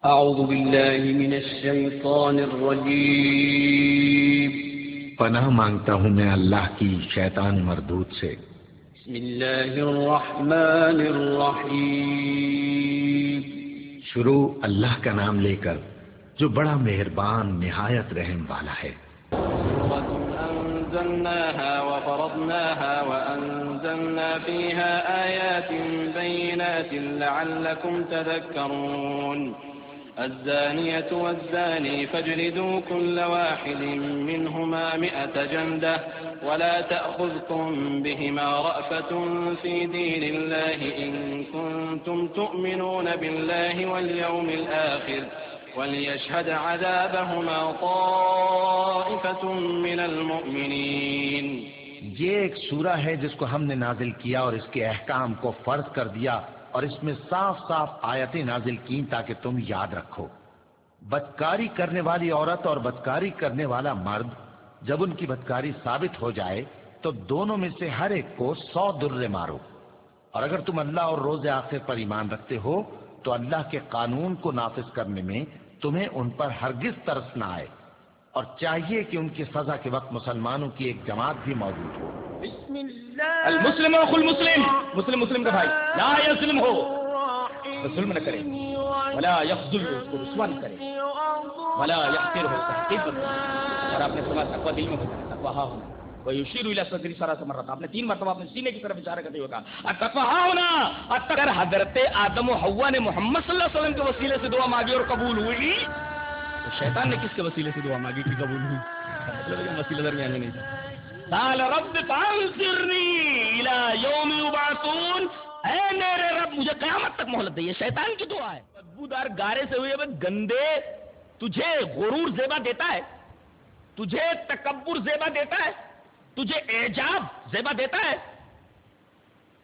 أعوذ بالله من الشيطان الرجيم پناہ مانگتا ہوں میں اللہ کی شیطان مردود سے۔ بسم الله الرحمن الرحيم شروع اللہ کا نام لے کر جو بڑا مہربان نہایت رحم والا ہے۔ سورة أنزلناها وفرضناها وأنزلنا فيها آيات بينات لعلكم تذكرون الزانية والزاني فاجلدوا كل واحد منهما 100 جلدة ولا تأخذكم بهما رأفة في دين الله إن كنتم تؤمنون بالله واليوم الآخر وليشهد عذابهما طائفة من المؤمنين۔ یہ ایک سورہ ہے جس کو ہم نے نازل کیا اور اس کے احکام کو فرض کر دیا اور اس میں صاف صاف آیتیں نازل کیں تاکہ تم یاد رکھو۔ بدکاری کرنے والی عورت اور بدکاری کرنے والا مرد جب ان کی بدکاری ثابت ہو جائے تو دونوں میں سے ہر ایک کو 100 درے مارو، اور اگر تم اللہ اور روز آخر پر ایمان رکھتے ہو تو اللہ کے قانون کو نافذ کرنے میں تمہیں ان پر ہرگز ترس نہ آئے، اور چاہیے کہ ان کی سزا کے وقت مسلمانوں کی ایک جماعت بھی موجود ہو۔ بسم الله المسلم اخو المسلم، مسلم کا بھائی لا یظلم ہو، ظلم نہ کرے، ولا یخذل اس کو رسوا نہ کرے، ولا یحقر ہو، تحقیر نہ کرے، اور آپ نے فرمایا تقوی دل میں ہوتا ہے، تقوی ہاں ہونا، ویشیر الی صدری 3 مرات، آپ نے 3 مرتبہ اپنے سینے کی طرف اشارہ کرتے ہوئے کہا التقوی ہاں ہونا۔ اگر حضرت آدم و حوا نے محمد صلی اللہ علیہ وسلم کے وسیلے سے دعا مانگی اور قبول ہوئی تو شیطان نے کس کے وسیلے سے دعا مانگی کہ قبول ہوئی؟ وسیلہ درمیان میں نہیں تھا۔ قال رب فانظرنی الی یوم یبعثون، اے میرے رب مجھے قیامت تک مہلت دے۔ یہ شیطان کی دعا ہے۔ بدبودار گارے سے ہوئے گندے، تجھے غرور زیبا دیتا ہے، تجھے تکبر زیبا دیتا ہے، تجھے اعجاب زیبا دیتا ہے،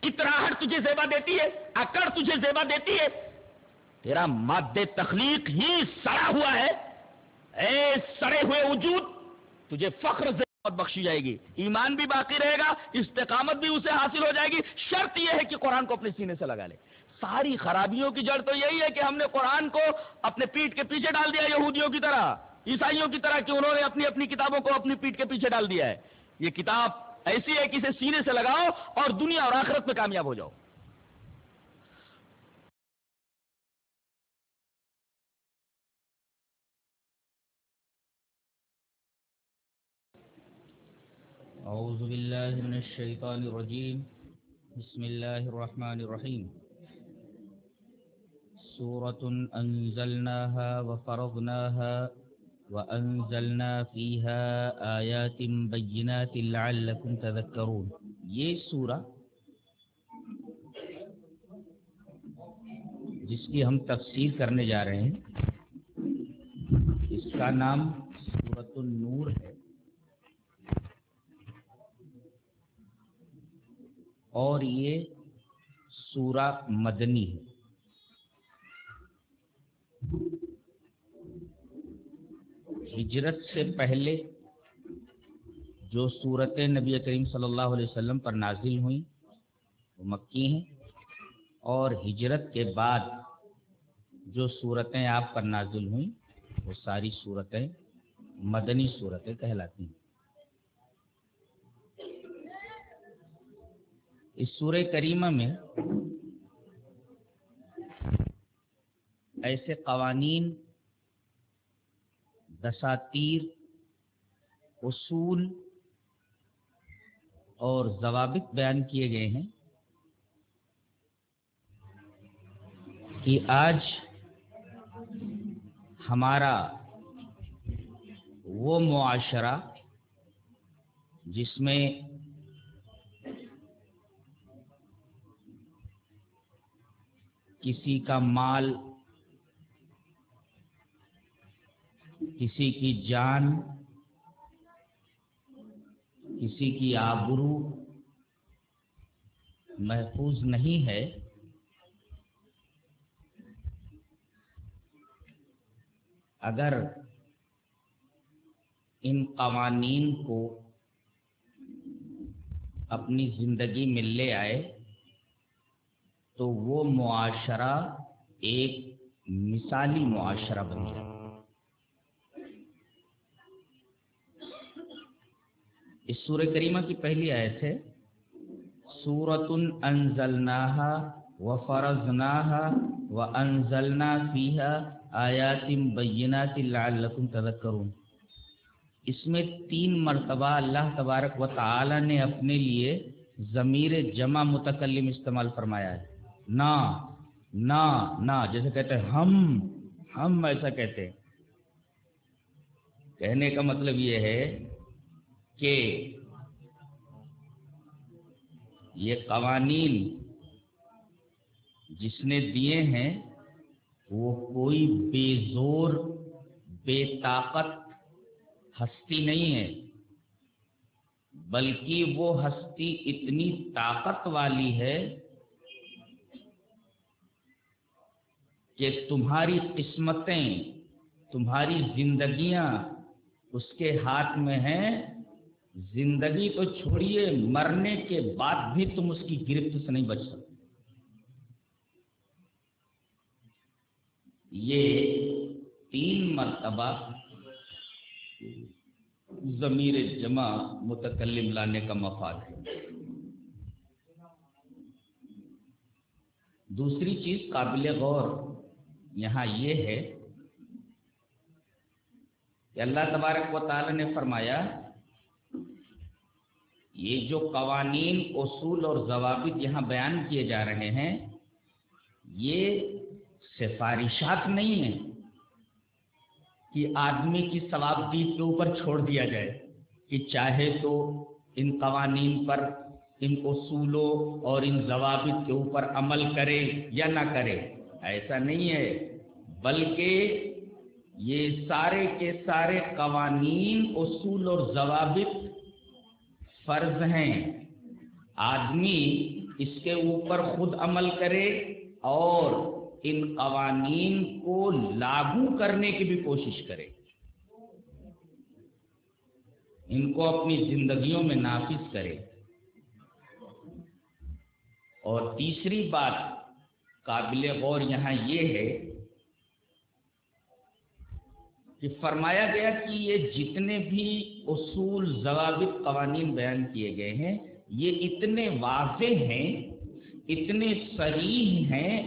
اتراہٹ تجھے زیبا دیتی ہے، اکڑ تجھے زیبا دیتی ہے، تیرا مادہ تخلیق ہی سڑا ہوا ہے، اے سڑے ہوئے وجود، تجھے فخر بخشی جائے گی، ایمان بھی باقی رہے گا، استقامت بھی اسے حاصل ہو جائے گی۔ شرط یہ ہے کہ قرآن کو اپنے سینے سے لگا لے۔ ساری خرابیوں کی جڑ تو یہی ہے کہ ہم نے قرآن کو اپنے پیٹھ کے پیچھے ڈال دیا، یہودیوں کی طرح، عیسائیوں کی طرح، کہ انہوں نے اپنی کتابوں کو اپنی پیٹھ کے پیچھے ڈال دیا ہے۔ یہ کتاب ایسی ہے کہ اسے سینے سے لگاؤ اور دنیا اور آخرت میں کامیاب ہو جاؤ۔ اعوذ باللہ من الشیطان الرجیم، بسم اللہ الرحمن الرحیم۔ سورۃ انزلناها وفرضناها وانزلنا فیہا آیات بینات لعلکم تذکرون۔ یہ سورہ جس کی ہم تفسیر کرنے جا رہے ہیں اس کا نام سورۃ النور ہے، اور یہ سورہ مدنی ہے۔ ہجرت سے پہلے جو سورتیں نبی کریم صلی اللہ علیہ وسلم پر نازل ہوئیں وہ مکی ہیں، اور ہجرت کے بعد جو سورتیں آپ پر نازل ہوئیں وہ ساری سورتیں مدنی سورتیں کہلاتی ہیں۔ اس سورہ کریمہ میں ایسے قوانین، دساتیر، اصول اور ضوابط بیان کیے گئے ہیں کہ آج ہمارا وہ معاشرہ جس میں کسی کا مال، کسی کی جان، کسی کی آبرو محفوظ نہیں ہے، اگر ان قوانین کو اپنی زندگی میں لے آئے تو وہ معاشرہ ایک مثالی معاشرہ بن جائے۔ اس سورہ کریمہ کی پہلی آیت ہے سورۃ انزلناہا وفرضناہا وانزلنا فیہا آیات بینات لعلکم تذکرون۔ اس میں 3 مرتبہ اللہ تبارک و تعالی نے اپنے لیے ضمیر جمع متکلم استعمال فرمایا ہے۔ نا نا نا، جیسے کہتے ہیں ہم ایسا کہتے ہیں۔ کہنے کا مطلب یہ ہے کہ یہ قوانین جس نے دیے ہیں وہ کوئی بے زور بے طاقت ہستی نہیں ہے، بلکہ وہ ہستی اتنی طاقت والی ہے کہ تمہاری قسمتیں، تمہاری زندگیاں اس کے ہاتھ میں ہیں۔ زندگی تو چھوڑیے، مرنے کے بعد بھی تم اس کی گرفت سے نہیں بچ سکتے۔ یہ 3 مرتبہ ضمیر جمع متکلم لانے کا مفاد ہے۔ دوسری چیز قابل غور یہاں یہ ہے کہ اللہ تبارک و تعالی نے فرمایا یہ جو قوانین، اصول اور ضوابط یہاں بیان کیے جا رہے ہیں یہ سفارشات نہیں ہیں کہ آدمی کی ثوابدید کے اوپر چھوڑ دیا جائے کہ چاہے تو ان قوانین پر، ان اصولوں اور ان ضوابط کے اوپر عمل کرے یا نہ کرے، ایسا نہیں ہے، بلکہ یہ سارے کے سارے قوانین، اصول اور ضوابط فرض ہیں۔ آدمی اس کے اوپر خود عمل کرے اور ان قوانین کو لاگو کرنے کی بھی کوشش کرے، ان کو اپنی زندگیوں میں نافذ کرے۔ اور تیسری بات قابل غور یہاں یہ ہے کہ فرمایا گیا کہ یہ جتنے بھی اصول، ضوابط، قوانین بیان کیے گئے ہیں یہ اتنے واضح ہیں، اتنے صریح ہیں،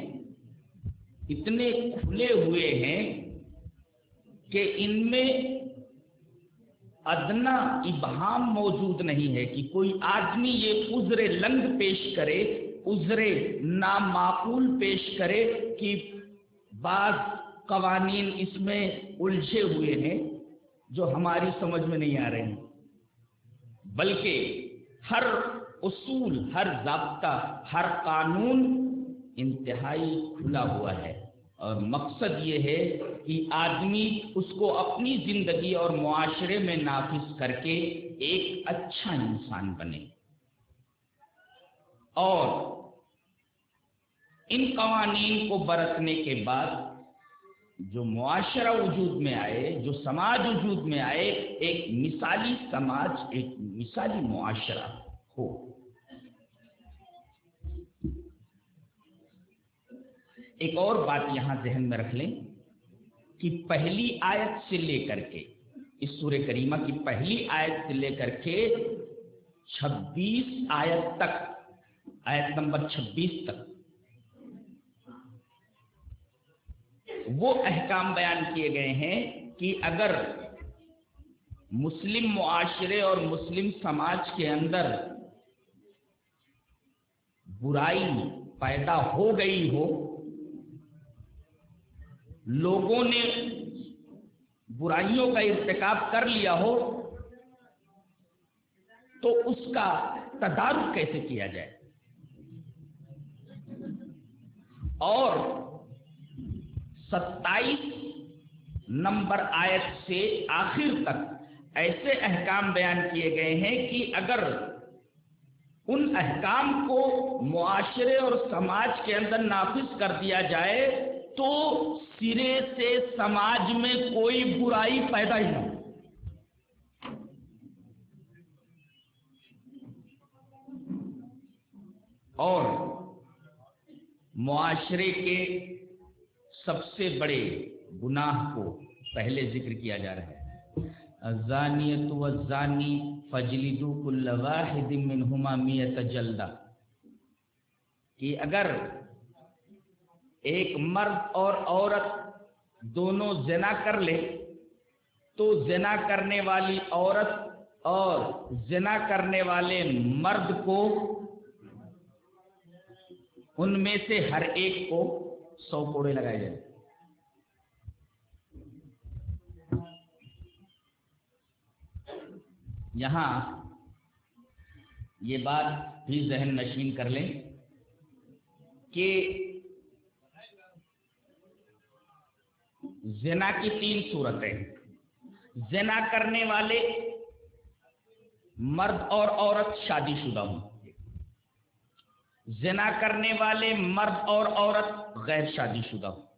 اتنے کھلے ہوئے ہیں کہ ان میں ادنا ابہام موجود نہیں ہے کہ کوئی آدمی یہ عذر لنگ پیش کرے، عذر نامعقول پیش کرے کہ بعض قوانین اس میں الجھے ہوئے ہیں جو ہماری سمجھ میں نہیں آ رہے ہیں، بلکہ ہر اصول، ہر ضابطہ، ہر قانون انتہائی کھلا ہوا ہے، اور مقصد یہ ہے کہ آدمی اس کو اپنی زندگی اور معاشرے میں نافذ کر کے ایک اچھا انسان بنے۔ اور ان قوانین کو برتنے کے بعد جو معاشرہ وجود میں آئے، جو سماج وجود میں آئے، ایک مثالی سماج، ایک مثالی معاشرہ ہو۔ ایک اور بات یہاں ذہن میں رکھ لیں کہ پہلی آیت سے لے کر کے، اس سورہ کریمہ کی پہلی آیت سے لے کر کے 26 آیت تک، آیت نمبر 26 تک وہ احکام بیان کیے گئے ہیں کہ اگر مسلم معاشرے اور مسلم سماج کے اندر برائی پیدا ہو گئی ہو، لوگوں نے برائیوں کا ارتکاب کر لیا ہو، تو اس کا تدارک کیسے کیا جائے، اور 27 نمبر آیت سے آخر تک ایسے احکام بیان کیے گئے ہیں کہ اگر ان احکام کو معاشرے اور سماج کے اندر نافذ کر دیا جائے تو سرے سے سماج میں کوئی برائی پیدا ہی نہ ہو۔ اور معاشرے کے سب سے بڑے گناہ کو پہلے ذکر کیا جا رہا ہے۔ الزانیۃ والزانی فاجلدوا کل واحد منہما 100 جلدہ، کہ اگر ایک مرد اور عورت دونوں زنا کر لے تو زنا کرنے والی عورت اور زنا کرنے والے مرد کو ان میں سے ہر ایک کو 100 کوڑے لگائے جائیں۔ یہاں یہ بات بھی ذہن نشین کر لیں کہ زنا کی 3 صورتیں، زنا کرنے والے مرد اور عورت شادی شدہ ہوں، زنا کرنے والے مرد اور عورت غیر شادی شدہ ہوں،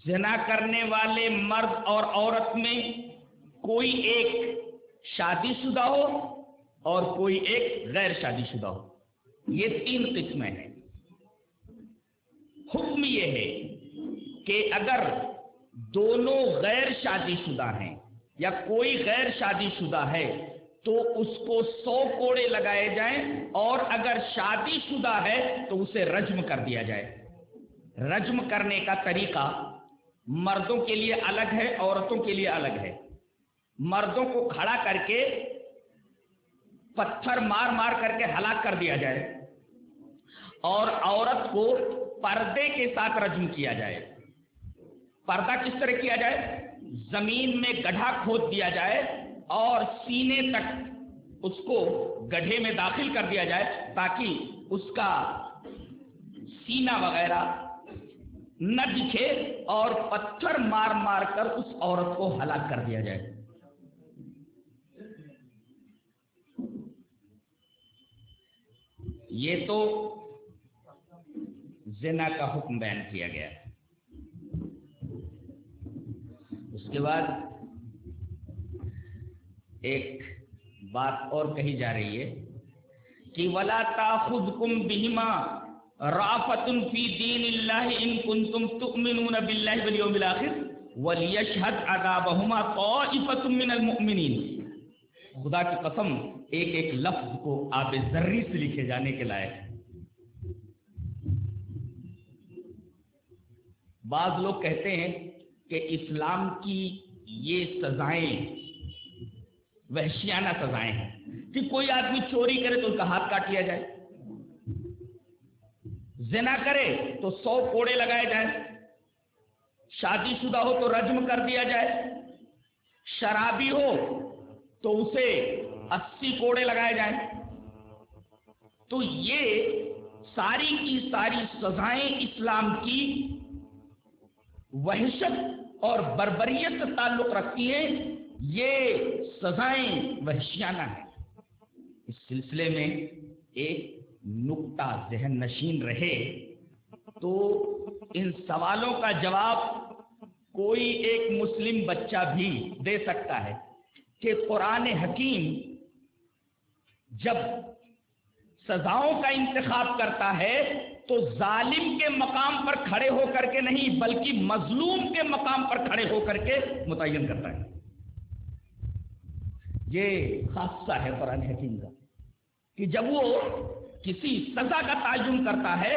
زنا کرنے والے مرد اور عورت میں کوئی ایک شادی شدہ ہو اور کوئی ایک غیر شادی شدہ ہو۔ یہ 3 قسمیں ہیں۔ حکم یہ ہے کہ اگر دونوں غیر شادی شدہ ہیں یا کوئی غیر شادی شدہ ہے تو اس کو 100 کوڑے لگائے جائیں، اور اگر شادی شدہ ہے تو اسے رجم کر دیا جائے۔ رجم کرنے کا طریقہ مردوں کے لیے الگ ہے، عورتوں کے لیے الگ ہے۔ مردوں کو کھڑا کر کے پتھر مار مار کر کے ہلاک کر دیا جائے، اور عورت کو پردے کے ساتھ رجم کیا جائے۔ پردہ کس طرح کیا جائے؟ زمین میں گڈھا کھود دیا جائے اور سینے تک اس کو گڈھے میں داخل کر دیا جائے تاکہ اس کا سینہ وغیرہ نہ دکھے، اور پتھر مار مار کر اس عورت کو ہلاک کر دیا جائے۔ یہ تو زنا کا حکم بیان کیا گیا۔ اس کے بعد ایک بات اور کہی جا رہی ہے کہ وَلَا تَأْخُذْكُمْ بِهِمَا رَأْفَةٌ فِي دِينِ اللَّهِ إِن كُنتُمْ تُؤْمِنُونَ بِاللَّهِ وَالْيَوْمِ الْآخِرِ وَلْيَشْهَدْ عَذَابَهُمَا طَائِفَةٌ مِّنَ الْمُؤْمِنِينَ۔ خدا کی قسم، ایک ایک لفظ کو آب ذری سے لکھے جانے کے لائق ہے۔ بعض لوگ کہتے ہیں کہ اسلام کی یہ سزائیں وحشیانہ سزائیں ہیں کہ کوئی آدمی چوری کرے تو اس کا ہاتھ کاٹ لیا جائے، زنا کرے تو 100 کوڑے لگائے جائیں، شادی شدہ ہو تو رجم کر دیا جائے، شرابی ہو تو اسے 80 کوڑے لگائے جائیں۔ تو یہ ساری کی ساری سزائیں اسلام کی وحشت اور بربریت سے تعلق رکھتی ہیں، یہ سزائیں وحشیانہ ہیں۔ اس سلسلے میں ایک نقطہ ذہن نشین رہے تو ان سوالوں کا جواب کوئی ایک مسلم بچہ بھی دے سکتا ہے کہ قرآن حکیم جب سزاؤں کا انتخاب کرتا ہے تو ظالم کے مقام پر کھڑے ہو کر کے نہیں بلکہ مظلوم کے مقام پر کھڑے ہو کر کے متعین کرتا ہے۔ یہ خاصہ ہے قرآن حکیم کا کہ جب وہ کسی سزا کا تعین کرتا ہے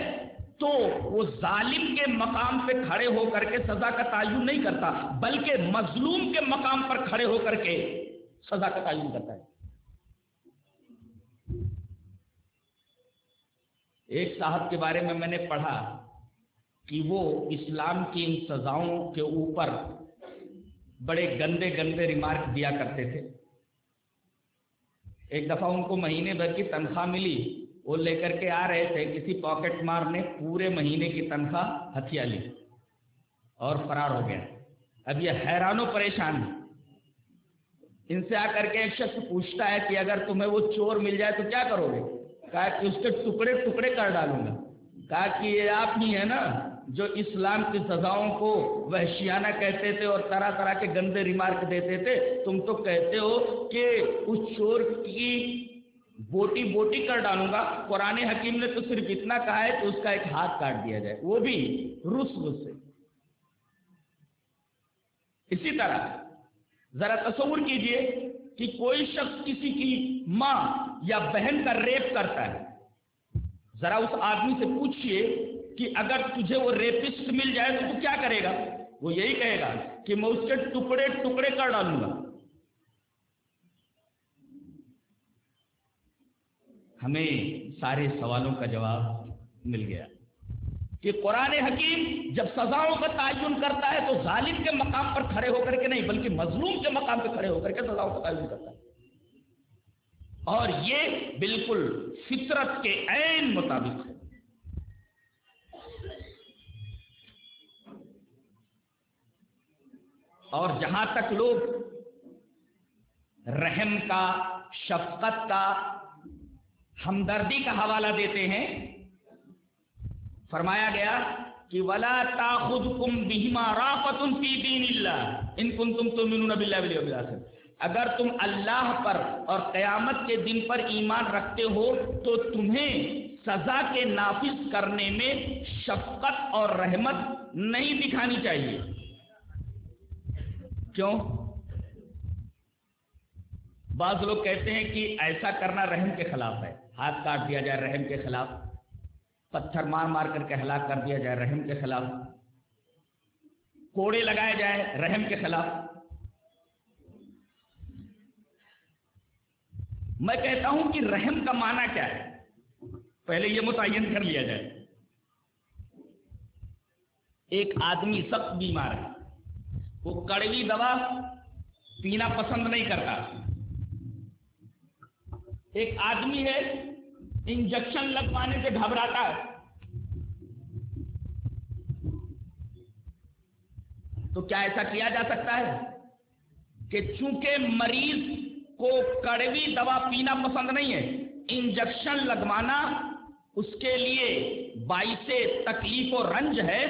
تو وہ ظالم کے مقام پہ کھڑے ہو کر کے سزا کا تعین نہیں کرتا بلکہ مظلوم کے مقام پر کھڑے ہو کر کے سزا کا تعین کرتا ہے۔ ایک صاحب کے بارے میں نے پڑھا کہ وہ اسلام کی ان سزاؤں کے اوپر بڑے گندے گندے ریمارک دیا کرتے تھے۔ ایک دفعہ ان کو مہینے بھر کی تنخواہ ملی، وہ لے کر کے آ رہے تھے، کسی پاکٹ مار نے پورے مہینے کی تنخواہ ہتھیا لی اور فرار ہو گیا۔ اب یہ حیران و پریشان ہے۔ ان سے آ کر کے ایک شخص پوچھتا ہے کہ اگر تمہیں وہ چور مل جائے تو کیا کرو گے؟ کہا کہ اس کے ٹکڑے ٹکڑے کر ڈالوں گا۔ کہا کہ یہ آپ ہی ہے نا جو اسلام کی سزاؤں کو وحشیانہ کہتے تھے اور طرح طرح کے گندے ریمارک دیتے تھے، تم تو کہتے ہو کہ اس چور کی بوٹی بوٹی کر ڈالوں گا. قرآن حکیم نے تو صرف اتنا کہا ہے کہ اس کا ایک ہاتھ کاٹ دیا جائے, وہ بھی رسغ سے. اسی طرح ذرا تصور کیجئے کہ کوئی شخص کسی کی ماں یا بہن کا ریپ کرتا ہے. ذرا اس آدمی سے پوچھئے کہ اگر تجھے وہ ریپسٹ مل جائے تو تو کیا کرے گا؟ وہ یہی کہے گا کہ میں اس کے ٹکڑے ٹکڑے کر ڈالوں گا. ہمیں سارے سوالوں کا جواب مل گیا کہ قرآن حکیم جب سزاؤں کا تعین کرتا ہے تو ظالم کے مقام پر کھڑے ہو کر کے نہیں بلکہ مظلوم کے مقام پہ کھڑے ہو کر کے سزاؤں کا تعین کرتا ہے. اور یہ بالکل فطرت کے عین مطابق ہے. اور جہاں تک لوگ رحم کا، شفقت کا، ہمدردی کا حوالہ دیتے ہیں، فرمایا گیا کہ وَلَا تَأْخُذْكُمْ بِهِمَا رَأْفَةٌ فِي دِينِ اللَّهِ إِن كُنتُمْ تُؤْمِنُونَ بِاللَّهِ وَالْيَوْمِ الْآخِرِ. اگر تم اللہ پر اور قیامت کے دن پر ایمان رکھتے ہو تو تمہیں سزا کے نافذ کرنے میں شفقت اور رحمت نہیں دکھانی چاہیے. کیوں؟ بعض لوگ کہتے ہیں کہ ایسا کرنا رحم کے خلاف ہے. ہاتھ کاٹ دیا جائے رحم کے خلاف، پتھر مار مار کر کے ہلاک کر دیا جائے رحم کے خلاف، کوڑے لگائے جائے رحم کے خلاف. میں کہتا ہوں کہ رحم کا معنی کیا ہے پہلے یہ متعین کر لیا جائے. ایک آدمی سخت بیمار ہے، وہ کڑوی دوا پینا پسند نہیں کرتا. ایک آدمی ہے انجیکشن لگوانے سے گھبراتا ہے، تو کیا ایسا کیا جا سکتا ہے کہ چونکہ مریض کو کڑوی دوا پینا پسند نہیں ہے، انجیکشن لگوانا اس کے لیے باعث تکلیف و رنج ہے،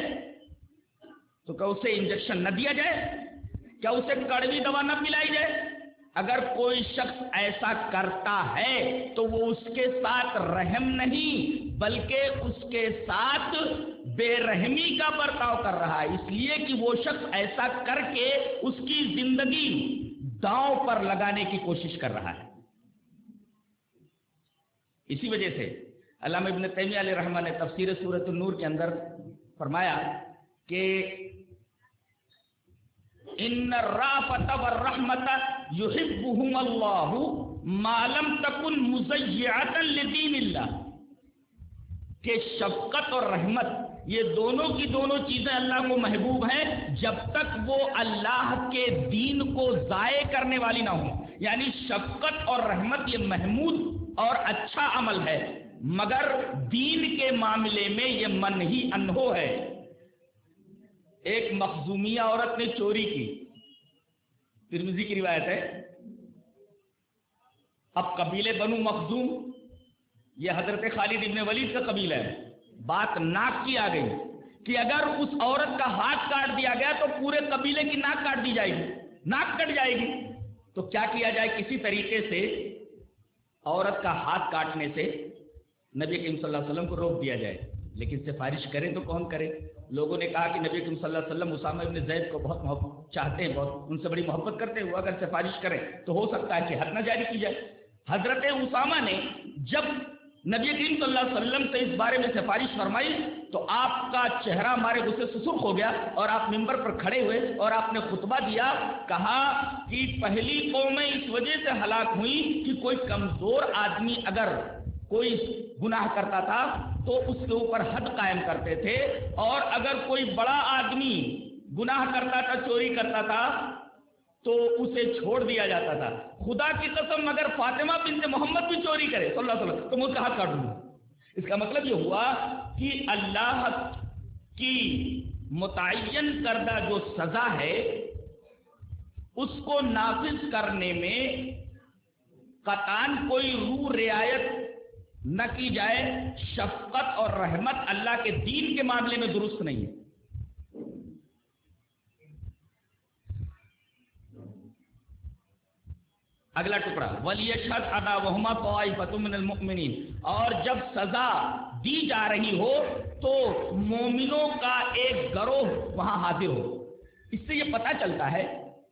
تو کیا اسے انجیکشن نہ دیا جائے؟ کیا اسے کڑوی دوا نہ پلائی جائے؟ اگر کوئی شخص ایسا کرتا ہے تو وہ اس کے ساتھ رحم نہیں بلکہ اس کے ساتھ بے رحمی کا برتاؤ کر رہا ہے، اس لیے کہ وہ شخص ایسا کر کے اس کی زندگی داؤں پر لگانے کی کوشش کر رہا ہے. اسی وجہ سے علامہ ابن تیمیہ علیہ رحمہ نے تفسیر سورۃ النور کے اندر فرمایا کہ ان الرأفۃ والرحمۃ یحبہم اللہ ما لم تکن مضیعۃ لدین اللہ، کہ شفقت اور رحمت یہ دونوں کی دونوں چیزیں اللہ کو محبوب ہیں جب تک وہ اللہ کے دین کو ضائع کرنے والی نہ ہوں. یعنی شفقت اور رحمت یہ محمود اور اچھا عمل ہے مگر دین کے معاملے میں یہ منہی انہو ہے. ایک مخزومیہ عورت نے چوری کی، ترمذی کی روایت ہے. اب قبیلے بنو مخزوم یہ حضرت خالد ابن ولید کا قبیلہ ہے. بات ناک کی آ گئی کہ اگر اس عورت کا ہاتھ کاٹ دیا گیا تو پورے قبیلے کی ناک کاٹ دی جائے گی، ناک کٹ جائے گی. تو کیا کیا جائے؟ کسی طریقے سے عورت کا ہاتھ کاٹنے سے نبی کریم صلی اللہ علیہ وسلم کو روک دیا جائے. لیکن سفارش کریں تو کون کرے؟ لوگوں نے کہا کہ نبی کریم صلی اللہ علیہ وسلم اسامہ ابن زید کو بہت چاہتے ہیں، بہت ان سے بڑی محبت کرتے ہیں، وہ اگر سفارش کریں تو ہو سکتا ہے کہ حد نہ جاری کی جائے. حضرت اسامہ نے جب نبی کریم صلی اللہ علیہ وسلم سے اس بارے میں سفارش فرمائی تو آپ کا چہرہ ہمارے غصے سے سرخ ہو گیا اور آپ ممبر پر کھڑے ہوئے اور آپ نے خطبہ دیا. کہا کہ پہلی قومیں اس وجہ سے ہلاک ہوئیں کہ کوئی کمزور آدمی اگر کوئی گناہ کرتا تھا تو اس کے اوپر حد قائم کرتے تھے، اور اگر کوئی بڑا آدمی گناہ کرتا تھا، چوری کرتا تھا تو اسے چھوڑ دیا جاتا تھا. خدا کی قسم اگر فاطمہ بنت محمد بھی چوری کرے صلی اللہ علیہ وسلم تو میں اس کا ہاتھ کاٹ دوں گا. اس کا مطلب یہ ہوا کہ اللہ کی متعین کردہ جو سزا ہے اس کو نافذ کرنے میں قطعاً کوئی روح رعایت نہ کی جائے. شفقت اور رحمت اللہ کے دین کے معاملے میں درست نہیں ہے. اگلا ٹکڑا وَلْيَشْهَدْ عَذَابَهُمَا طَائِفَةٌ مِّنَ الْمُؤْمِنِينَ، اور جب سزا دی جا رہی ہو تو مومنوں کا ایک گروہ وہاں حاضر ہو۔ اس سے یہ پتہ چلتا ہے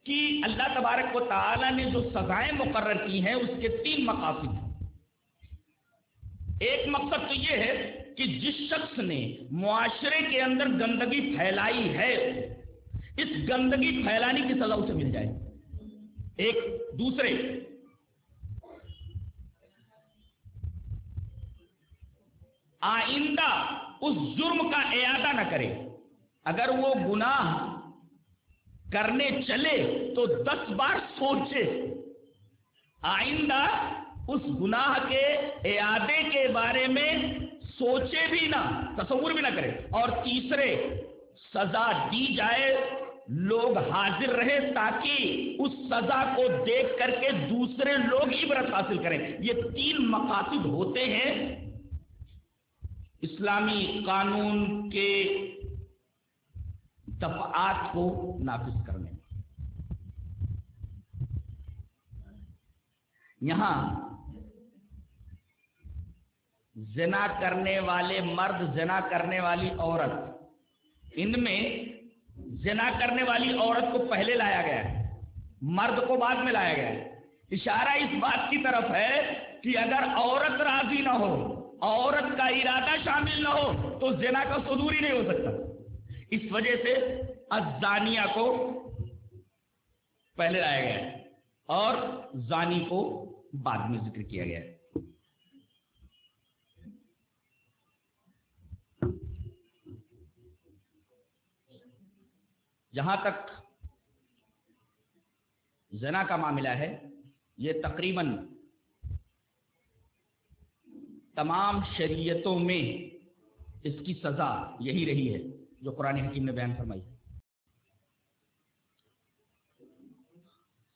کہ اللہ تبارک و تعالی نے جو سزائیں مقرر کی ہیں اس کے 3 مقاصد ہیں۔ ایک مقصد تو یہ ہے کہ جس شخص نے معاشرے کے اندر گندگی پھیلائی ہے اس گندگی پھیلانے کی سزا اسے مل جائے۔ ایک دوسرے آئندہ اس جرم کا اعادہ نہ کرے، اگر وہ گناہ کرنے چلے تو 10 بار سوچے، آئندہ اس گناہ کے اعادے کے بارے میں سوچے بھی نہ، تصور بھی نہ کرے۔ اور تیسرے سزا دی جائے، لوگ حاضر رہے تاکہ اس سزا کو دیکھ کر کے دوسرے لوگ عبرت حاصل کریں۔ یہ 3 مقاصد ہوتے ہیں اسلامی قانون کے دفعات کو نافذ کرنے میں۔ یہاں زنا کرنے والے مرد، زنا کرنے والی عورت، ان میں زنا کرنے والی عورت کو پہلے لایا گیا ہے، مرد کو بعد میں لایا گیا ہے۔ اشارہ اس بات کی طرف ہے کہ اگر عورت راضی نہ ہو، عورت کا ارادہ شامل نہ ہو تو زنا کا صدور ہی نہیں ہو سکتا۔ اس وجہ سے الزانیہ کو پہلے لایا گیا ہے اور زانی کو بعد میں ذکر کیا گیا ہے۔ جہاں تک زنا کا معاملہ ہے، یہ تقریباً تمام شریعتوں میں اس کی سزا یہی رہی ہے جو قرآن حکیم نے بیان فرمائی،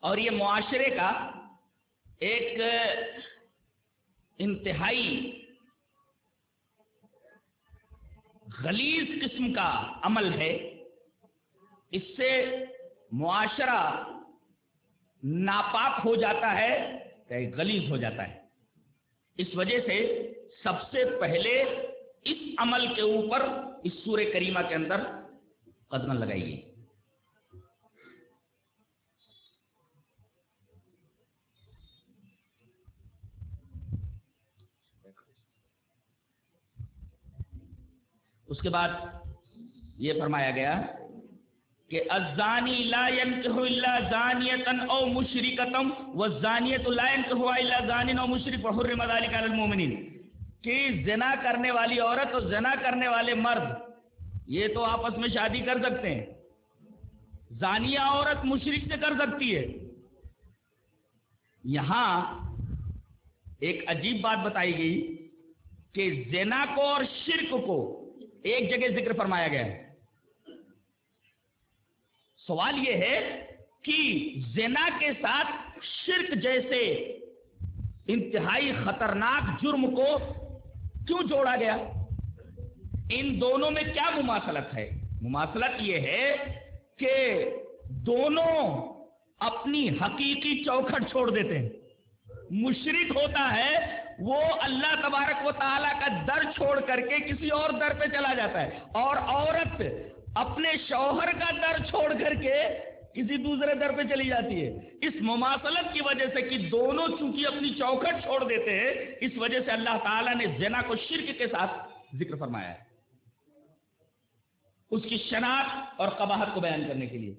اور یہ معاشرے کا ایک انتہائی غلیظ قسم کا عمل ہے۔ اس سے معاشرہ ناپاک ہو جاتا ہے، غلیظ ہو جاتا ہے۔ اس وجہ سے سب سے پہلے اس عمل کے اوپر اس سورہ کریمہ کے اندر قدم لگائی گئی۔ اس کے بعد یہ فرمایا گیا کہ الزانی لا ينكح الا زانیة او مشرکة والزانیة لا ينكحها الا زان او مشرک وحرم ذلك على المؤمنین، کہ زنا کرنے والی عورت اور زنا کرنے والے مرد یہ تو آپس میں شادی کر سکتے ہیں، زانیہ عورت مشرک سے کر سکتی ہے۔ یہاں ایک عجیب بات بتائی گئی کہ زنا کو اور شرک کو ایک جگہ ذکر فرمایا گیا ہے۔ سوال یہ ہے کہ زنا کے ساتھ شرک جیسے انتہائی خطرناک جرم کو کیوں جوڑا گیا؟ ان دونوں میں کیا مماثلت ہے؟ مماثلت یہ ہے کہ دونوں اپنی حقیقی چوکھٹ چھوڑ دیتے ہیں۔ مشرک ہوتا ہے وہ اللہ تبارک و تعالیٰ کا در چھوڑ کر کے کسی اور در پہ چلا جاتا ہے، اور عورت اپنے شوہر کا در چھوڑ کر کے کسی دوسرے در پہ چلی جاتی ہے۔ اس مماثلت کی وجہ سے کہ دونوں چونکہ اپنی چوکھٹ چھوڑ دیتے ہیں، اس وجہ سے اللہ تعالیٰ نے زنا کو شرک کے ساتھ ذکر فرمایا ہے، اس کی شناخت اور قباحت کو بیان کرنے کے لیے۔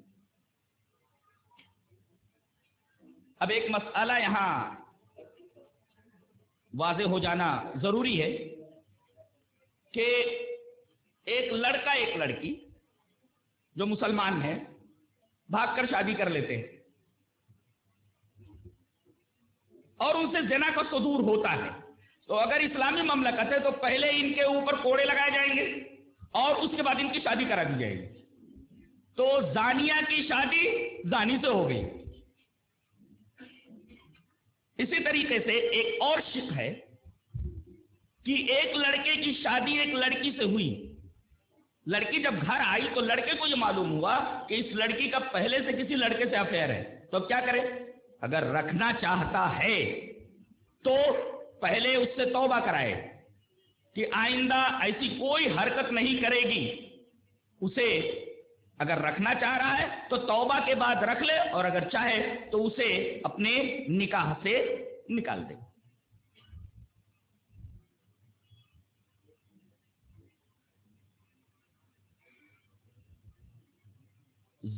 اب ایک مسئلہ یہاں واضح ہو جانا ضروری ہے کہ ایک لڑکا ایک لڑکی جو مسلمان ہیں بھاگ کر شادی کر لیتے ہیں اور ان سے زنا کا صدور ہوتا ہے، تو اگر اسلامی مملکت ہے تو پہلے ان کے اوپر کوڑے لگائے جائیں گے اور اس کے بعد ان کی شادی کرا دی جائے گی، تو زانیہ کی شادی زانی سے ہو گئی۔ اسی طریقے سے ایک اور شق ہے کہ ایک لڑکے کی شادی ایک لڑکی سے ہوئی، لڑکی جب گھر آئی تو لڑکے کو یہ معلوم ہوا کہ اس لڑکی کا پہلے سے کسی لڑکے سے افیئر ہے، تو کیا کرے؟ اگر رکھنا چاہتا ہے تو پہلے اس سے توبہ کرائے کہ آئندہ ایسی کوئی حرکت نہیں کرے گی. اسے اگر رکھنا چاہ رہا ہے تو توبہ کے بعد رکھ لے، اور اگر چاہے تو اسے اپنے نکاح سے نکال دے.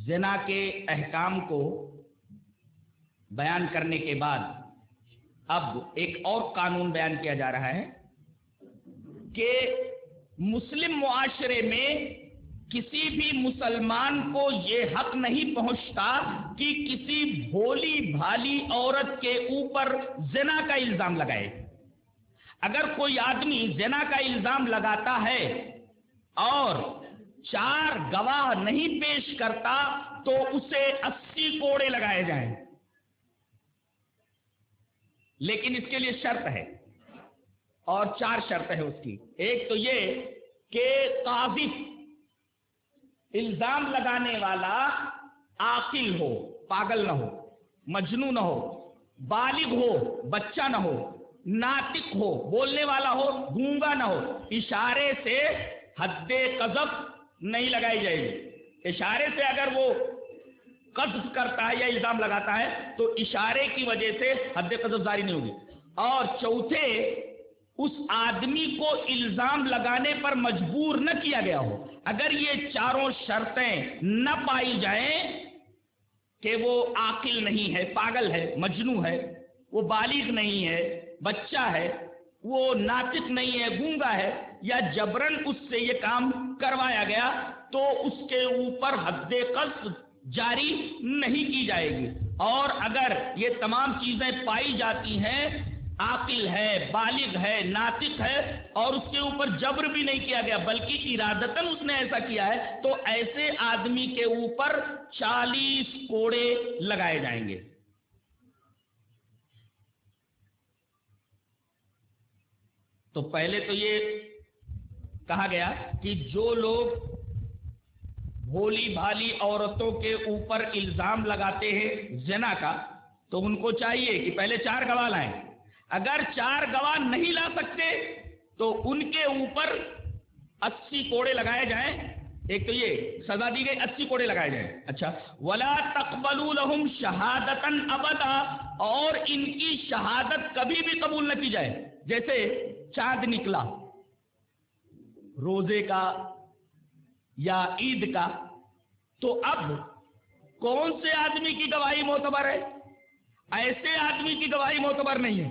زنا کے احکام کو بیان کرنے کے بعد اب ایک اور قانون بیان کیا جا رہا ہے کہ مسلم معاشرے میں کسی بھی مسلمان کو یہ حق نہیں پہنچتا کہ کسی بھولی بھالی عورت کے اوپر زنا کا الزام لگائے. اگر کوئی آدمی زنا کا الزام لگاتا ہے اور 4 گواہ نہیں پیش کرتا تو اسے 80 کوڑے لگائے جائیں. لیکن اس کے لیے شرط ہے، اور 4 شرط ہے اس کی. ایک تو یہ کہ قاذف، الزام لگانے والا عاقل ہو، پاگل نہ ہو، مجنون نہ ہو، بالغ ہو، بچہ نہ ہو، ناطق ہو، بولنے والا ہو، گونگا نہ ہو. اشارے سے حد قذف نہیں لگائی جائے گی. اشارے سے اگر وہ قذف کرتا ہے یا الزام لگاتا ہے تو اشارے کی وجہ سے حد قذف جاری نہیں ہوگی. اور چوتھے، اس آدمی کو الزام لگانے پر مجبور نہ کیا گیا ہو. اگر یہ 4 شرطیں نہ پائی جائیں کہ وہ عاقل نہیں ہے، پاگل ہے، مجنون ہے، وہ بالغ نہیں ہے، بچہ ہے، وہ ناطق نہیں ہے، گونگا ہے، یا جبرن اس سے یہ کام کروایا گیا، تو اس کے اوپر حد قذف جاری نہیں کی جائے گی. اور اگر یہ تمام چیزیں پائی جاتی ہیں، عاقل ہے، بالغ ہے، ناطق ہے، اور اس کے اوپر جبر بھی نہیں کیا گیا بلکہ ارادتاً اس نے ایسا کیا ہے، تو ایسے آدمی کے اوپر 40 کوڑے لگائے جائیں گے. تو پہلے تو یہ کہا گیا کہ جو لوگ بھولی بھالی عورتوں کے اوپر الزام لگاتے ہیں زنا کا، تو ان کو چاہیے کہ پہلے 4 گواہ لائیں. اگر 4 گواہ نہیں لا سکتے تو ان کے اوپر 80 کوڑے لگائے جائیں. ایک تو یہ سزا دی گئی، 80 کوڑے لگائے جائیں. اچھا، وَلَا تَقْبَلُوا لَهُمْ شَهَادَةً أَبَدًا، اور ان کی شہادت کبھی بھی قبول نہ کی جائے. جیسے چاند نکلا روزے کا یا عید کا، تو اب کون سے آدمی کی گواہی معتبر ہے؟ ایسے آدمی کی گواہی معتبر نہیں ہے.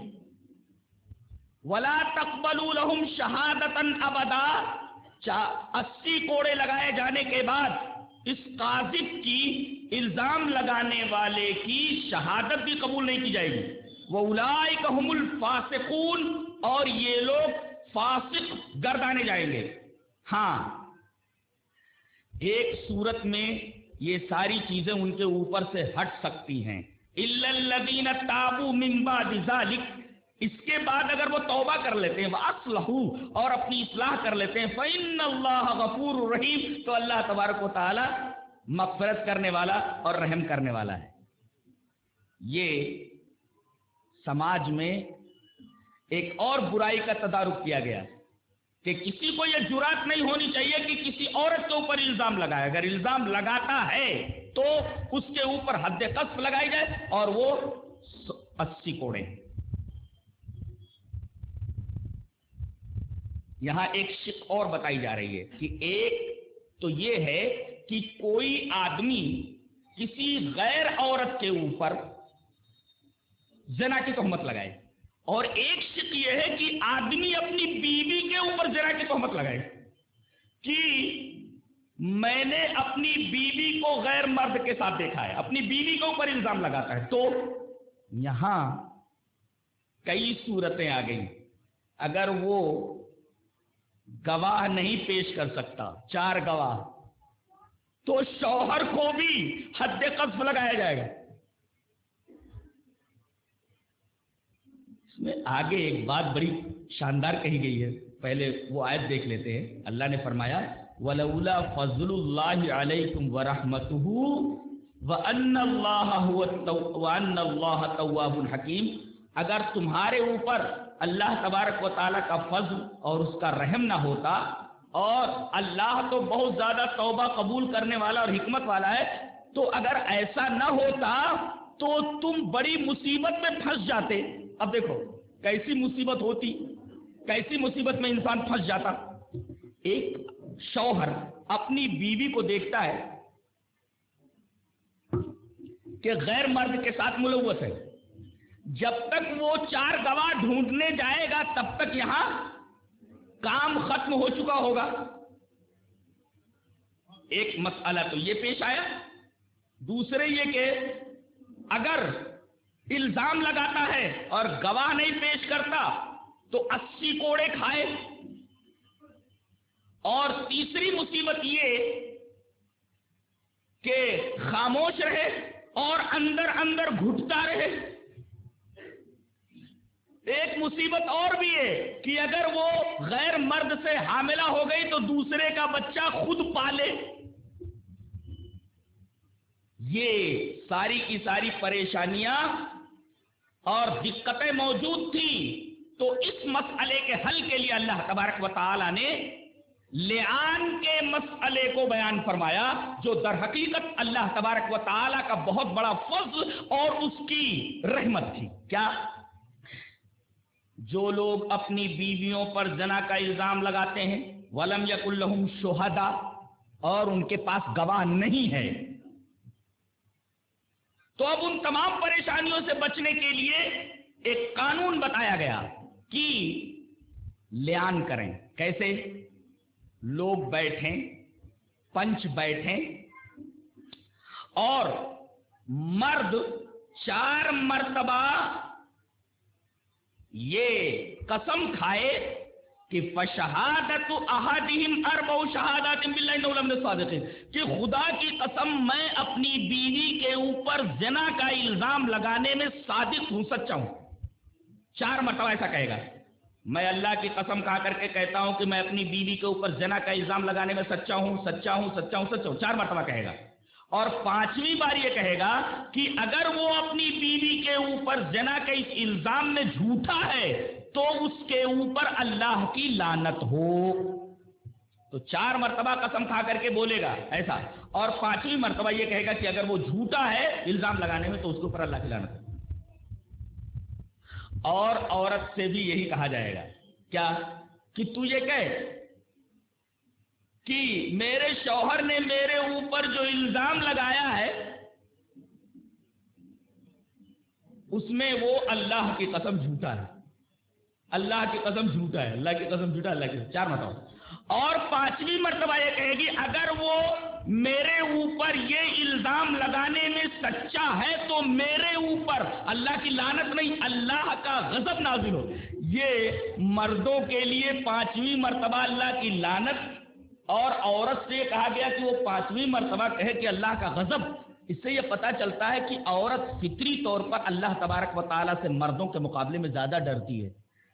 وَلَا تَقْبَلُوا لَهُمْ شَهَادَةً أَبَدًا، 80 کوڑے لگائے جانے کے بعد اس قاذف کی، الزام لگانے والے کی شہادت بھی قبول نہیں کی جائے گی. وَأُولَٰئِكَ هُمُ الْفَاسِقُونَ، اور یہ لوگ فاسق گردانے جائیں گے. ہاں، ایک صورت میں یہ ساری چیزیں ان کے اوپر سے ہٹ سکتی ہیں، إِلَّا الَّذِينَ تَابُوا مِن بَعْدِ ذَلِكَ، اس کے بعد اگر وہ توبہ کر لیتے ہیں، وَأَصْلَحُوا، اور اپنی اصلاح کر لیتے ہیں، فَإِنَّ اللَّهَ غَفُورٌ رَحِيمٌ، تو اللہ تبارک و تعالی مغفرت کرنے والا اور رحم کرنے والا ہے. یہ سماج میں ایک اور برائی کا تدارک کیا گیا کہ کسی کو یہ جرات نہیں ہونی چاہیے کہ کسی عورت کے اوپر الزام لگائے. اگر الزام لگاتا ہے تو اس کے اوپر حد قذف لگائی جائے، اور وہ 80 کوڑے. یہاں ایک شق اور بتائی جا رہی ہے کہ ایک تو یہ ہے کہ کوئی آدمی کسی غیر عورت کے اوپر زنا کی تہمت لگائے، اور ایک شق یہ ہے کہ آدمی اپنی بیوی کے اوپر زنا کی تہمت لگائے کہ میں نے اپنی بیوی کو غیر مرد کے ساتھ دیکھا ہے، اپنی بیوی کے اوپر الزام لگاتا ہے. تو یہاں کئی صورتیں آ گئی. اگر وہ گواہ نہیں پیش کر سکتا، 4 گواہ، تو شوہر کو بھی حد قذف لگایا جائے گا. اس میں آگے ایک بات بڑی شاندار کہی گئی ہے، پہلے وہ آیت دیکھ لیتے ہیں. اللہ نے فرمایا وَلَوْلَا فَضْلُ اللَّهِ عَلَيْكُمْ وَرَحْمَتُهُ وَأَنَّ اللَّهَ تَوَّابٌ حَكِيمٌ، اگر تمہارے اوپر اللہ تبارک و تعالیٰ کا فضل اور اس کا رحم نہ ہوتا، اور اللہ تو بہت زیادہ توبہ قبول کرنے والا اور حکمت والا ہے، تو اگر ایسا نہ ہوتا تو تم بڑی مصیبت میں پھنس جاتے۔ اب دیکھو کیسی مصیبت ہوتی، کیسی مصیبت میں انسان پھنس جاتا۔ ایک شوہر اپنی بیوی کو دیکھتا ہے کہ غیر مرد کے ساتھ ملوث ہے، جب تک وہ 4 گواہ ڈھونڈنے جائے گا تب تک یہاں کام ختم ہو چکا ہوگا۔ ایک مسئلہ تو یہ پیش آیا، دوسرے یہ کہ اگر الزام لگاتا ہے اور گواہ نہیں پیش کرتا تو 80 کوڑے کھائے، اور تیسری مصیبت یہ کہ خاموش رہے اور اندر اندر گھٹتا رہے۔ ایک مصیبت اور بھی ہے کہ اگر وہ غیر مرد سے حاملہ ہو گئی تو دوسرے کا بچہ خود پالے۔ یہ ساری کی ساری پریشانیاں اور دقتیں موجود تھیں، تو اس مسئلے کے حل کے لیے اللہ تبارک و تعالی نے لعان کے مسئلے کو بیان فرمایا، جو در حقیقت اللہ تبارک و تعالی کا بہت بڑا فضل اور اس کی رحمت تھی۔ کیا؟ جو لوگ اپنی بیویوں پر زنا کا الزام لگاتے ہیں، وَلَمْ يَكُنْ لَهُمْ شُهَدَاء، اور ان کے پاس گواہ نہیں ہے، تو اب ان تمام پریشانیوں سے بچنے کے لیے ایک قانون بتایا گیا کہ لعان کریں۔ کیسے؟ لوگ بیٹھیں، پنچ بیٹھیں، اور مرد 4 مرتبہ یہ قسم کھائے کہ فَشَهَادَةُ أَحَدِهِمْ 4 شَهَادَاتٍ بِاللَّهِ إِنَّهُ لَمِنَ الصَّادِقِينَ، کہ خدا کی قسم میں اپنی بیوی کے اوپر زنا کا الزام لگانے میں صادق ہوں، سچا ہوں۔ 4 مرتبہ ایسا کہے گا، میں اللہ کی قسم کھا کر کے کہتا ہوں کہ میں اپنی بیوی کے اوپر زنا کا الزام لگانے میں سچا ہوں، سچا ہوں، سچا ہوں، سچا ہوں، 4 مرتبہ کہے گا۔ اور 5ویں بار یہ کہے گا کہ اگر وہ اپنی بیوی کے اوپر زنا کے اس الزام میں جھوٹا ہے تو اس کے اوپر اللہ کی لعنت ہو۔ تو 4 مرتبہ قسم کھا کر کے بولے گا ایسا، اور 5ویں مرتبہ یہ کہے گا کہ اگر وہ جھوٹا ہے الزام لگانے میں تو اس کے اوپر اللہ کی لعنت ہو۔ اور عورت سے بھی یہی کہا جائے گا، کیا؟ کہ تو یہ کہے کہ میرے شوہر نے میرے اوپر جو الزام لگایا ہے اس میں وہ اللہ کی قسم جھوٹا ہے، اللہ کی قسم جھوٹا ہے، اللہ کی قسم جھوٹا، اللہ کی قسم، 4 مرتبہ۔ اور 5ویں مرتبہ یہ کہے گی اگر وہ میرے اوپر یہ الزام لگانے میں سچا ہے تو میرے اوپر اللہ کی لعنت نہیں، اللہ کا غضب نازل ہو۔ یہ مردوں کے لیے 5ویں مرتبہ اللہ کی لعنت، اور عورت سے یہ کہا گیا کہ وہ 5ویں مرتبہ کہے کہ اللہ کا غضب۔ اس سے یہ پتہ چلتا ہے کہ عورت فطری طور پر اللہ تبارک و تعالیٰ سے مردوں کے مقابلے میں زیادہ ڈرتی ہے،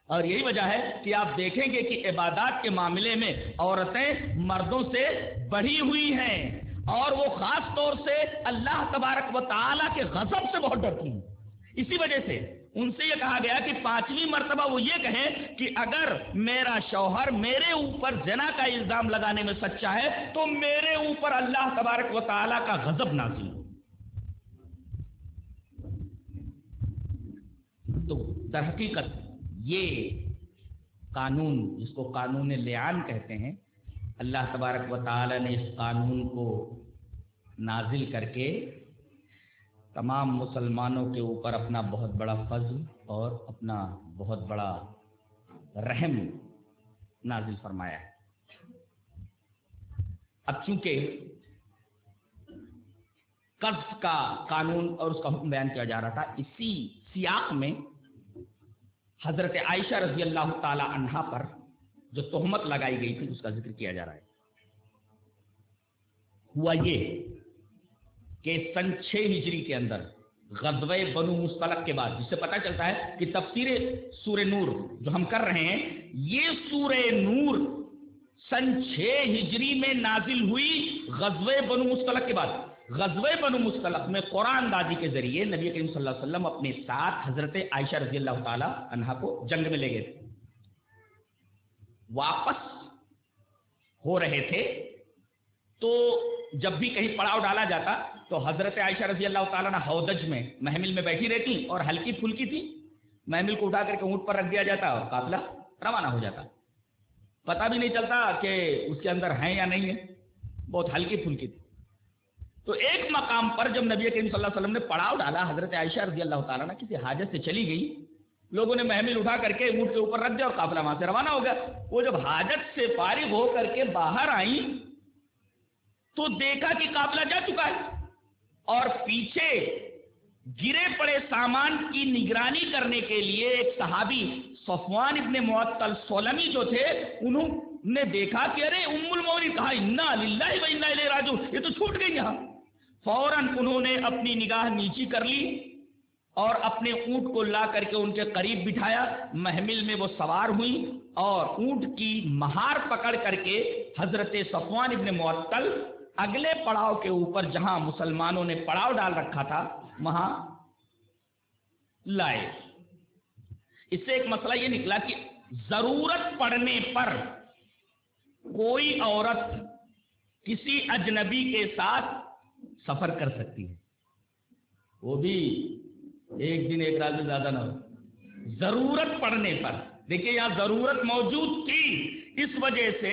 اور یہی وجہ ہے کہ آپ دیکھیں گے کہ عبادات کے معاملے میں عورتیں مردوں سے بڑھی ہوئی ہیں، اور وہ خاص طور سے اللہ تبارک و تعالیٰ کے غضب سے بہت ڈرتی ہیں۔ اسی وجہ سے ان سے یہ کہا گیا کہ 5ویں مرتبہ وہ یہ کہیں کہ اگر میرا شوہر میرے اوپر زنا کا الزام لگانے میں سچا ہے تو میرے اوپر اللہ تبارک و تعالیٰ کا غضب نازل ہو۔ تو در حقیقت یہ قانون، جس کو قانون لعان کہتے ہیں، اللہ تبارک و تعالی نے اس قانون کو نازل کر کے تمام مسلمانوں کے اوپر اپنا بہت بڑا فضل اور اپنا بہت بڑا رحم نازل فرمایا ہے۔ اب چونکہ قذف کا قانون اور اس کا حکم بیان کیا جا رہا تھا، اسی سیاق میں حضرت عائشہ رضی اللہ تعالی عنہا پر جو تہمت لگائی گئی تھی اس کا ذکر کیا جا رہا ہے۔ ہوا یہ کہ سن 6 ہجری کے اندر غزوہ بنو مصطلق کے بعد، جس سے پتہ چلتا ہے کہ تفسیر سورہ نور جو ہم کر رہے ہیں، یہ سورہ نور سن 6 ہجری میں نازل ہوئی غزوہ بنو مصطلق کے بعد۔ غزوہ بنو مستلق میں قرآن دادی کے ذریعے نبی کریم صلی اللہ علیہ وسلم اپنے ساتھ حضرت عائشہ رضی اللہ تعالی عنہا کو جنگ میں لے گئے تھے. واپس ہو رہے تھے تو جب بھی کہیں پڑاؤ ڈالا جاتا تو حضرت عائشہ رضی اللہ تعالیٰ عنہ ہودج میں محمل میں بیٹھی رہتی اور ہلکی پھلکی تھی. محمل کو اٹھا کر کے اونٹ پر رکھ دیا جاتا اور قافلہ روانہ ہو جاتا. پتہ بھی نہیں چلتا کہ اس کے اندر ہیں یا نہیں ہے، بہت ہلکی پھلکی تھی. تو ایک مقام پر جب نبی کریم صلی اللہ علیہ وسلم نے پڑاؤ ڈالا، حضرت عائشہ رضی اللہ تعالیٰ عنہ کسی حاجت سے چلی گئی، لوگوں نے محمل اٹھا کر کے اونٹ کے اوپر رکھ دیا اور قافلہ وہاں سے روانہ ہو گیا. وہ جب حاجت سے فارغ ہو کر کے باہر آئیں تو دیکھا کہ قافلہ جا چکا ہے اور پیچھے گرے پڑے سامان کی نگرانی کرنے کے لیے ایک صحابی صفوان ابن معطل سلمی جو تھے، انہوں نے دیکھا کہ ارے ام المؤمنین، کہا انا للہ و انا الیہ راجعون، یہ تو چھوٹ گئی یہاں. فوراً انہوں نے اپنی نگاہ نیچی کر لی اور اپنے اونٹ کو لا کر کے ان کے قریب بٹھایا. محمل میں وہ سوار ہوئی اور اونٹ کی مہار پکڑ کر کے حضرت صفوان ابن معطل اگلے پڑاؤ کے اوپر جہاں مسلمانوں نے پڑاؤ ڈال رکھا تھا وہاں لائے. اس سے ایک مسئلہ یہ نکلا کہ ضرورت پڑنے پر کوئی عورت کسی اجنبی کے ساتھ سفر کر سکتی ہے، وہ بھی ایک دن ایک رات سے زیادہ نہ ہو. ضرورت پڑنے پر، دیکھیے یہاں ضرورت موجود تھی، اس وجہ سے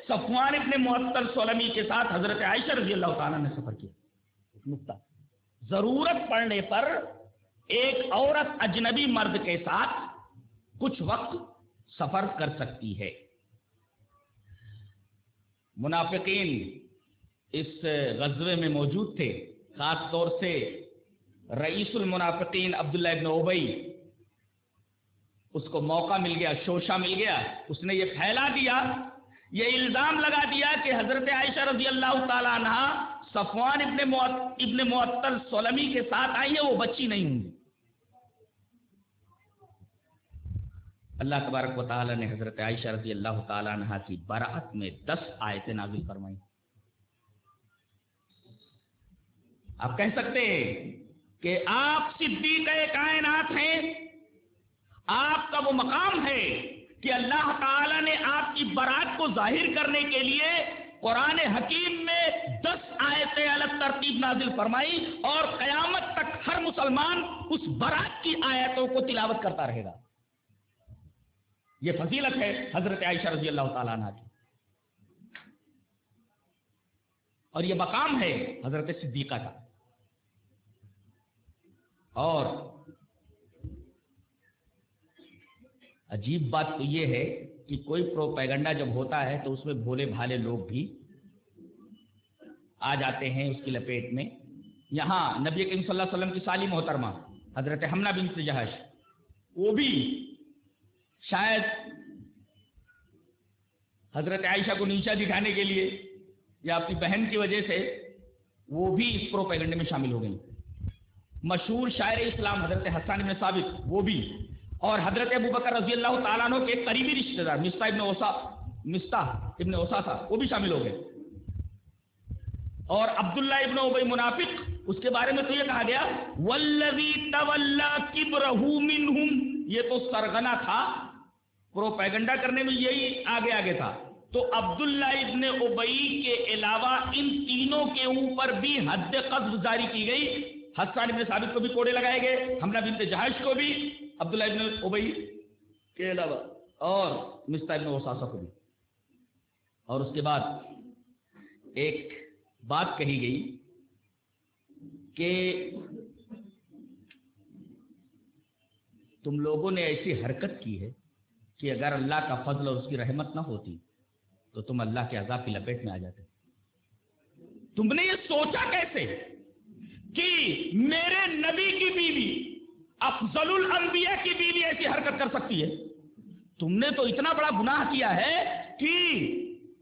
صفوان ابن معطل سلمی کے ساتھ حضرت عائشہ رضی اللہ تعالیٰ نے سفر کیا. نقطہ، ضرورت پڑنے پر ایک عورت اجنبی مرد کے ساتھ کچھ وقت سفر کر سکتی ہے. منافقین اس غزوے میں موجود تھے، خاص طور سے رئیس المنافقین عبداللہ ابن ابی، اس کو موقع مل گیا، شوشہ مل گیا. اس نے یہ پھیلا دیا، یہ الزام لگا دیا کہ حضرت عائشہ رضی اللہ تعالیٰ عنہ صفوان ابن معطل سلمی کے ساتھ آئی ہے، وہ بچی نہیں ہوں گی. اللہ تبارک و تعالیٰ نے حضرت عائشہ رضی اللہ تعالیٰ عنہ کی برأت میں 10 آیتیں نازل فرمائیں. آپ کہہ سکتے ہیں کہ آپ صدیقہ کائنات ہیں، آپ کا وہ مقام ہے کہ اللہ تعالیٰ نے آپ کی برات کو ظاہر کرنے کے لیے قرآن حکیم میں 10 آیتیں الگ ترتیب نازل فرمائی اور قیامت تک ہر مسلمان اس برات کی آیتوں کو تلاوت کرتا رہے گا. یہ فضیلت ہے حضرت عائشہ رضی اللہ تعالیٰ عنہ کی، اور یہ مقام ہے حضرت صدیقہ کا. اور عجیب بات تو یہ ہے کہ کوئی پروپیگنڈا جب ہوتا ہے تو اس میں بھولے بھالے لوگ بھی آ جاتے ہیں اس کی لپیٹ میں. یہاں نبی کریم صلی اللہ علیہ وسلم کی سالی محترمہ حضرت حمنہ بنت جہش، وہ بھی شاید حضرت عائشہ کو نیچا دکھانے کے لیے یا اپنی بہن کی وجہ سے وہ بھی اس پروپیگنڈے میں شامل ہو گئی. مشہور شاعر اسلام حضرت حسان بن ثابت، وہ بھی، اور حضرت ابوبکر رضی اللہ تعالیٰ عنہ کے ایک قریبی رشتہ دار مستح ابن اوساسا، وہ بھی شامل ہو گئے. اور عبداللہ ابن ابی منافق، اس کے بارے میں تو یہ کہا گیا والذی تولی کبرہ منہم، یہ تو سرغنہ تھا، پروپیگنڈا کرنے میں یہی آگے تھا. تو عبداللہ ابن ابی کے علاوہ ان تینوں کے اوپر بھی حد قذف جاری کی گئی. حسان ابن ثابت کو بھی کوڑے لگائے گئے، حمنہ بنت جہش کو بھی، عبداللہ ابن ابی کے علاوہ، اور مستح ابن اوساسا کو بھی. اور اس کے بعد ایک بات کہی گئی کہ تم لوگوں نے ایسی حرکت کی ہے کہ اگر اللہ کا فضل اور اس کی رحمت نہ ہوتی تو تم اللہ کے عذاب کی لپیٹ میں آ جاتے. تم نے یہ سوچا کیسے کہ میرے نبی کی بیوی، افضل الانبیاء کی بیوی ایسی حرکت کر سکتی ہے؟ تم نے تو اتنا بڑا گناہ کیا ہے کہ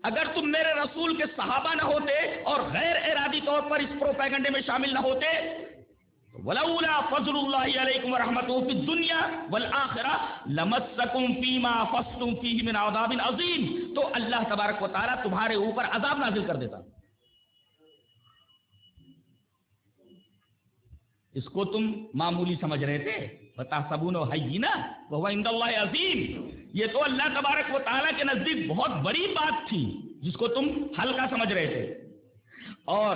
اگر تم میرے رسول کے صحابہ نہ ہوتے اور غیر ارادی طور پر اس پروپیگنڈے میں شامل نہ ہوتے، وَلَوْلَا فَضْلُ اللَّهِ عَلَيْكُمْ وَرَحْمَتُهُ فِي الدُّنْيَا وَالْآخِرَةِ لَمَسَّكُمْ فِي مَا أَفَضْتُمْ فِيهِ مِنْ عَذَابٍ عَظِيمٍ، تو اللہ تبارک و تعالیٰ تمہارے اوپر عذاب نازل کر دیتا. اس کو تم معمولی سمجھ رہے تھے، وَتَحْسَبُونَهُ هَيِّنًا وَهُوَ عِندَ اللَّهِ عَظِيمٌ، یہ تو اللہ تبارک و تعالیٰ کے نزدیک بہت بڑی بات تھی جس کو تم ہلکا سمجھ رہے تھے۔ اور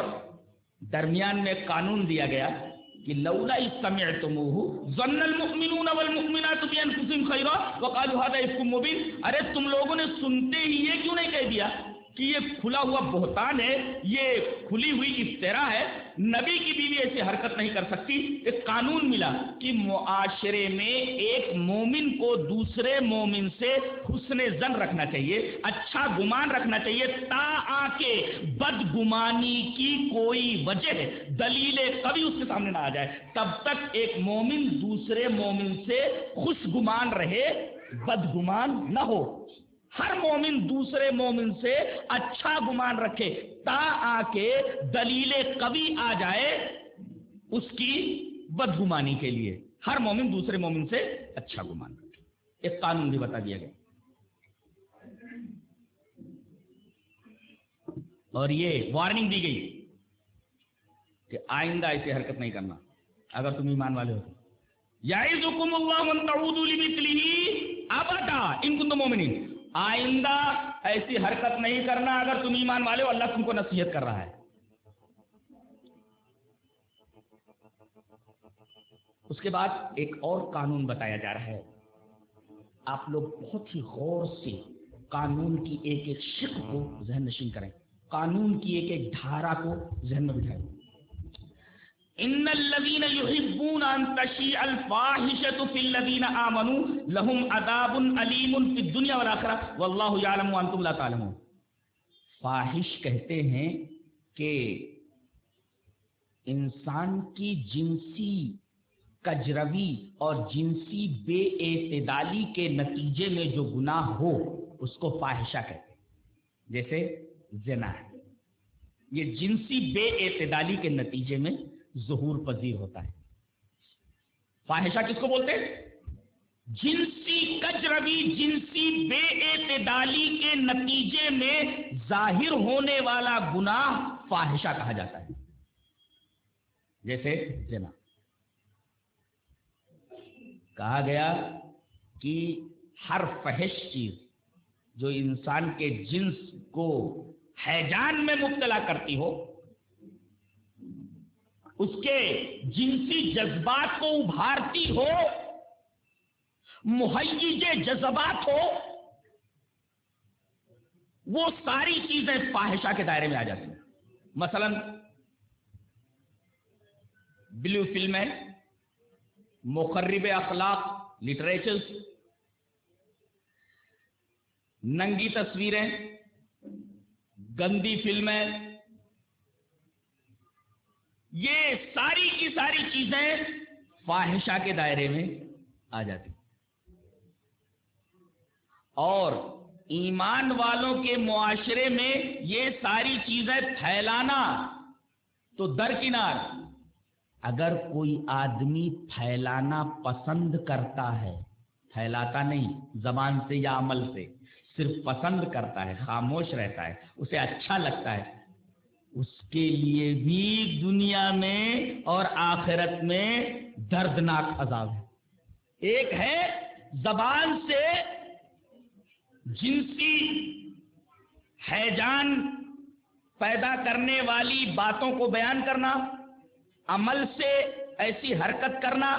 درمیان میں ایک قانون دیا گیا کہ لولا اذ سمعتموه ظن المؤمنون والمؤمنات بانفسهم خيرا وقالوا هذا افك مبين، ارے تم لوگوں نے سنتے ہی یہ کیوں نہیں کہہ دیا کہ یہ کھلا ہوا بہتان ہے، یہ کھلی ہوئی افترا ہے، نبی کی بیوی ایسی حرکت نہیں کر سکتی۔ ایک قانون ملا کہ معاشرے میں ایک مومن کو دوسرے مومن سے حسن ظن رکھنا چاہیے، اچھا گمان رکھنا چاہیے، تا کہ بدگمانی کی کوئی وجہ دلیل قوی اس کے سامنے نہ آ جائے، تب تک ایک مومن دوسرے مومن سے خوش گمان رہے، بدگمان نہ ہو۔ ہر مومن دوسرے مومن سے اچھا گمان رکھے تا کہ دلیل قوی آ جائے اس کی بدگمانی کے لیے۔ ہر مومن دوسرے مومن سے اچھا گمان رکھے، ایک قانون بھی بتا دیا گیا۔ اور یہ وارننگ دی گئی کہ آئندہ ایسی حرکت نہیں کرنا اگر تم ایمان والے ہو۔ یعظکم اللہ ان تعودوا لمثلہ ابدا ان کنتم مؤمنین، آئندہ ایسی حرکت نہیں کرنا اگر تم ایمان والے ہو، اللہ تم کو نصیحت کر رہا ہے۔ اس کے بعد ایک اور قانون بتایا جا رہا ہے، آپ لوگ بہت ہی غور سے قانون کی ایک ایک شق کو ذہن نشین کریں، قانون کی ایک ایک دھارا کو ذہن میں بٹھائیں۔ ان الذين يحبون ان تشيع الفاحشة في الذين آمنوا لهم عذاب أليم في الدنيا والآخرة والله يعلم وانتم لا تعلمون۔ فاحش کہتے ہیں کہ انسان کی جنسی کجروی اور جنسی بے اعتدالی کے نتیجے میں جو گناہ ہو اس کو فاحشہ کہتے ہیں، جیسے زنا ہے، یہ جنسی بے اعتدالی کے نتیجے میں ظہور پذیر ہوتا ہے۔ فاحشہ کس کو بولتے ہیں؟ جنسی کجروی، جنسی بے اعتدالی کے نتیجے میں ظاہر ہونے والا گناہ فاحشہ کہا جاتا ہے، جیسے زنا۔ کہا گیا کہ ہر فحش چیز جو انسان کے جنس کو ہیجان میں مبتلا کرتی ہو، اس کے جنسی جذبات کو ابھارتی ہو، مہیج جذبات ہو، وہ ساری چیزیں فاحشہ کے دائرے میں آ جاتی ہیں۔ مثلا بلو فلمیں، مخرب اخلاق لٹریچرز، ننگی تصویریں، گندی فلمیں، یہ ساری کی ساری چیزیں فاحشہ کے دائرے میں آ جاتی۔ اور ایمان والوں کے معاشرے میں یہ ساری چیزیں پھیلانا تو درکنار، اگر کوئی آدمی پھیلانا پسند کرتا ہے، پھیلاتا نہیں زبان سے یا عمل سے، صرف پسند کرتا ہے، خاموش رہتا ہے، اسے اچھا لگتا ہے، اس کے لیے بھی دنیا میں اور آخرت میں دردناک عذاب ہے۔ ایک ہے زبان سے جنسی ہیجان پیدا کرنے والی باتوں کو بیان کرنا، عمل سے ایسی حرکت کرنا،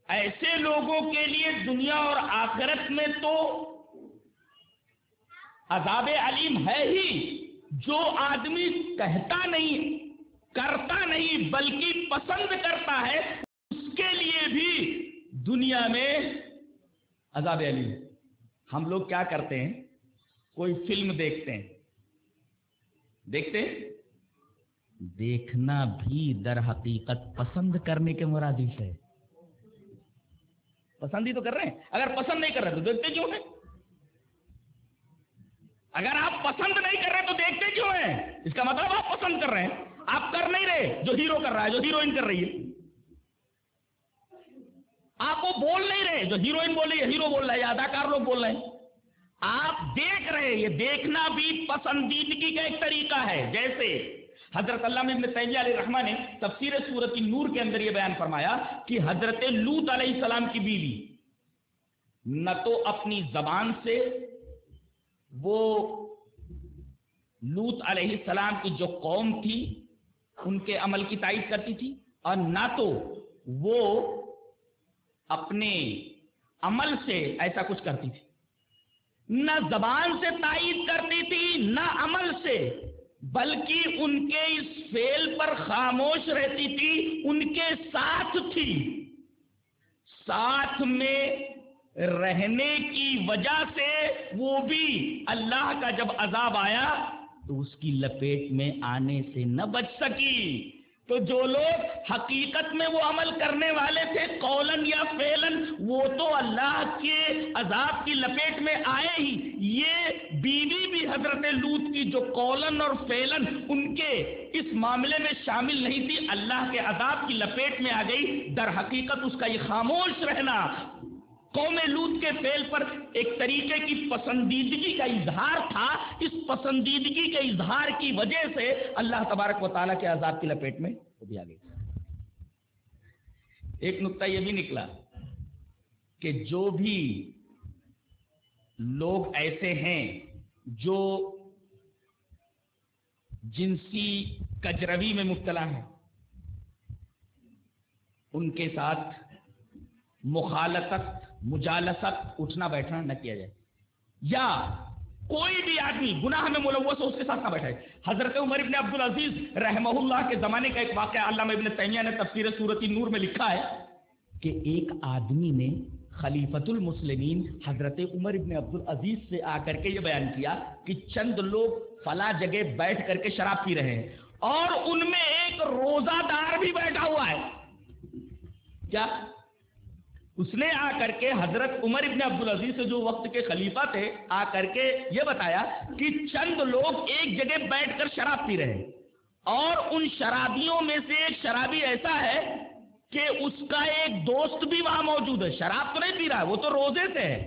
ایسے لوگوں کے لیے دنیا اور آخرت میں تو عذاب علیم ہے ہی۔ جو آدمی کہتا نہیں، کرتا نہیں بلکہ پسند کرتا ہے، اس کے لیے بھی دنیا میں عذاب علیم۔ ہم لوگ کیا کرتے ہیں؟ کوئی فلم دیکھتے ہیں، دیکھنا بھی در حقیقت پسند کرنے کے مرادف ہے۔ پسند ہی تو کر رہے ہیں، اگر پسند نہیں کر رہے تو دیکھتے کیوں ہیں؟ اگر آپ پسند نہیں کر رہے تو دیکھتے کیوں ہیں؟ اس کا مطلب آپ پسند کر رہے ہیں، آپ کر نہیں رہے جو ہیرو کر رہا ہے، جو ہیروئن کر رہی ہے۔ آپ وہ بول نہیں رہے جو ہیروئن بول رہی ہے، ہیرو بول رہا ہے یا اداکار لوگ بول رہے ہیں، آپ دیکھ رہے ہیں۔ یہ دیکھنا بھی پسندیدگی کا ایک طریقہ ہے۔ جیسے حضرت علامہ ابن تیمیہ علیہ رحمہ نے تفسیر سورۃ النور کے اندر یہ بیان فرمایا کہ حضرت لوط علیہ السلام کی بیوی نہ تو اپنی زبان سے وہ لوط علیہ السلام کی جو قوم تھی ان کے عمل کی تائید کرتی تھی، اور نہ تو وہ اپنے عمل سے ایسا کچھ کرتی تھی، نہ زبان سے تائید کرتی تھی نہ عمل سے، بلکہ ان کے اس فعل پر خاموش رہتی تھی، ان کے ساتھ تھی، ساتھ میں رہنے کی وجہ سے وہ بھی اللہ کا جب عذاب آیا تو اس کی لپیٹ میں آنے سے نہ بچ سکی۔ تو جو لوگ حقیقت میں وہ عمل کرنے والے تھے قولن یا فعلن، وہ تو اللہ کے عذاب کی لپیٹ میں آئے ہی، یہ بیوی بھی حضرت لوط کی جو قولن اور فعلن ان کے اس معاملے میں شامل نہیں تھی، اللہ کے عذاب کی لپیٹ میں آ گئی۔ در حقیقت اس کا یہ خاموش رہنا قوم لوط کے فعل پر ایک طریقے کی پسندیدگی کا اظہار تھا، اس پسندیدگی کے اظہار کی وجہ سے اللہ تبارک و تعالیٰ کے عذاب کی لپیٹ میں وہ بھی آ گئی۔ ایک نقطہ یہ بھی نکلا کہ جو بھی لوگ ایسے ہیں جو جنسی کجروی میں مبتلا ہیں، ان کے ساتھ مخالطت، مجالست، اٹھنا بیٹھنا نہ کیا جائے، یا کوئی بھی آدمی گناہ میں ملوث ہو اس کے ساتھ نہ بیٹھے۔ حضرت عمر ابن عبدالعزیز رحمہ اللہ کے زمانے کا ایک واقعہ علامہ ابن تیمیہ نے تفسیر سورۃ النور میں لکھا ہے کہ ایک آدمی نے خلیفۃ المسلمین حضرت عمر ابن عبدالعزیز سے آ کر کے یہ بیان کیا کہ چند لوگ فلاں جگہ بیٹھ کر کے شراب پی رہے ہیں اور ان میں ایک روزہ دار بھی بیٹھا ہوا ہے۔ کیا اس نے آ کر کے حضرت عمر ابن عبدالعزیز سے جو وقت کے خلیفہ تھے آ کر کے یہ بتایا کہ چند لوگ ایک جگہ بیٹھ کر شراب پی رہے ہیں، اور ان شرابیوں میں سے ایک شرابی ایسا ہے کہ اس کا ایک دوست بھی وہاں موجود ہے، شراب تو نہیں پی رہا ہے، وہ تو روزے سے ہے،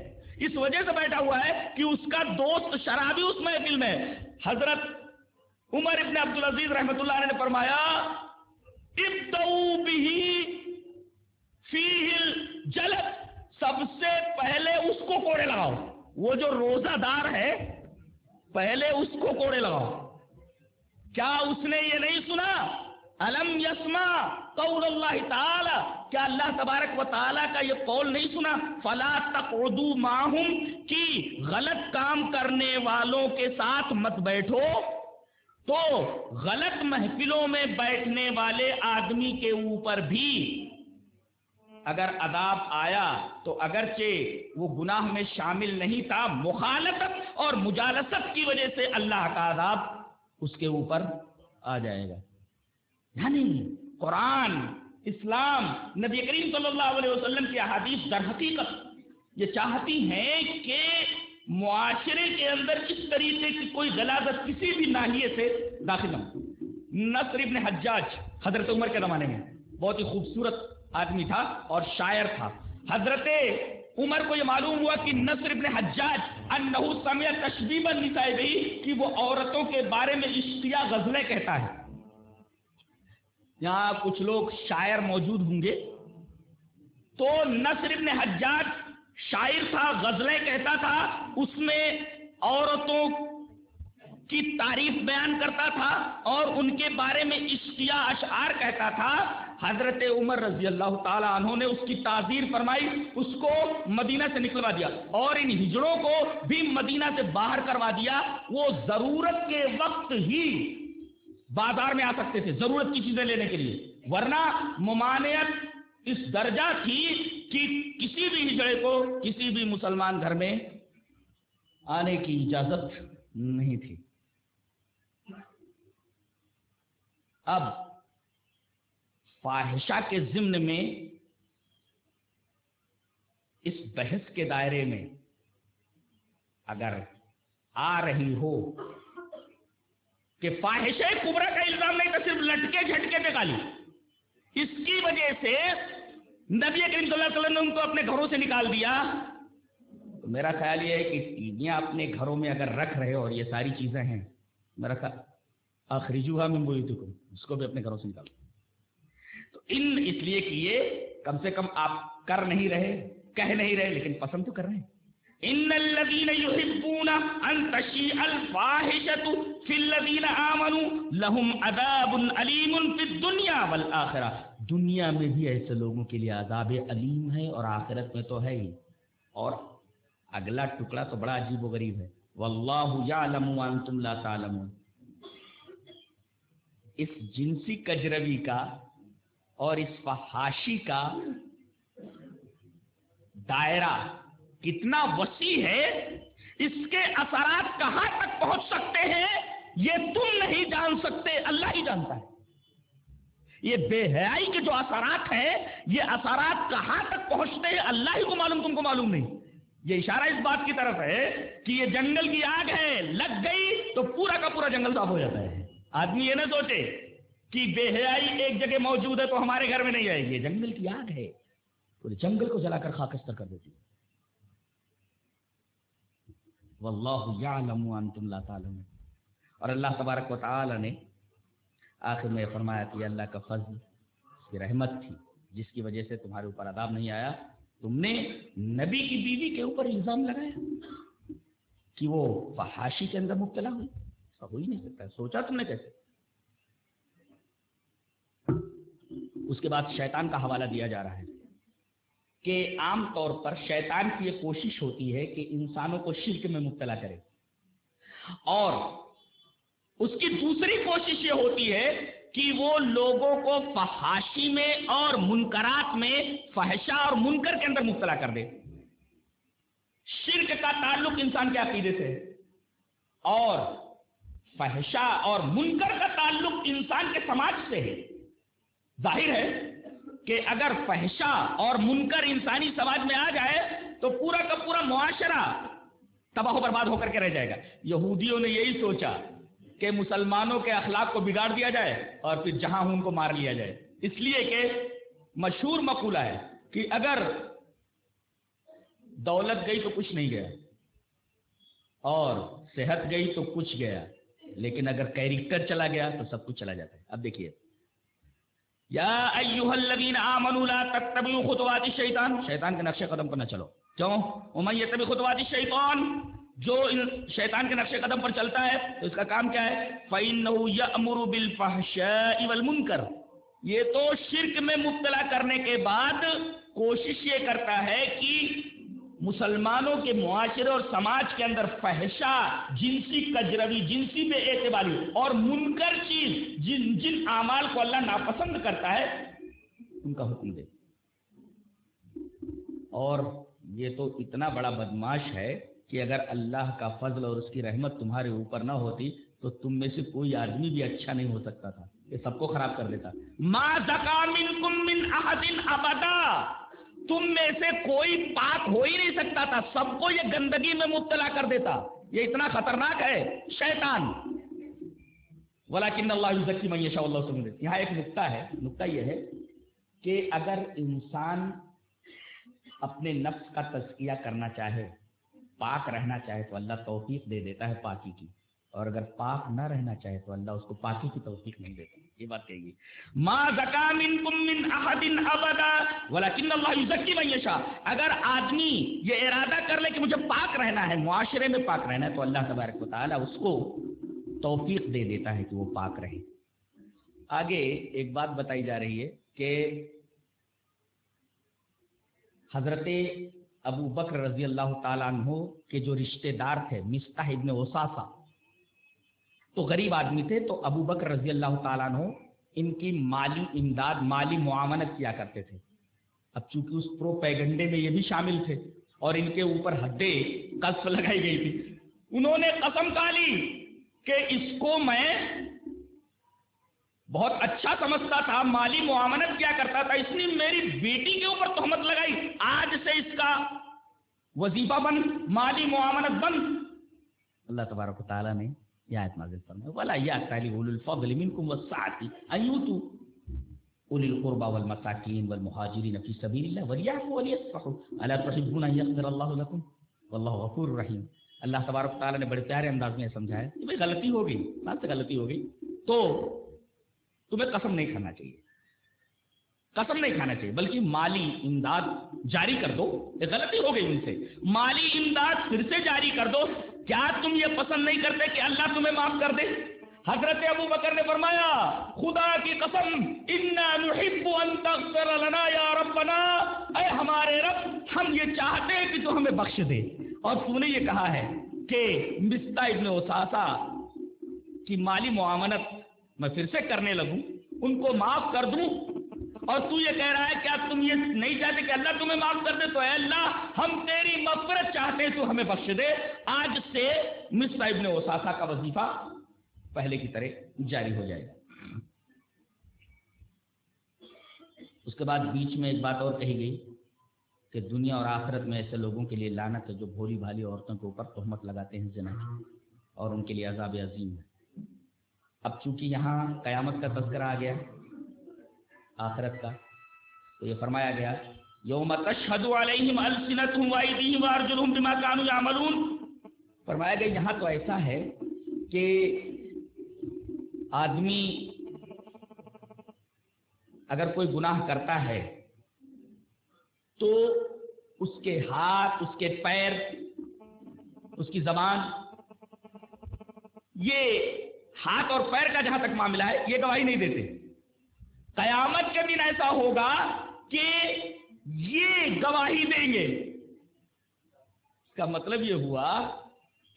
اس وجہ سے بیٹھا ہوا ہے کہ اس کا دوست شرابی اس محفل میں۔ حضرت عمر ابن عبدالعزیز رحمۃ اللہ علیہ نے فرمایا ابدؤوا بہ فیہ الجلد، سب سے پہلے اس کو کوڑے لگاؤ، وہ جو روزہ دار ہے پہلے اس کو کوڑے لگاؤ۔ کیا اس نے یہ نہیں سنا الم یسمع قول اللہ تعالی، کیا اللہ تبارک و تعالی کا یہ قول نہیں سنا فلا تقعدوا معهم، کہ غلط کام کرنے والوں کے ساتھ مت بیٹھو؟ تو غلط محفلوں میں بیٹھنے والے آدمی کے اوپر بھی اگر عذاب آیا تو اگرچہ وہ گناہ میں شامل نہیں تھا، مخالفت اور مجالست کی وجہ سے اللہ کا عذاب اس کے اوپر آ جائے گا۔ یعنی قرآن، اسلام، نبی کریم صلی اللہ علیہ وسلم کی احادیث در حقیقت یہ چاہتی ہیں کہ معاشرے کے اندر اس طریقے کی کوئی غلاظت کسی بھی ناحیے سے داخل نہ ہو۔ نصر ابن حجاج حضرت عمر کے زمانے میں بہت ہی خوبصورت آدمی تھا اور شاعر تھا۔ حضرت عمر کو یہ معلوم ہوا کہ نصر ابن حجاج انہ سمع تشبیب النساء بھی، کہ وہ عورتوں کے بارے میں عشقیہ غزلیں کہتا ہے۔ یہاں کچھ لوگ شاعر موجود ہوں گے، تو نصر ابن حجاج شاعر تھا، غزلیں کہتا تھا، اس میں عورتوں کی تعریف بیان کرتا تھا اور ان کے بارے میں عشقیہ اشعار کہتا تھا۔ حضرت عمر رضی اللہ تعالی عنہ نے اس کی تعزیر فرمائی، اس کو مدینہ سے نکلوا دیا اور ان ہجڑوں کو بھی مدینہ سے باہر کروا دیا۔ وہ ضرورت کے وقت ہی بازار میں آ سکتے تھے ضرورت کی چیزیں لینے کے لیے، ورنہ ممانعت اس درجہ تھی کہ کسی بھی ہجڑے کو کسی بھی مسلمان گھر میں آنے کی اجازت نہیں تھی۔ اب فاحشہ کے ضمن میں اس بحث کے دائرے میں اگر آ رہی ہو کہ فاحشہ کبریٰ کا الزام نہیں تھا، صرف لٹکے جھٹکے پہ گالی، اس کی وجہ سے نبی کریم صلی اللہ علیہ وسلم نے ان کو اپنے گھروں سے نکال دیا۔ تو میرا خیال یہ ہے کہ ٹیویاں اپنے گھروں میں اگر رکھ رہے اور یہ ساری چیزیں ہیں، میرا خیال اخرجوها من بیوتکم، اس کو بھی اپنے گھروں سے نکالو. تو اس لیے کہ یہ کم سے کم آپ کر نہیں رہے، کہہ نہیں رہے، لیکن پسند تو کر رہے ہیں. ان الذين يحبون ان تشيع الفاحشة في الذين آمنوا لهم عذاب أليم في الدنيا والآخرة. دنیا میں بھی ایسے لوگوں کے لیے عذاب علیم ہے اور آخرت میں تو ہے ہی. اور اگلا ٹکڑا تو بڑا عجیب و غریب ہے. واللہ یعلم وانتم لا تعلمون. اس جنسی کجروی کا اور اس فحاشی کا دائرہ کتنا وسیع ہے، اس کے اثرات کہاں تک پہنچ سکتے ہیں یہ تم نہیں جان سکتے، اللہ ہی جانتا ہے. یہ بے حیائی کے جو اثرات ہیں یہ اثرات کہاں تک پہنچتے ہیں اللہ ہی کو معلوم، تم کو معلوم نہیں. یہ اشارہ اس بات کی طرف ہے کہ یہ جنگل کی آگ ہے، لگ گئی تو پورا کا پورا جنگل صاف ہو جاتا ہے. آدمی یہ نہ سوچے کہ بے حیائی ایک جگہ موجود ہے تو ہمارے گھر میں نہیں آئے گی. یہ جنگل کی آگ ہے، پورے جنگل کو جلا کر خاکستر کر دیتی ہے. واللہ یعلم وانتم لا تعلمون. اور اللہ تبارک و تعالی نے آخر میں فرمایا کہ اللہ کا فضل، اس کی رحمت تھی جس کی وجہ سے تمہارے اوپر عذاب نہیں آیا. تم نے نبی کی بیوی کے اوپر الزام لگایا کہ وہ فحاشی کے اندر مبتلا ہوئی. ایسا ہو ہی نہیں سکتا. سوچا تم نے کیسے؟ اس کے بعد شیطان کا حوالہ دیا جا رہا ہے کہ عام طور پر شیطان کی یہ کوشش ہوتی ہے کہ انسانوں کو شرک میں مبتلا کرے، اور اس کی دوسری کوشش یہ ہوتی ہے کہ وہ لوگوں کو فحاشی میں اور منکرات میں، فحشا اور منکر کے اندر مبتلا کر دے. شرک کا تعلق انسان کے عقیدے سے ہے اور فحشا اور منکر کا تعلق انسان کے سماج سے ہے. ظاہر ہے کہ اگر فحشا اور منکر انسانی سماج میں آ جائے تو پورا کا پورا معاشرہ تباہ و برباد ہو کر کے رہ جائے گا. یہودیوں نے یہی سوچا کہ مسلمانوں کے اخلاق کو بگاڑ دیا جائے اور پھر جہاں ہوں ان کو مار لیا جائے. اس لیے کہ مشہور مقولہ ہے کہ اگر دولت گئی تو کچھ نہیں گیا اور صحت گئی تو کچھ گیا، لیکن اگر کیریکٹر چلا گیا تو سب کچھ چلا جاتا ہے. اب دیکھیے، یا ایھا الذین آمنوا لا تتبعوا خطوات الشیطان. شیطان کے نقش قدم پر نہ چلو. کیوں؟ ومن یتبع خطوات الشیطان، جو شیطان کے نقش قدم پر چلتا ہے تو اس کا کام کیا ہے؟ فإنہ یأمر بالفحشاء والمنکر. یہ تو شرک میں مبتلا کرنے کے بعد کوشش یہ کرتا ہے کہ مسلمانوں کے معاشرے اور سماج کے اندر فحشا، جنسی کجروی، جنسی بے اعتباری اور منکر چیز، جن اعمال کو اللہ ناپسند کرتا ہے ان کا حکم دے. اور یہ تو اتنا بڑا بدماش ہے کہ اگر اللہ کا فضل اور اس کی رحمت تمہارے اوپر نہ ہوتی تو تم میں سے کوئی آدمی بھی اچھا نہیں ہو سکتا تھا. یہ سب کو خراب کر دیتا. ما زکا منکم من احد ابدا. تم میں سے کوئی پاک ہو ہی نہیں سکتا تھا، سب کو یہ گندگی میں مبتلا کر دیتا. یہ اتنا خطرناک ہے شیطان. ولیکن اللہ یزکی من یشاء. اللہ سمجھ. یہاں ایک نقطہ ہے. نقطہ یہ ہے کہ اگر انسان اپنے نفس کا تزکیہ کرنا چاہے، پاک رہنا چاہے تو اللہ توفیق دے دیتا ہے پاکی کی، اور اگر پاک نہ رہنا چاہے تو اللہ اس کو پاکی کی توفیق نہیں دیتا. یہ بات کہیے. ما زکا منکم من احد ابدا ولکن اللہ یزکی من یشاء. اگر آدمی یہ ارادہ کر لے کہ مجھے پاک رہنا ہے، معاشرے میں پاک رہنا ہے، تو اللہ تبارک و تعالی اس کو توفیق دے دیتا ہے کہ وہ پاک رہے. آگے ایک بات بتائی جا رہی ہے کہ حضرت ابو بکر رضی اللہ تعالیٰ عنہ کے جو رشتہ دار تھے مصطح ابن وساسہ، تو غریب آدمی تھے. تو ابو بکر رضی اللہ تعالیٰ عنہ ان کی مالی امداد، مالی معاونت کیا کرتے تھے. اب چونکہ اس پروپیگنڈے میں یہ بھی شامل تھے اور ان کے اوپر حد قذف لگائی گئی تھی. انہوں نے قسم کھا لی کہ اس کو میں بہت اچھا سمجھتا تھا، مالی معاونت کیا کرتا تھا، اس نے میری بیٹی کے اوپر تہمت لگائی، آج سے اس کا وظیفہ بند، مالی معاونت بند. اللہ تبارک و تعالیٰ نے یہ آیت نازل فرمائی وَلَا يَأْتَلِ أُولُو الْفَضْلِ مِنْكُمْ وَالسَّعَةِ أَنْ يُؤْتُوا أُولِي الْقُرْبَى وَالْمَسَاكِينِ وَالْمُهَاجِرِينَ فِي سَبِيلِ اللَّهِ وَلْيَعْفُوا وَلْيَصْفَحُوا أَلَا تُحِبُّونَ أَنْ يَغْفِرَ اللَّهُ لَكُمْ وَاللَّهُ غَفُورٌ رَحِيمٌ. اللہ تبارک و تعالیٰ نے بڑے پیارے انداز میں سمجھایا کہ بھائی غلطی ہو گئی، بات سے غلطی ہو گئی، تو تمہیں قسم نہیں کھانا چاہیے، قسم نہیں کھانا چاہیے، بلکہ مالی امداد جاری کر دو۔ یہ غلطی ہو گئی ان سے، مالی امداد پھر سے جاری کر دو۔ کیا تم یہ پسند نہیں کرتے کہ اللہ تمہیں معاف کر دے؟ حضرت ابو بکر نے فرمایا خدا کی قسم انا نحب ان تغفر لنا یا ربنا، اے ہمارے رب ہم یہ چاہتے ہیں کہ تو ہمیں بخش دے، اور تو نے یہ کہا ہے کہ مصطح ابن اساسہ کی مالی معاونت میں پھر سے کرنے لگوں، ان کو معاف کر دوں، اور تو یہ کہہ رہا ہے کیا تم یہ نہیں چاہتے کہ اللہ تمہیں معاف کر دے؟ تو اے اللہ ہم تیری مغفرت چاہتے ہیں، تو ہمیں بخش دے۔ آج سے مصطح ابن اساسہ کا وظیفہ پہلے کی طرح جاری ہو جائے گا۔ اس کے بعد بیچ میں ایک بات اور کہی گئی کہ دنیا اور آخرت میں ایسے لوگوں کے لیے لعنت ہے جو بھولی بھالی عورتوں کے اوپر تہمت لگاتے ہیں زنا کی، اور ان کے لیے عذاب عظیم ہے۔ اب چونکہ یہاں قیامت کا تذکرہ آ گیا آخرت کا، تو یہ فرمایا گیا یوم تشہد علیہم السنتہم وایدیہم وارجلہم بما کانوا یعملون۔ فرمایا گیا یہاں تو ایسا ہے کہ آدمی اگر کوئی گناہ کرتا ہے تو اس کے ہاتھ، اس کے پیر، اس کی زبان، یہ ہاتھ اور پیر کا جہاں تک معاملہ ہے یہ گواہی نہیں دیتے۔ قیامت کے دن ایسا ہوگا کہ یہ گواہی دیں گے۔ اس کا مطلب یہ ہوا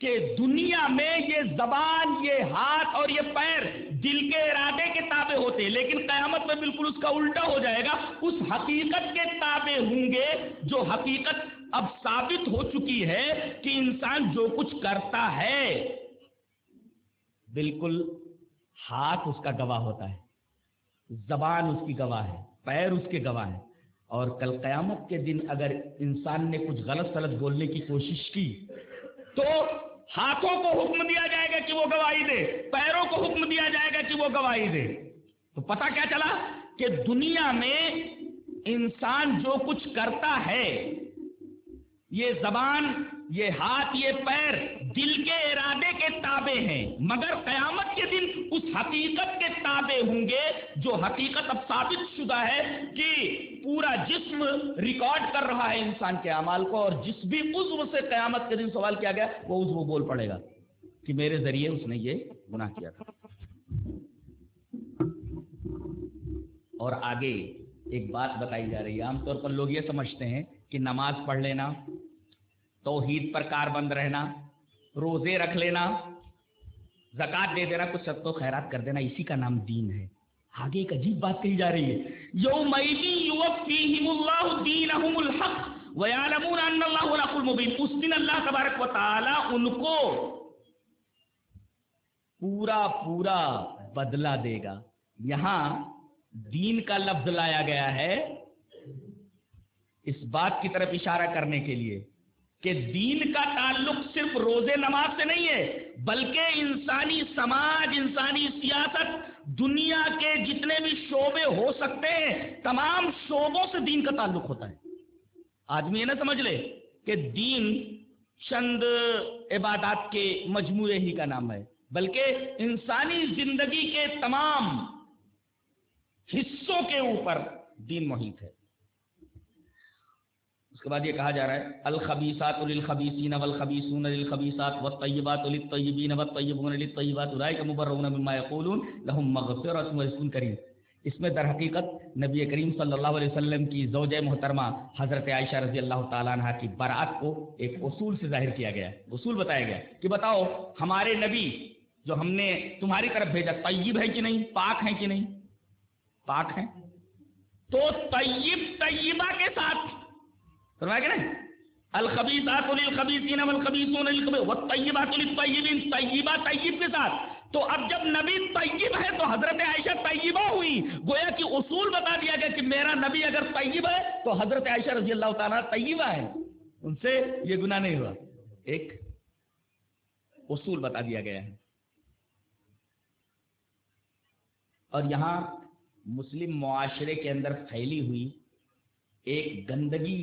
کہ دنیا میں یہ زبان، یہ ہاتھ اور یہ پیر دل کے ارادے کے تابع ہوتے ہیں، لیکن قیامت میں بالکل اس کا الٹا ہو جائے گا، اس حقیقت کے تابع ہوں گے جو حقیقت اب ثابت ہو چکی ہے کہ انسان جو کچھ کرتا ہے بالکل ہاتھ اس کا گواہ ہوتا ہے، زبان اس کی گواہ ہے، پیر اس کے گواہ ہے، اور کل قیامت کے دن اگر انسان نے کچھ غلط سلط بولنے کی کوشش کی تو ہاتھوں کو حکم دیا جائے گا کہ وہ گواہی دے، پیروں کو حکم دیا جائے گا کہ وہ گواہی دے۔ تو پتہ کیا چلا کہ دنیا میں انسان جو کچھ کرتا ہے، یہ زبان، یہ ہاتھ، یہ پیر دل کے ارادے کے تابع ہیں، مگر قیامت کے دن اس حقیقت کے تابع ہوں گے جو حقیقت اب ثابت شدہ ہے کہ پورا جسم ریکارڈ کر رہا ہے انسان کے اعمال کو، اور جس بھی عضو سے قیامت کے دن سوال کیا گیا وہ عضو بول پڑے گا کہ میرے ذریعے اس نے یہ گناہ کیا تھا۔ اور آگے ایک بات بتائی جا رہی ہے، عام طور پر لوگ یہ سمجھتے ہیں کہ نماز پڑھ لینا، توحید پر کاربند رہنا، روزے رکھ لینا، زکوٰۃ دے دینا، کچھ صدقہ و خیرات کر دینا، اسی کا نام دین ہے۔ آگے ایک عجیب بات کہی جا رہی ہے، یومئذ یوفیہم اللہ دینہم الحق ویعلمون ان اللہ هو الحق المبین۔ اس دن اللہ تبارک و تعالی ان کو پورا بدلہ دے گا۔ یہاں دین کا لفظ لایا گیا ہے اس بات کی طرف اشارہ کرنے کے لیے کہ دین کا تعلق صرف روزے نماز سے نہیں ہے، بلکہ انسانی سماج، انسانی سیاست، دنیا کے جتنے بھی شعبے ہو سکتے ہیں تمام شعبوں سے دین کا تعلق ہوتا ہے۔ آدمی یہ نہ سمجھ لے کہ دین چند عبادات کے مجموعے ہی کا نام ہے، بلکہ انسانی زندگی کے تمام حصوں کے اوپر دین محیط ہے۔ اس کے بعد یہ کہا جا رہا ہے الخبیثات للخبیثین والخبیثون للخبیثات والطیبات للطیبین والطیبون للطیبات اولئک مبرؤون مما یقولون لهم مغفرۃ ورزق کریم۔ اس میں در حقیقت نبی کریم صلی اللہ علیہ وسلم کی زوجہ محترمہ حضرت عائشہ رضی اللہ تعالیٰ عنہ کی برات کو ایک اصول سے ظاہر کیا گیا ہے، اصول بتایا گیا کہ بتاؤ ہمارے نبی جو ہم نے تمہاری طرف بھیجا طیب ہے کہ نہیں، پاک ہیں کہ نہیں؟ پاک ہیں۔ تو طیب طیبہ کے ساتھ فرمایا کہ نہیں، الخبیثات للخبیثین والخبیثون للخبیثات والطیبات للطیبین، طیبہ طیب کے ساتھ۔ تو اب جب نبی طیب ہے تو حضرت عائشہ طیبہ ہوئی، گویا کہ اصول بتا دیا گیا کہ میرا نبی اگر طیب ہے تو حضرت عائشہ رضی اللہ تعالیٰ طیبہ ہے، ان سے یہ گناہ نہیں ہوا۔ ایک اصول بتا دیا گیا ہے۔ اور یہاں مسلم معاشرے کے اندر پھیلی ہوئی ایک گندگی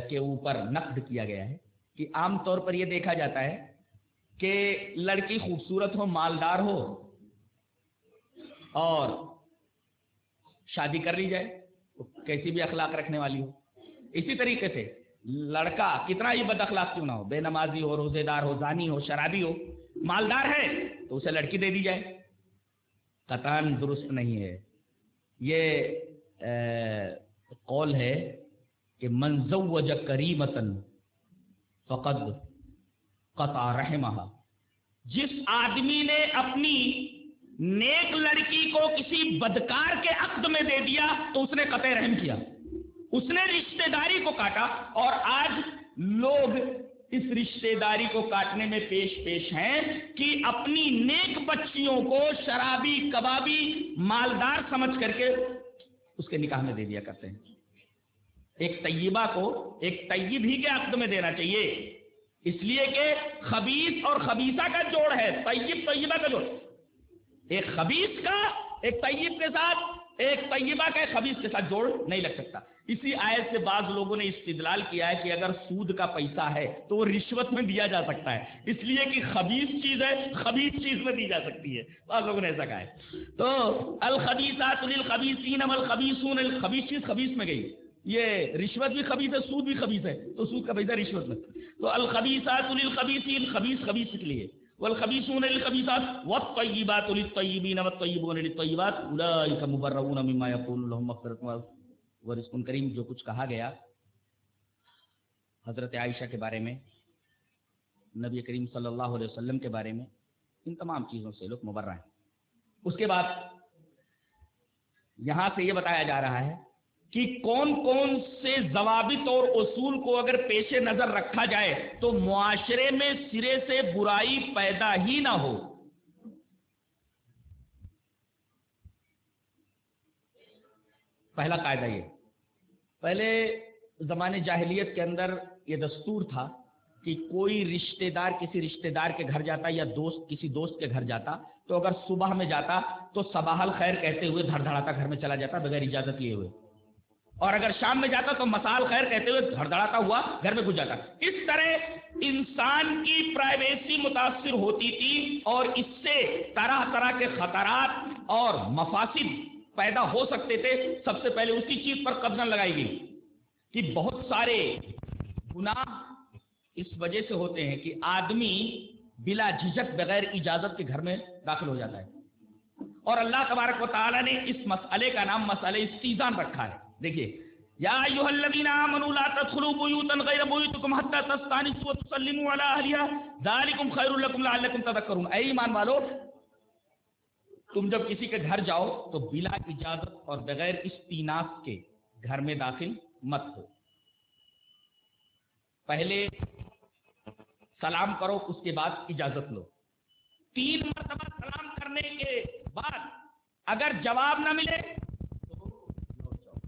کے اوپر نقد کیا گیا ہے کہ عام طور پر یہ دیکھا جاتا ہے کہ لڑکی خوبصورت ہو، مالدار ہو، اور شادی کر لی جائے تو کیسی بھی اخلاق رکھنے والی ہو. اسی طریقے سے لڑکا کتنا ہی بد اخلاق کیوں نہ ہو، بے نمازی ہو، روزے دار ہو، زانی ہو، شرابی ہو، مالدار ہے تو اسے لڑکی دے دی جائے، قطعاً درست نہیں ہے. یہ قول ہے کہ من زوج کریمتن فقد قطع رحمہا، جس آدمی نے اپنی نیک لڑکی کو کسی بدکار کے عقد میں دے دیا تو اس نے قطع رحم کیا، اس نے رشتہ داری کو کاٹا. اور آج لوگ اس رشتہ داری کو کاٹنے میں پیش ہیں کہ اپنی نیک بچیوں کو شرابی کبابی مالدار سمجھ کر کے اس کے نکاح میں دے دیا کرتے ہیں. ایک طیبہ کو ایک طیب ہی کے عقد میں دینا چاہیے، اس لیے کہ خبیث اور خبیثہ کا جوڑ ہے، طیب طیبہ کا جوڑ. ایک خبیث کا ایک طیب کے ساتھ، ایک طیبہ کا ایک خبیث کے ساتھ جوڑ نہیں لگ سکتا. اسی آیت سے بعض لوگوں نے استدلال کیا ہے کہ اگر سود کا پیسہ ہے تو وہ رشوت میں دیا جا سکتا ہے، اس لیے کہ خبیث چیز ہے، خبیث چیز میں دی جا سکتی ہے. بعض لوگوں نے ایسا کہا ہے. تو الخبیثات للخبیثین والخبیثون، خبیث چیز خبیث میں گئی. یہ رشوت بھی خبیث ہے، سود بھی خبیث ہے، تو سود کا پیسہ رشوت میں. تو الخبیثات للخبیثین، خبیث خبیث کے لیے، والخبیثون للخبیثات والطیبات للطیبین والطیبون للطیبات اولئک مبرؤون مما یقول لهم مغفرۃ ورزق کریم. جو کچھ کہا گیا حضرت عائشہ کے بارے میں، نبی کریم صلی اللہ علیہ وسلم کے بارے میں، ان تمام چیزوں سے لوگ مبرہ ہیں. اس کے بعد یہاں سے یہ بتایا جا رہا ہے کہ کون کون سے ضوابط اور اصول کو اگر پیش نظر رکھا جائے تو معاشرے میں سرے سے برائی پیدا ہی نہ ہو. پہلا قاعدہ یہ، پہلے زمانے جاہلیت کے اندر یہ دستور تھا کہ کوئی رشتہ دار کسی رشتہ دار کے گھر جاتا یا دوست کسی دوست کے گھر جاتا تو اگر صبح میں جاتا تو صباح الخیر کہتے ہوئے دھڑ دھڑاتا گھر میں چلا جاتا بغیر اجازت لیے ہوئے، اور اگر شام میں جاتا تو مساء الخیر کہتے ہوئے دھڑ دھڑاتا ہوا گھر میں گھس جاتا. اس طرح انسان کی پرائیویسی متاثر ہوتی تھی اور اس سے طرح طرح کے خطرات اور مفاسد پیدا ہو سکتے تھے. سب سے پہلے اسی چیز پر قدغن لگائی گئی کہ بہت سارے گناہ اس وجہ سے ہوتے ہیں کہ آدمی بلا جھجک بغیر اجازت کے گھر میں داخل ہو جاتا ہے، اور اللہ تبارک و تعالی نے اس مسئلے کا نام مسئلہ استیذان رکھا ہے. دیکھیے، یا ایھا الذین آمنوا لا تدخلوا بیوتا غیر بیوتکم حتی تستأنسوا وتسلموا علی اہلها ذالکم خیر لکم لعلکم تذکرون. اے ایمان والو، تم جب کسی کے گھر جاؤ تو بلا اجازت اور بغیر استئناس کے گھر میں داخل مت ہو. پہلے سلام کرو، اس کے بعد اجازت لو. 3 مرتبہ سلام کرنے کے بعد اگر جواب نہ ملے تو لوٹ جاؤ.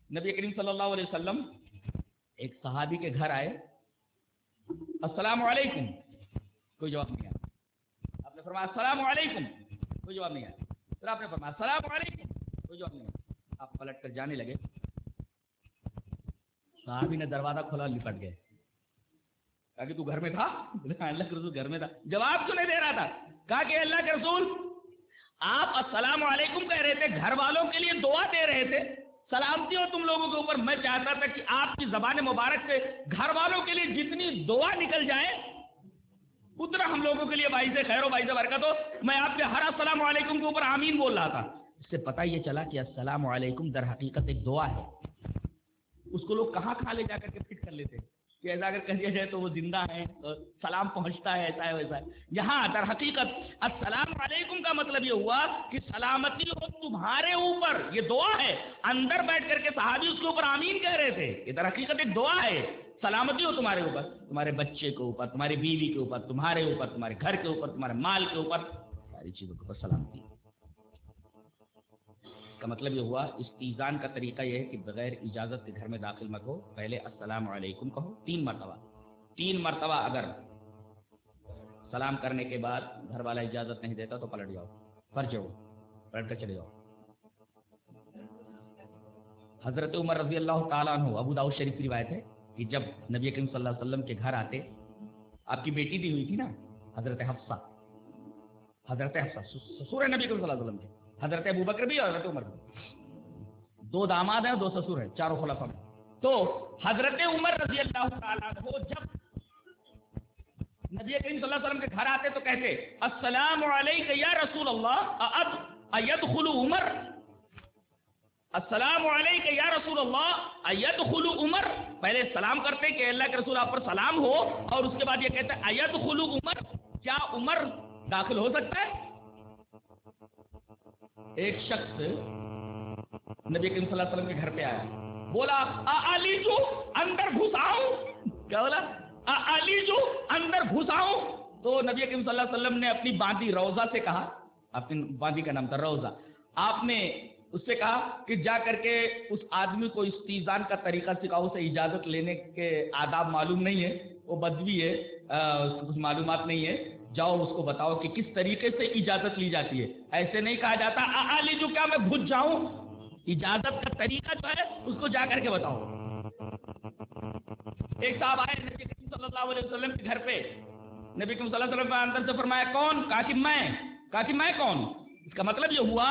نبی کریم صلی اللہ علیہ وسلم ایک صحابی کے گھر آئے، السلام علیکم، کوئی جواب نہیں آیا. آپ نے فرمایا السلام علیکم، کوئی جواب نہیں آیا. پھر آپ نے فرمایا السلام علیکم، کوئی جواب نہیں آیا. آپ پلٹ کر جانے لگے، صحابی نے دروازہ کھولا، لپٹ گئے. کہا کہ تو گھر میں تھا؟ اللہ کے رسول گھر میں تھا. جواب کیوں نہیں دے رہا تھا؟ کہا کہ اللہ کے رسول آپ السلام علیکم کہہ رہے تھے، گھر والوں کے لیے دعا دے رہے تھے، سلامتی ہو تم لوگوں کے اوپر. میں چاہتا تھا کہ آپ کی زبان مبارک سے گھر والوں کے لیے جتنی دعا نکل جائے اتنا ہم لوگوں کے لیے باعث خیر و باعث برکت ہو. میں آپ کے ہر السلام علیکم کے اوپر آمین بول رہا تھا. اس سے پتہ یہ چلا کہ السلام علیکم در حقیقت ایک دعا ہے. اس کو لوگ کہاں لے جا کر کے فٹ کر لیتے ہیں کہ ایسا اگر کہہ دیا جائے تو وہ زندہ ہے، سلام پہنچتا ہے، ایسا ہے ویسا ہے. یہاں در حقیقت السلام علیکم کا مطلب یہ ہوا کہ سلامتی ہو تمہارے اوپر، یہ دعا ہے. اندر بیٹھ کر کے صحابی اس کے اوپر آمین کہہ رہے تھے. یہ در حقیقت ایک دعا ہے، سلامتی ہو تمہارے اوپر، تمہارے بچے کے اوپر، تمہاری بیوی کے اوپر، تمہارے اوپر، تمہارے گھر کے اوپر، تمہارے مال کے اوپر، ساری چیزوں کے اوپر سلامتی. کا مطلب یہ ہوا استیذان کا طریقہ یہ ہے کہ بغیر اجازت کے گھر میں داخل مت ہو. پہلے السلام علیکم کہو 3 مرتبہ. 3 مرتبہ اگر سلام کرنے کے بعد گھر والا اجازت نہیں دیتا تو پلٹ جاؤ، پلٹ کر چلے جاؤ. حضرت عمر رضی اللہ تعالیٰ عنہ، ابو داؤد شریف کی روایت ہے کہ جب نبی کریم صلی اللہ علیہ وسلم کے گھر آتے، آپ کی بیٹی دی ہوئی تھی نا حضرت حفصہ، حضرت حفصہ سسر ہے نبی کریم صلی اللہ علیہ وسلم کے، حضرت ابوبکر بھی اور حضرت عمر بھی، 2 داماد ہیں 2 سسر ہیں، چاروں خلفاء میں۔ تو حضرت عمر رضی اللہ تعالیٰ عنہ جب نبی کریم صلی اللہ علیہ وسلم کے گھر آتے تو کہتے السلام علیک یا رسول اللہ ایدخل عمر، السلام علیک یا رسول اللہ ایدخل عمر، پہلے سلام کرتے کہ اللہ کے رسول آپ پر سلام ہو، اور اس کے بعد یہ کہتے ایدخل عمر، کیا عمر داخل ہو سکتا ہے؟ ایک شخص نبی کریم صلی اللہ علیہ وسلم کے گھر پہ آیا، بولا علی جو اندر گھساؤں، کیا بولا؟ علی جو اندر گھساؤں، تو نبی کریم صلی اللہ علیہ وسلم نے اپنی باندی روزہ سے کہا، اپنی باندی کا نام تھا روزہ، آپ نے اس سے کہا کہ جا کر کے اس آدمی کو استیزان کا طریقہ سکھاؤ، اسے اجازت لینے کے آداب معلوم نہیں ہے، وہ بدوی ہے، اس کو کچھ معلومات نہیں ہے، جاؤ اس کو بتاؤ کہ کس طریقے سے اجازت لی جاتی ہے۔ ایسے نہیں کہا جاتا علی جو کیا میں گھس جاؤں، اجازت کا طریقہ جو ہے اس کو جا کر کے بتاؤ۔ ایک صاحب آئے نبی کریم صلی اللہ علیہ وسلم کے گھر پہ، نبی کریم صلی اللہ علیہ وسلم نے اندر سے فرمایا کون؟ کہا کہ میں کون؟ اس کا مطلب یہ ہوا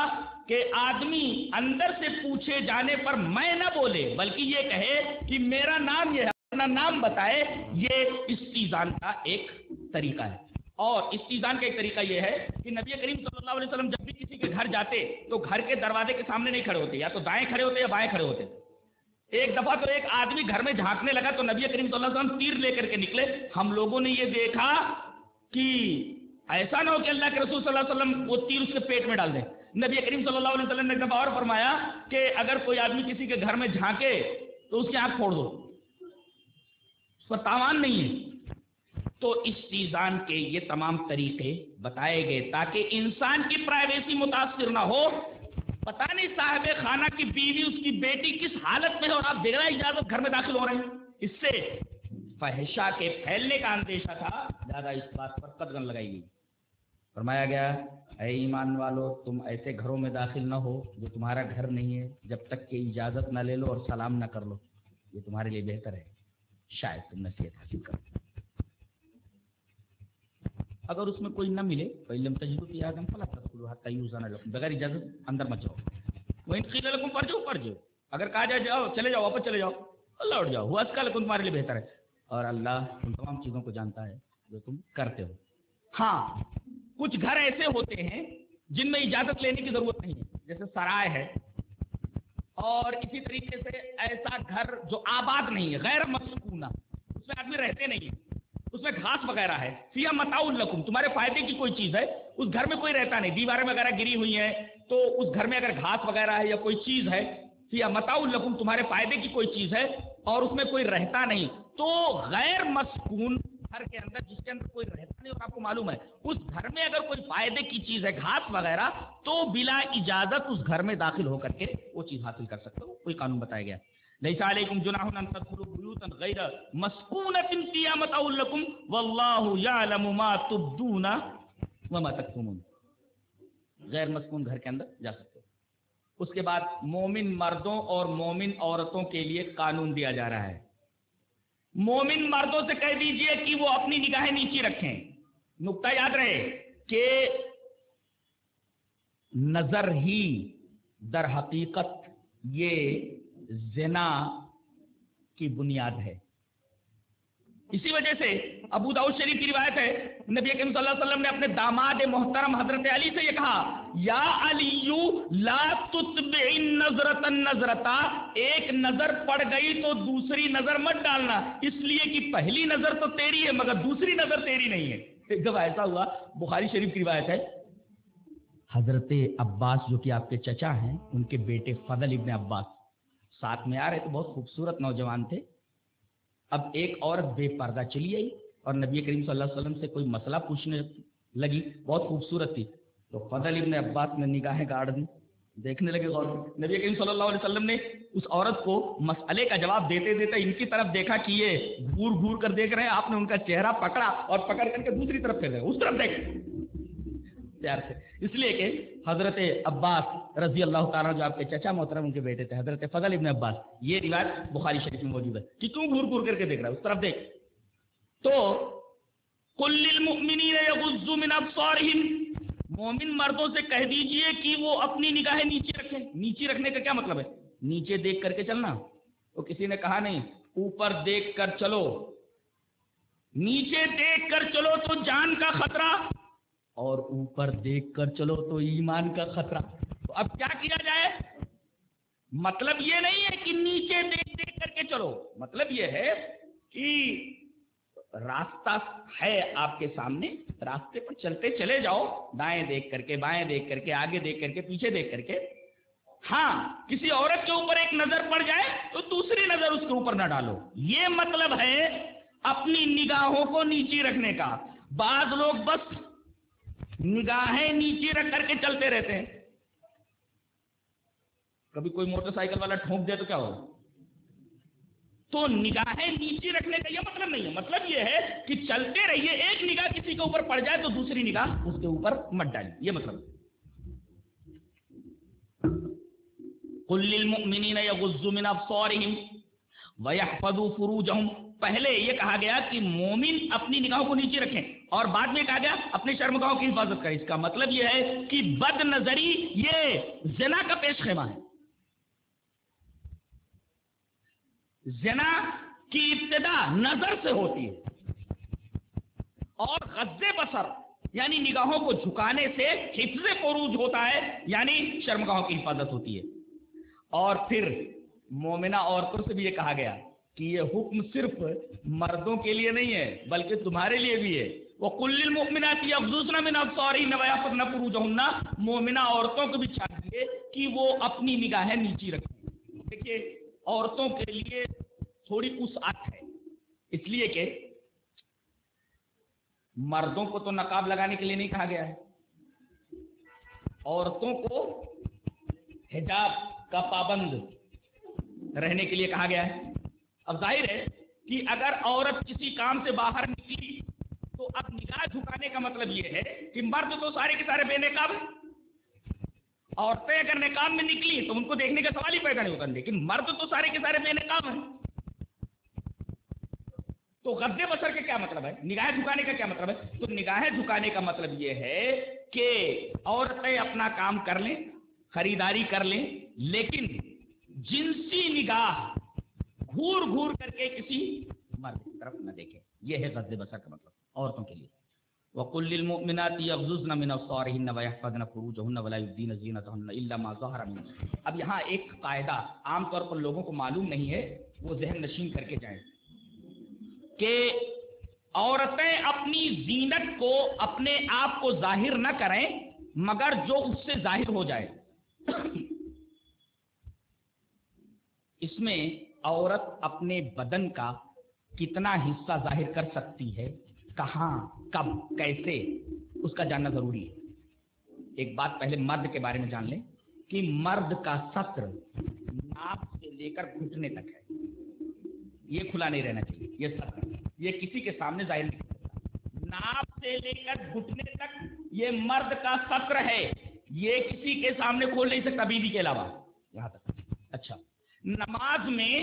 کہ آدمی اندر سے پوچھے جانے پر میں نہ بولے، بلکہ یہ کہے کہ میرا نام یہ ہے، اپنا نام بتائے، یہ استیزان کا ایک طریقہ ہے۔ اور استیزان کا ایک طریقہ یہ ہے کہ نبی کریم صلی اللہ علیہ وسلم جب بھی کسی کے گھر جاتے تو گھر کے دروازے کے سامنے نہیں کھڑے ہوتے، یا تو دائیں کھڑے ہوتے یا بائیں کھڑے ہوتے۔ ایک دفعہ تو ایک آدمی گھر میں جھانکنے لگا تو نبی کریم صلی اللہ علیہ وسلم تیر لے کر کے نکلے، ہم لوگوں نے یہ دیکھا کہ ایسا نہ ہو کہ اللہ کے رسول صلی اللہ علیہ وسلم وہ تیر اس کے پیٹ میں ڈال دیں۔ نبی کریم صلی اللہ علیہ وسلم نے ایک دفعہ اور فرمایا کہ اگر کوئی آدمی کسی کے گھر میں جھانکے تو اس کی آنکھ پھوڑ دو، اس پر تاوان نہیں ہے۔ تو استیزان کے یہ تمام طریقے بتائے گئے تاکہ انسان کی پرائیویسی متاثر نہ ہو۔ پتہ نہیں صاحب خانہ کی بیوی اس کی بیٹی کس حالت میں ہے اور آپ بغیر اجازت گھر میں داخل ہو رہے ہیں، اس سے فحشہ کے پھیلنے کا اندیشہ تھا، لہذا اس بات پر قدغن لگائی گئی۔ فرمایا گیا اے ایمان والو تم ایسے گھروں میں داخل نہ ہو جو تمہارا گھر نہیں ہے جب تک کہ اجازت نہ لے لو اور سلام نہ کر لو، یہ تمہارے لیے بہتر ہے، شاید تم نصیحت حاصل کرو۔ اگر اس میں کوئی نہ ملے فَإِن لَّمْ تَجِدُوا فِيهَا أَحَدًا فَلَا تَدْخُلُوهَا حَتَّىٰ يُؤْذَنَ لَكُمْ، بغیر اجازت اندر مت جاؤ۔ وَإِن قِيلَ لَكُمْ فَارْجِعُوا، اگر کہا جائے جاؤ چلے جاؤ، واپس چلے جاؤ، اللہ اٹھ جاؤ، ہوا اس کا لکم تمہارے لیے بہتر ہے، اور اللہ ان تمام چیزوں کو جانتا ہے جو تم کرتے ہو۔ ہاں کچھ گھر ایسے ہوتے ہیں جن میں اجازت لینے کی ضرورت نہیں ہے، جیسے سرائے ہے، اور اسی طریقے سے ایسا گھر جو آباد نہیں ہے، غیر مسکونہ، اس میں آدمی رہتے نہیں ہیں، اس میں گھاس وغیرہ ہے، فیہا متاع لکم، تمہارے فائدے کی کوئی چیز ہے، اس گھر میں کوئی رہتا نہیں، دیواریں وغیرہ گری ہوئی ہیں، تو اس گھر میں اگر گھاس وغیرہ ہے یا کوئی چیز ہے، فیہا متاع لکم، تمہارے فائدے کی کوئی چیز ہے، اور اس میں کوئی رہتا نہیں، تو غیر مسکون گھر کے اندر جس کے اندر کوئی رہتا نہیں اور آپ کو معلوم ہے اس گھر میں اگر کوئی فائدے کی چیز ہے، گھاس وغیرہ، تو بلا اجازت اس گھر میں داخل ہو کر کے وہ چیز حاصل کر سکتے ہو، کوئی قانون بتایا گیا۔ لیس علیکم جناح ان تدخلوا بیوتا غیر مسکونۃ فیہا متاع لکم واللہ یعلم ما تبدون وما تکتمون، غیر مسکون گھر کے اندر جا سکتے ہو۔ اس کے بعد مومن مردوں اور مومن عورتوں کے لیے قانون دیا جا رہا ہے۔ مومن مردوں سے کہہ دیجئے کہ وہ اپنی نگاہیں نیچی رکھیں، نقطہ یاد رہے کہ نظر ہی در حقیقت یہ زنا کی بنیاد ہے۔ اسی وجہ سے ابو داؤد شریف کی روایت ہے، نبی کریم صلی اللہ علیہ وسلم نے اپنے داماد محترم حضرت علی سے یہ کہا یا علی لا تتبع النظرۃ النظرۃ، ایک نظر پڑ گئی تو دوسری نظر مت ڈالنا، اس لیے کہ پہلی نظر تو تیری ہے مگر دوسری نظر تیری نہیں ہے۔ ایک دفعہ ایسا ہوا، بخاری شریف کی روایت ہے، حضرت عباس جو کہ آپ کے چچا ہیں، ان کے بیٹے فضل ابن عباس ساتھ میں آ رہے تو بہت خوبصورت نوجوان تھے۔ اب ایک عورت بے پردہ چلی آئی اور نبی کریم صلی اللہ علیہ وسلم سے کوئی مسئلہ پوچھنے لگی، بہت خوبصورت تھی، تو فضل ابن عباس نے نگاہیں گاڑ دی، دیکھنے لگے غور سے۔ نبی کریم صلی اللہ علیہ وسلم نے اس عورت کو مسئلے کا جواب دیتے دیتے ان کی طرف دیکھا کہ یہ گھور گھور کر دیکھ رہے ہیں، آپ نے ان کا چہرہ پکڑا اور پکڑ کر کے دوسری طرف پھر گئے، اس طرف دیکھ پیار سے، اس لیے کہ حضرت عباس رضی اللہ تعالیٰ جو آپ کے چچا محترم ان کے بیٹے تھے، حضرت فضل ابن عباس، یہ روایت بخاری شریف میں موجود ہے کہ کیوں گھور گھور کر کے دیکھ رہا ہے، اس طرف دیکھ۔ تو قل للمؤمنین یغضوا من ابصارہم، مومن مردوں سے کہہ دیجئے کہ وہ اپنی نگاہیں نیچے رکھیں. نیچے رکھنے کا کیا مطلب ہے؟ نیچے دیکھ کر کے چلنا. تو کسی نے کہا نہیں اوپر دیکھ کر چلو. نیچے دیکھ کر چلو تو جان کا خطرہ، اور اوپر دیکھ کر چلو تو ایمان کا خطرہ. تو اب کیا کیا جائے؟ مطلب یہ نہیں ہے کہ نیچے دیکھ دیکھ کر کے چلو، مطلب یہ ہے کہ راستہ ہے آپ کے سامنے، راستے پر چلتے چلے جاؤ، دائیں دیکھ کر کے، بائیں دیکھ کر کے، آگے دیکھ کر کے، پیچھے دیکھ کر کے. ہاں کسی عورت کے اوپر ایک نظر پڑ جائے تو دوسری نظر اس کے اوپر نہ ڈالو. یہ مطلب ہے اپنی نگاہوں کو نیچے رکھنے کا. بعض لوگ بس نگاہیں نیچے رکھ کر کے چلتے رہتے ہیں. کبھی کوئی موٹر سائیکل والا ٹھونک دے تو کیا ہوگا؟ تو نگاہیں نیچے رکھنے کا یہ مطلب نہیں ہے. مطلب یہ ہے کہ چلتے رہیے، ایک نگاہ کسی کے اوپر پڑ جائے تو دوسری نگاہ اس کے اوپر مت ڈالیے. یہ مطلب قُل لِّلْمُؤْمِنِينَ يَغُضُّوا مِنْ أَبْصَارِهِمْ وَيَحْفَظُوا فُرُوجَهُمْ. پہلے یہ کہا گیا کہ مومن اپنی نگاہوں کو نیچے رکھیں، اور بعد میں کہا گیا اپنے شرمگاہوں کی حفاظت کریں. اس کا مطلب یہ ہے کہ بد نظری یہ زنا کا پیش خیمہ ہے. زنا کی ابتدا نظر سے ہوتی ہے، اور غض بصر یعنی نگاہوں کو جھکانے سے حفظ فروج ہوتا ہے، یعنی شرمگاہوں کی حفاظت ہوتی ہے. اور پھر مومنہ عورتوں سے بھی یہ کہا گیا کہ یہ حکم صرف مردوں کے لیے نہیں ہے بلکہ تمہارے لیے بھی ہے. وَقُلْ لِلْمُؤْمِنَاتِ يَغْضُضْنَ مِنْ أَبْصَارِهِنَّ وَيَحْفَظْنَ فُرُوجَهُنَّ. مومنہ عورتوں کو بھی چاہیے کہ وہ اپنی نگاہیں نیچی رکھیں. دیکھیے عورتوں کے لیے تھوڑی وسعت ہے، اس لیے کہ مردوں کو تو نقاب لگانے کے لیے نہیں کہا گیا ہے، عورتوں کو حجاب کا پابند رہنے کے لیے کہا گیا ہے. اب ظاہر ہے کہ اگر عورت کسی کام سے باہر نکلی تو اب نگاہ جھکانے کا مطلب یہ ہے کہ مرد تو سارے کے سارے بے نقاب ہیں. عورتیں اگر نقاب میں نکلی تو ان کو دیکھنے کا سوال ہی پیدا نہیں ہوتا، لیکن مرد تو سارے کے سارے بے نقاب ہیں. تو غض بصر کا کیا مطلب ہے؟ نگاہیں جھکانے کا کیا مطلب ہے؟ تو نگاہیں جھکانے کا مطلب یہ ہے کہ عورتیں اپنا کام کر لیں، خریداری کر لیں، لیکن جنسی نگاہ گھور گھور کر کے کسی مرد کی طرف نہ دیکھیں. یہ ہے غض بصر کا مطلب عورتوں کے لیے. وَقُلْ لِلْمُؤْمِنَاتِ يَغْضُضْنَ مِنْ أَبْصَارِهِنَّ وَيَحْفَظْنَ فُرُوجَهُنَّ وَلَا يُبْدِينَ زِينَتَهُنَّ إِلَّا مَا ظَهَرَ مِنْهَا. اب یہاں ایک قاعدہ عام طور پر لوگوں کو معلوم نہیں ہے، وہ ذہن نشین کر کے جائیں کہ عورتیں اپنی زینت کو، اپنے آپ کو ظاہر نہ کریں مگر جو اس سے ظاہر ہو جائے. اس میں عورت اپنے بدن کا کتنا حصہ ظاہر کر سکتی ہے، کہاں، کب، کیسے، اس کا جاننا ضروری ہے. ایک بات پہلے مرد کے بارے میں جان لیں کہ مرد کا سطر ناپ سے لے کر گھٹنے تک ہے. یہ کھلا نہیں رہنا چاہیے. یہ سطر یہ کسی کے سامنے ظاہر نہیں کر سکتا. ناپ سے لے کر گھٹنے تک یہ مرد کا سطر ہے، یہ کسی کے سامنے کھول نہیں سکتا بیوی کے علاوہ. یہاں تک. اچھا، نماز میں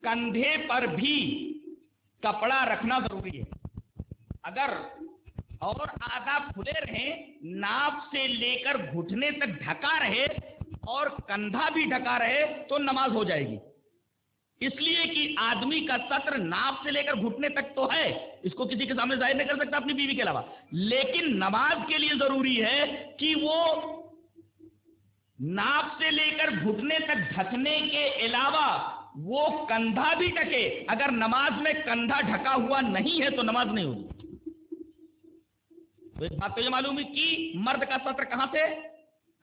کندھے پر بھی کپڑا رکھنا ضروری ہے. اگر اور آدھا کھلے رہیں، ناپ سے لے کر گھٹنے تک ڈھکا رہے اور کندھا بھی ڈھکا رہے تو نماز ہو جائے گی. اس لیے کہ آدمی کا سطر ناپ سے لے کر گھٹنے تک تو ہے، اس کو کسی کے سامنے ظاہر نہیں کر سکتا اپنی بیوی کے علاوہ، لیکن نماز کے لیے ضروری ہے کہ وہ ناپ سے لے کر گھٹنے تک ڈھکنے کے علاوہ وہ کندھا بھی ڈھکے. اگر نماز میں کندھا ڈھکا ہوا نہیں ہے تو نماز نہیں ہوگی. تو اس بات کو یہ معلوم ہے کہ مرد کا سطر کہاں سے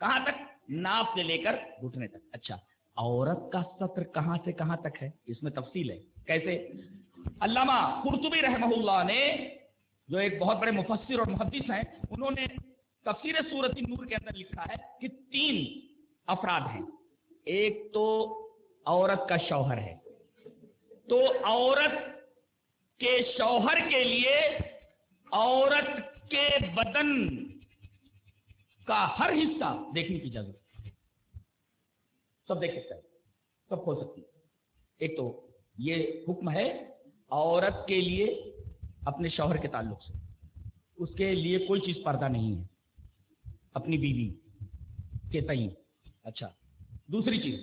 کہاں تک؟ ناپ سے لے کر گھٹنے تک. اچھا، عورت کا سطر کہاں سے کہاں تک ہے؟ اس میں تفصیل ہے. کیسے؟ علامہ قرطبی رحمہ اللہ نے، جو ایک بہت بڑے مفسر اور محدث ہیں، انہوں نے تفسیر سورۃ النور کے اندر لکھا ہے کہ 3 افراد ہیں. ایک تو عورت کا شوہر ہے، تو عورت کے شوہر کے لیے عورت کے بدن کا ہر حصہ دیکھنے کی اجازت، سب دیکھ سکتا ہے، سب کھول سکتی ہے. ایک تو یہ حکم ہے عورت کے لیے اپنے شوہر کے تعلق سے، اس کے لیے کوئی چیز پردہ نہیں ہے. اپنی بیوی کے تئیں. اچھا، دوسری چیز،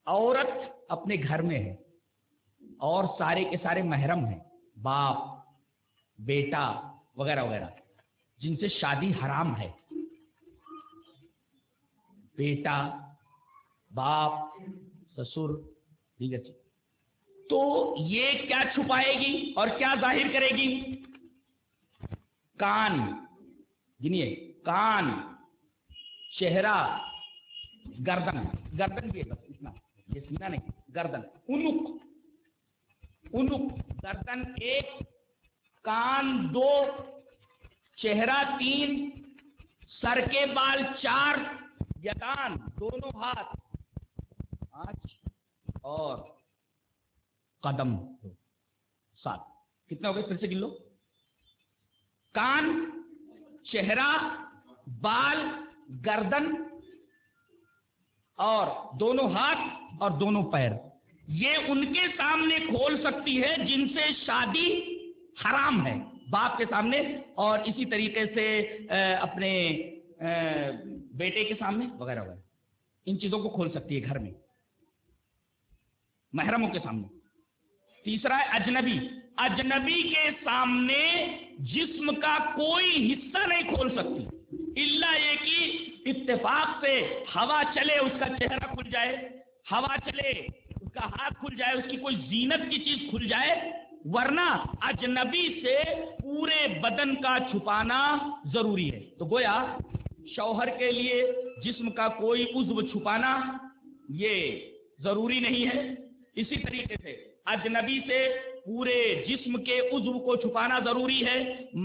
عورت اپنے گھر میں ہے اور سارے کے سارے محرم ہیں، باپ، بیٹا وغیرہ وغیرہ، جن سے شادی حرام ہے. بیٹا، باپ، سسر، دیگر چیز. تو یہ کیا چھپائے گی اور کیا ظاہر کرے گی؟ کان، گنیے، کان، چہرہ، گردن. گردن بھی ہے بس اتنا، یہ سینہ نہیں، گردن. انک، گردن 1، کان 2، چہرہ 3، سر کے بال 4، یدان دونوں ہاتھ 5 اور قدم 7. کتنے ہو گئے؟ پھر سے گن لو. کان، چہرہ، بال، گردن اور دونوں ہاتھ اور دونوں پیر. یہ ان کے سامنے کھول سکتی ہے جن سے شادی حرام ہے، باپ کے سامنے، اور اسی طریقے سے اپنے بیٹے کے سامنے وغیرہ وغیرہ. ان چیزوں کو کھول سکتی ہے گھر میں، محرموں کے سامنے. تیسرا ہے اجنبی. اجنبی کے سامنے جسم کا کوئی حصہ نہیں کھول سکتی، الا یہ کہ اتفاق سے ہوا چلے اس کا چہرہ کھل جائے، ہوا چلے اس کا ہاتھ کھل جائے، اس کی کوئی زینت کی چیز کھل جائے، ورنہ اجنبی سے پورے بدن کا چھپانا ضروری ہے. تو گویا شوہر کے لیے جسم کا کوئی عضو چھپانا یہ ضروری نہیں ہے. اسی طریقے سے اجنبی سے پورے جسم کے عضو کو چھپانا ضروری ہے.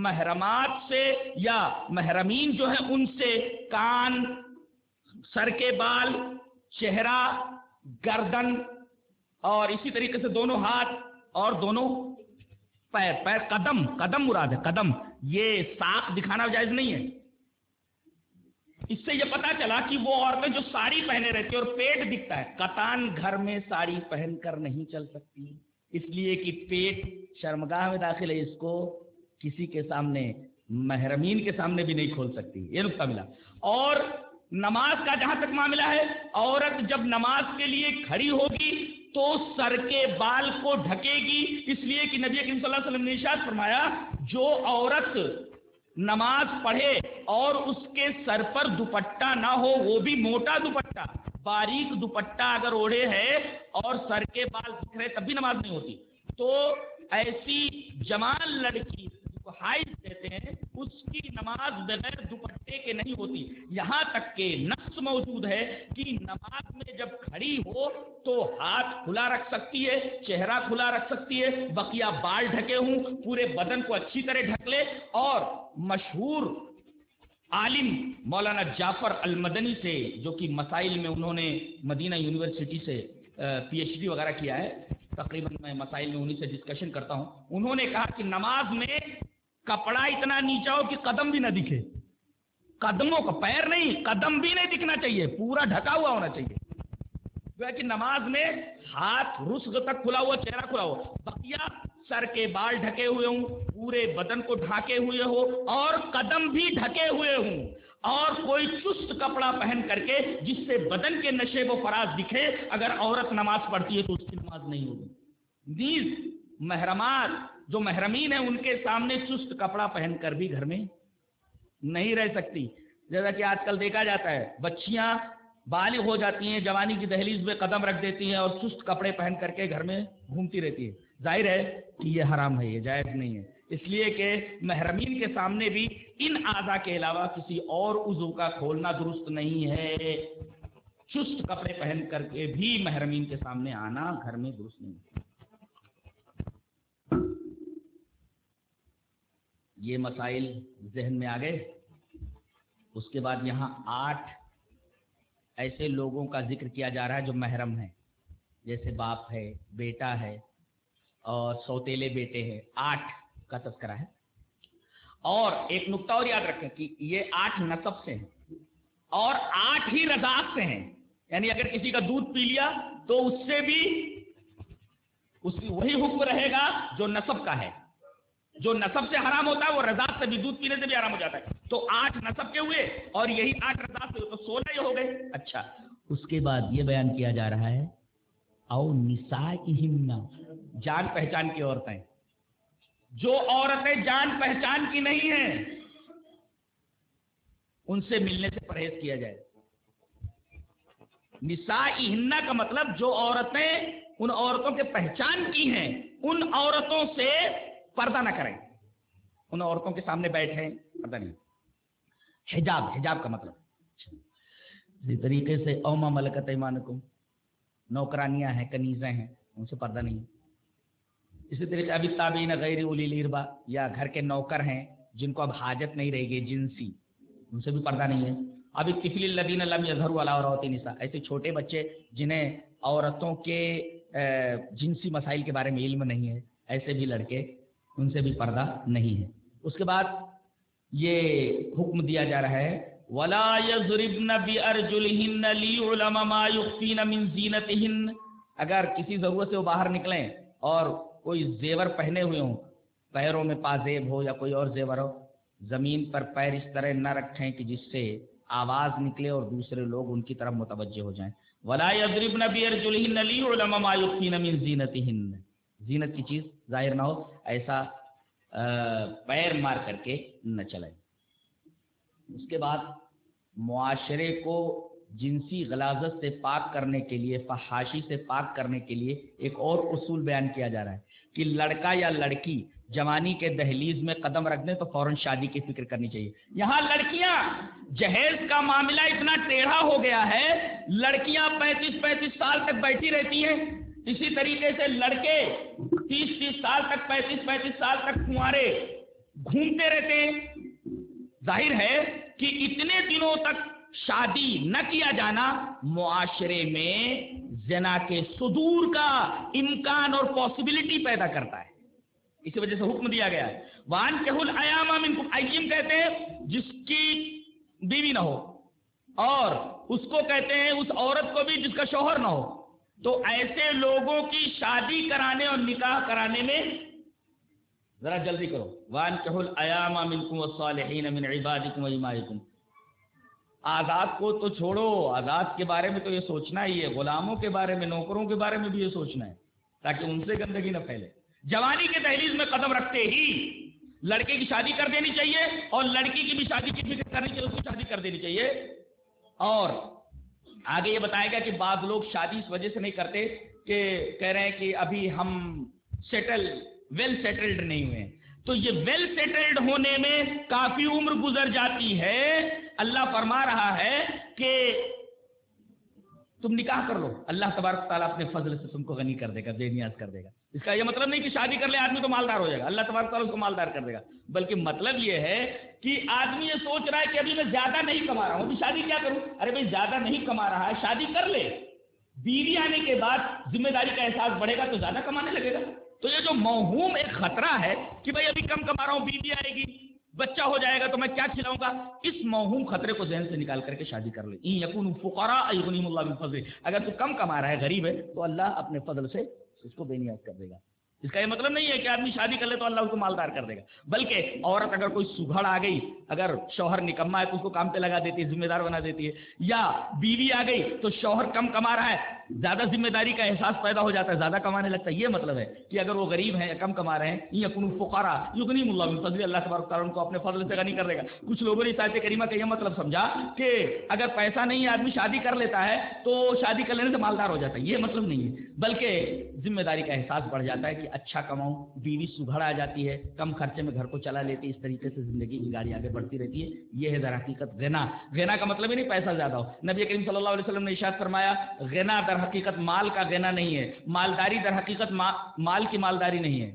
محرمات سے یا محرمین جو ہیں ان سے کان، سر کے بال، چہرہ، گردن اور اسی طریقے سے دونوں ہاتھ اور دونوں پیر. پیر، قدم مراد ہے، قدم. یہ ساق دکھانا جائز نہیں ہے. اس سے یہ پتا چلا کہ وہ عورتیں جو ساڑی پہنے رہتی ہیں اور پیٹ دکھتا ہے، قطعاً گھر میں ساڑی پہن کر نہیں چل سکتی، اس لیے کہ پیٹ شرمگاہ میں داخل ہے، اس کو کسی کے سامنے، محرمین کے سامنے بھی نہیں کھول سکتی. یہ نقطہ ملا. اور نماز کا جہاں تک معاملہ ہے، عورت جب نماز کے لیے کھڑی ہوگی تو سر کے بال کو ڈھکے گی، اس لیے کہ نبی کریم صلی اللہ علیہ وسلم نے ارشاد فرمایا جو عورت نماز پڑھے اور اس کے سر پر دوپٹہ نہ ہو، وہ بھی موٹا دوپٹہ، باریک دوپٹہ اگر اوڑھے ہے اور سر کے بال دکھ رہے تب بھی نماز نہیں ہوتی. تو ایسی جوان لڑکی جس کو حائض کہتے ہیں، اس کی نماز بغیر دوپٹے کے نہیں ہوتی. یہاں تک کہ نص موجود ہے کہ نماز میں جب کھڑی ہو تو ہاتھ کھلا رکھ سکتی ہے، چہرہ کھلا رکھ سکتی ہے، بقیہ بال ڈھکے ہوں، پورے بدن کو اچھی طرح ڈھک لے. اور مشہور عالم مولانا جعفر المدنی سے، جو کہ مسائل میں انہوں نے مدینہ یونیورسٹی سے پی ایچ ڈی وغیرہ کیا ہے، تقریباً میں مسائل میں انہی سے ڈسکشن کرتا ہوں. انہوں نے کہا کہ نماز میں کپڑا اتنا نیچا ہو کہ قدم بھی نہ دکھے، قدموں کا، پیر نہیں، قدم بھی نہیں دکھنا چاہیے، پورا ڈھکا ہوا ہونا چاہیے. کہ نماز میں ہاتھ رسغ تک کھلا ہوا، چہرہ کھلا ہوا، بقیہ سر کے بال ڈھکے ہوئے ہوں، پورے بدن کو ڈھانکے ہوئے ہو اور قدم بھی ڈھکے ہوئے ہوں، اور کوئی چست کپڑا پہن کر کے جس سے بدن کے نشیب و فراز دکھے، اگر عورت نماز پڑھتی ہے تو اس کی نماز نہیں ہوگی. نیز محرمات جو محرمین ہیں ان کے سامنے چست کپڑا پہن کر بھی گھر میں نہیں رہ سکتی. جیسا کہ آج کل دیکھا جاتا ہے، بچیاں بالغ ہو جاتی ہیں، جوانی کی دہلیز میں قدم رکھ دیتی ہیں اور چست کپڑے پہن کر کے گھر میں گھومتی رہتی ہے. ظاہر ہے کہ یہ حرام ہے، یہ جائز نہیں ہے، اس لیے کہ محرمین کے سامنے بھی ان اعضاء کے علاوہ کسی اور عضو کا کھولنا درست نہیں ہے. چست کپڑے پہن کر کے بھی محرمین کے سامنے آنا گھر میں درست نہیں ہے. یہ مسائل ذہن میں آ گئے. اس کے بعد یہاں 8 ایسے لوگوں کا ذکر کیا جا رہا ہے جو محرم ہیں، جیسے باپ ہے، بیٹا ہے اور سوتیلے بیٹے ہیں. 8 کا تذکرہ ہے. اور ایک نقطہ اور یاد رکھیں کہ یہ 8 نسب سے ہیں اور 8 ہی رضاعت سے ہیں. یعنی اگر کسی کا دودھ پی لیا تو اس سے بھی اس کی وہی حکم رہے گا جو نسب کا ہے. جو نسب سے حرام ہوتا ہے وہ رضاعت سے بھی، دودھ پینے سے بھی حرام ہو جاتا ہے. تو 8 نسب کے ہوئے اور یہی 8 رضاعت سے، تو 16 ہی ہو گئے. اچھا، اس کے بعد یہ بیان کیا جا رہا ہے او نسائہن، جان پہچان کی عورتیں، جو عورتیں جان پہچان کی نہیں ہیں ان سے ملنے سے پرہیز کیا جائے. نسائہن کا مطلب جو عورتیں ان عورتوں کے پہچان کی ہیں ان عورتوں سے پردہ نہ کریں، ان عورتوں کے سامنے بیٹھیں، پردہ نہیں. حجاب کا مطلب اسی طریقے سے اوما ملکت ایمانکم، نوکرانیاں ہیں، کنیزیں ہیں، ان سے پردہ نہیں. اسی طریقے ابھی تابعین غیر اولی الاربا، یا گھر کے نوکر ہیں جن کو اب حاجت نہیں رہے گی جنسی، ان سے بھی پردہ نہیں ہے. ابھی طفل الذین لم یظہروا علی عورات النساء، ایسے چھوٹے بچے جنہیں عورتوں کے جنسی مسائل کے بارے میں علم نہیں ہے، ایسے بھی لڑکے، ان سے بھی پردہ نہیں ہے. اس کے بعد یہ حکم دیا جا رہا ہے وَلَا يَضْرِبْنَ بِأَرْجُلِهِنَّ لِيُعْلَمَ مَا يُخْفِينَ مِنْ زِينَتِهِنَّ، اگر کسی ضرورت سے وہ باہر نکلیں اور کوئی زیور پہنے ہوئے ہوں، پیروں میں پازیب ہو یا کوئی اور زیور ہو، زمین پر پیر اس طرح نہ رکھیں کہ جس سے آواز نکلے اور دوسرے لوگ ان کی طرف متوجہ ہو جائیں. وَلَا يَضْرِبْنَ بِأَرْجُلِهِنَّ لِيُعْلَمَ مَا يُخْفِينَ مِنْ زِينَتِهِنَّ، زینت کی چیز ظاہر نہ ہو، ایسا پیر مار کر کے نہ چلائیں. اس کے بعد معاشرے کو جنسی غلاظت سے پاک کرنے کے لیے، فحاشی سے پاک کرنے کے لیے ایک اور اصول بیان کیا جا رہا ہے کہ لڑکا یا لڑکی جوانی کے دہلیز میں قدم رکھ دیں تو فوراً شادی کی فکر کرنی چاہیے. یہاں لڑکیاں، جہیز کا معاملہ اتنا ٹیڑھا ہو گیا ہے، لڑکیاں 35 سال تک بیٹھی رہتی ہیں. اسی طریقے سے لڑکے 30 سال تک، 35 سال تک کنوارے گھومتے رہتے ہیں. ظاہر ہے کہ اتنے دنوں تک شادی نہ کیا جانا معاشرے میں زنا کے صدور کا امکان اور پاسبلٹی پیدا کرتا ہے. اسی وجہ سے حکم دیا گیا ہے وَأَنكِحُوا الْأَيَامَ مِنكُمْ، ایّم کہتے ہیں جس کی بیوی نہ ہو، اور اس کو کہتے ہیں اس عورت کو بھی جس کا شوہر نہ ہو. تو ایسے لوگوں کی شادی کرانے اور نکاح کرانے میں ذرا جلدی کرو. وَأَنكِحُوا الْأَيَامَ مِنكُمْ وَالصَّالِحِينَ مِنْ عِبَادِكُمْ وَإِمَائِكُمْ. آزاد کو تو چھوڑو، آزاد کے بارے میں تو یہ سوچنا ہی ہے، غلاموں کے بارے میں، نوکروں کے بارے میں بھی یہ سوچنا ہے تاکہ ان سے گندگی نہ پھیلے. جوانی کے دہلیز میں قدم رکھتے ہی لڑکے کی شادی کر دینی چاہیے اور لڑکی کی بھی شادی کی فکر کرنی چاہیے، اس کی شادی کر دینی چاہیے. اور آگے یہ بتایا گیا کہ بعض لوگ شادی اس وجہ سے نہیں کرتے کہ کہہ رہے ہیں کہ ابھی ہم ویل سیٹلڈ نہیں ہوئے. تو یہ ویل سیٹلڈ ہونے میں کافی عمر گزر جاتی ہے. اللہ فرما رہا ہے کہ تم نکاح کر لو، اللہ تبارک تعالیٰ اپنے فضل سے تم کو غنی کر دے گا، بے نیاز کر دے گا. اس کا یہ مطلب نہیں کہ شادی کر لے آدمی تو مالدار ہو جائے گا، اللہ تبارک تعالیٰ اس کو مالدار کر دے گا. بلکہ مطلب یہ ہے کہ آدمی یہ سوچ رہا ہے کہ ابھی میں زیادہ نہیں کما رہا ہوں، ابھی شادی کیا کروں. ارے بھائی زیادہ نہیں کما رہا ہے، شادی کر لے. بیوی آنے کے بعد ذمہ داری کا احساس بڑھے گا تو زیادہ کمانے لگے گا. تو یہ جو موہوم ایک خطرہ ہے کہ بھائی ابھی کم کما رہا ہوں، بیوی آئے گی، بچہ ہو جائے گا تو میں کیا کھلاؤں گا، اس موہوم خطرے کو ذہن سے نکال کر کے شادی کر لے. ان یکونوا فقراء یغنیہم اللہ من فضلہ، اگر تو کم کما رہا ہے، غریب ہے، تو اللہ اپنے فضل سے اس کو بے نیاز کر دے گا. اس کا یہ مطلب نہیں ہے کہ آدمی شادی کر لے تو اللہ اس کو مالدار کر دے گا. بلکہ عورت اگر کوئی سگھڑ آ گئی، اگر شوہر نکما ہے تو اس کو کام پہ لگا دیتی ہے، ذمہ دار بنا دیتی ہے. یا بیوی آ گئی تو شوہر کم کما رہا ہے، زیادہ ذمہ داری کا احساس پیدا ہو جاتا ہے، زیادہ کمانے لگتا ہے. یہ مطلب ہے کہ اگر وہ غریب ہیں یا کم کما رہے ہیں، یکونوا فقراء یغنیہم اللہ من فضلہ، اللہ تبارک تعالیٰ ان کو اپنے فضل سے غنی کر دے گا. کچھ لوگوں نے آیت کریمہ کا یہ مطلب سمجھا کہ اگر پیسہ نہیں ہے آدمی شادی کر لیتا ہے تو شادی کر لینے سے مالدار ہو جاتا ہے. یہ مطلب نہیں ہے، بلکہ ذمہ داری کا احساس بڑھ جاتا ہے کہ اچھا کماؤں، بیوی سگھڑ آ جاتی ہے، کم خرچے میں گھر کو چلا لیتی ہے، اس طریقے سے زندگی کی گاڑی آگے بڑھتی رہتی ہے. یہ ہے در حقیقت غنا. غنا کا مطلب ہی نہیں پیسہ زیادہ ہو. نبی کریم صلی اللہ علیہ وسلم نے ارشاد فرمایا غنا در حقیقت مال کا غنا نہیں ہے، مالداری در حقیقت مال کی مالداری نہیں ہے،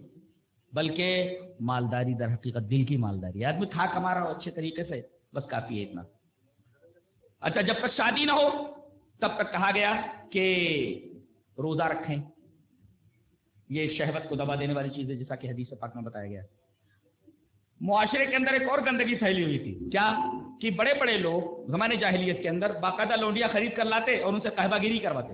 بلکہ مالداری در حقیقت دل کی مالداری ہے. آدمی کھا کما رہا ہو اچھے طریقے سے، بس کافی ہے اتنا. اچھا، جب تک شادی نہ ہو تب تک کہا گیا کہ روزہ رکھیں. یہ شہوت کو دبا دینے والی چیز ہے، جیسا کہ حدیث پاک میں بتایا گیا. معاشرے کے اندر ایک اور گندگی پھیلی ہوئی تھی، کیا کہ بڑے بڑے لوگ زمانے جاہلیت کے اندر باقاعدہ لونڈیاں خرید کر لاتے اور ان سے قہبہ گیری کرواتے.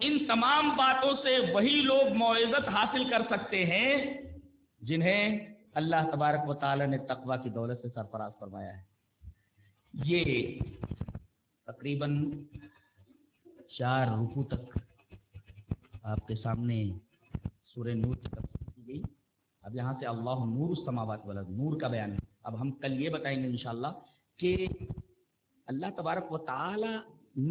ان تمام باتوں سے وہی لوگ موعظت حاصل کر سکتے ہیں جنہیں اللہ تبارک و تعالی نے تقوی کی دولت سے سرفراز فرمایا ہے۔ یہ تقریباً 4 رکوع تک آپ کے سامنے سورہ نور کی تفسیر کی گئی۔ اب یہاں سے اللہ نور السماوات والارض، نور کا بیان ہے۔ اب ہم کل یہ بتائیں گے انشاءاللہ کہ اللہ تبارک و تعالی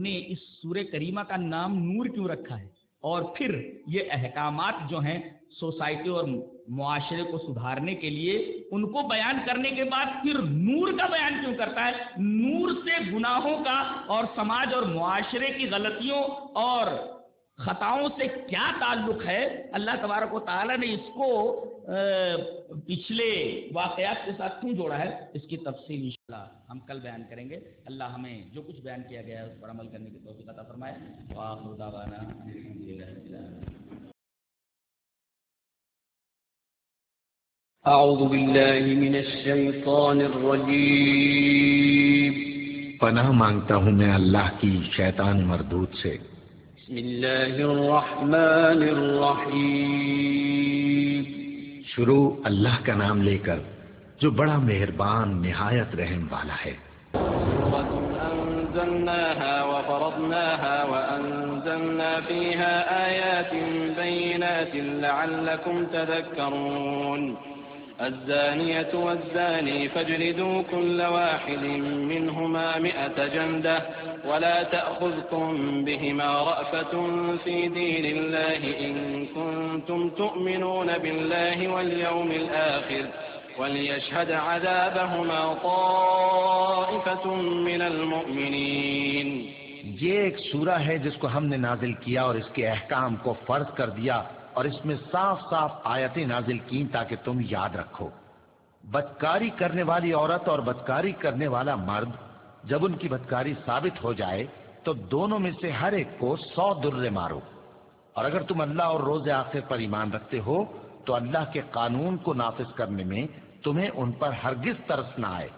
نے اس سورہ کریمہ کا نام نور کیوں رکھا ہے، اور پھر یہ احکامات جو ہیں سوسائٹی اور معاشرے کو سدھارنے کے لیے ان کو بیان کرنے کے بعد پھر نور کا بیان کیوں کرتا ہے۔ نور سے گناہوں کا اور سماج اور معاشرے کی غلطیوں اور خطاؤں سے کیا تعلق ہے، اللہ تبارک و تعالیٰ نے اس کو پچھلے واقعات کے ساتھ کیوں جوڑا ہے، اس کی تفصیل انشاءاللہ ہم کل بیان کریں گے۔ اللہ ہمیں جو کچھ بیان کیا گیا ہے اس پر عمل کرنے کی توفیق عطا فرمائے۔ وآخر دعوانا الحمدللہ رب العالمین۔ أعوذ بالله من الشيطان الرجيم پناہ مانگتا ہوں میں اللہ کی شیطان مردود سے۔ بسم الله الرحمن الرحيم شروع اللہ کا نام لے کر جو بڑا مہربان نہایت رحم والا ہے۔ سورة أنزلناها وفرضناها وأنزلنا فيها آيات بينات لعلكم تذكرون الزانية والزاني فاجلدوا كل واحد منهما 100 جلدة ولا تأخذكم بهما رأفة في دين الله إن كنتم تؤمنون بالله واليوم الآخر وليشهد عذابهما طائفة من المؤمنين۔ یہ ایک سورہ ہے جس کو ہم نے نازل کیا اور اس کے احکام کو فرض کر دیا اور اس میں صاف صاف آیتیں نازل کی تاکہ تم یاد رکھو۔ بدکاری کرنے والی عورت اور بدکاری کرنے والا مرد جب ان کی بدکاری ثابت ہو جائے تو دونوں میں سے ہر ایک کو 100 درے مارو، اور اگر تم اللہ اور روز آخر پر ایمان رکھتے ہو تو اللہ کے قانون کو نافذ کرنے میں تمہیں ان پر ہرگز ترس نہ آئے،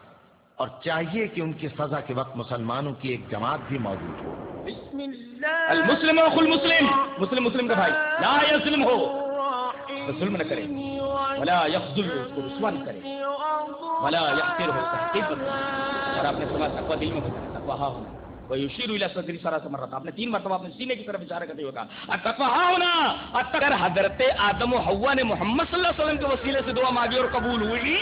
اور چاہیے کہ ان کی سزا کے وقت مسلمانوں کی ایک جماعت بھی موجود ہو۔ بسم الله المسلم اخو المسلم، مسلم مسلم کا بھائی، لا یظلم ہو، تو ظلم نہ کرے، ولا یخذل، اس کو رسوا نہ کرے، ولا یحقر ہو، تحقیر نہ کرے۔ اور آپ نے سمجھا تقوی دل میں ہوتا ہے، تقوی ہاں ہونا۔ ویشیر الی صدری ثلاث مرات، آپ نے 3 مرتبہ اپنے سینے کی طرف اشارہ کرتے ہوئے کہا التقوی ہاں ہونا۔ اگر حضرت آدم و حوا نے محمد صلی اللہ علیہ وسلم کے وسیلے سے دعا مانگی اور قبول ہوئی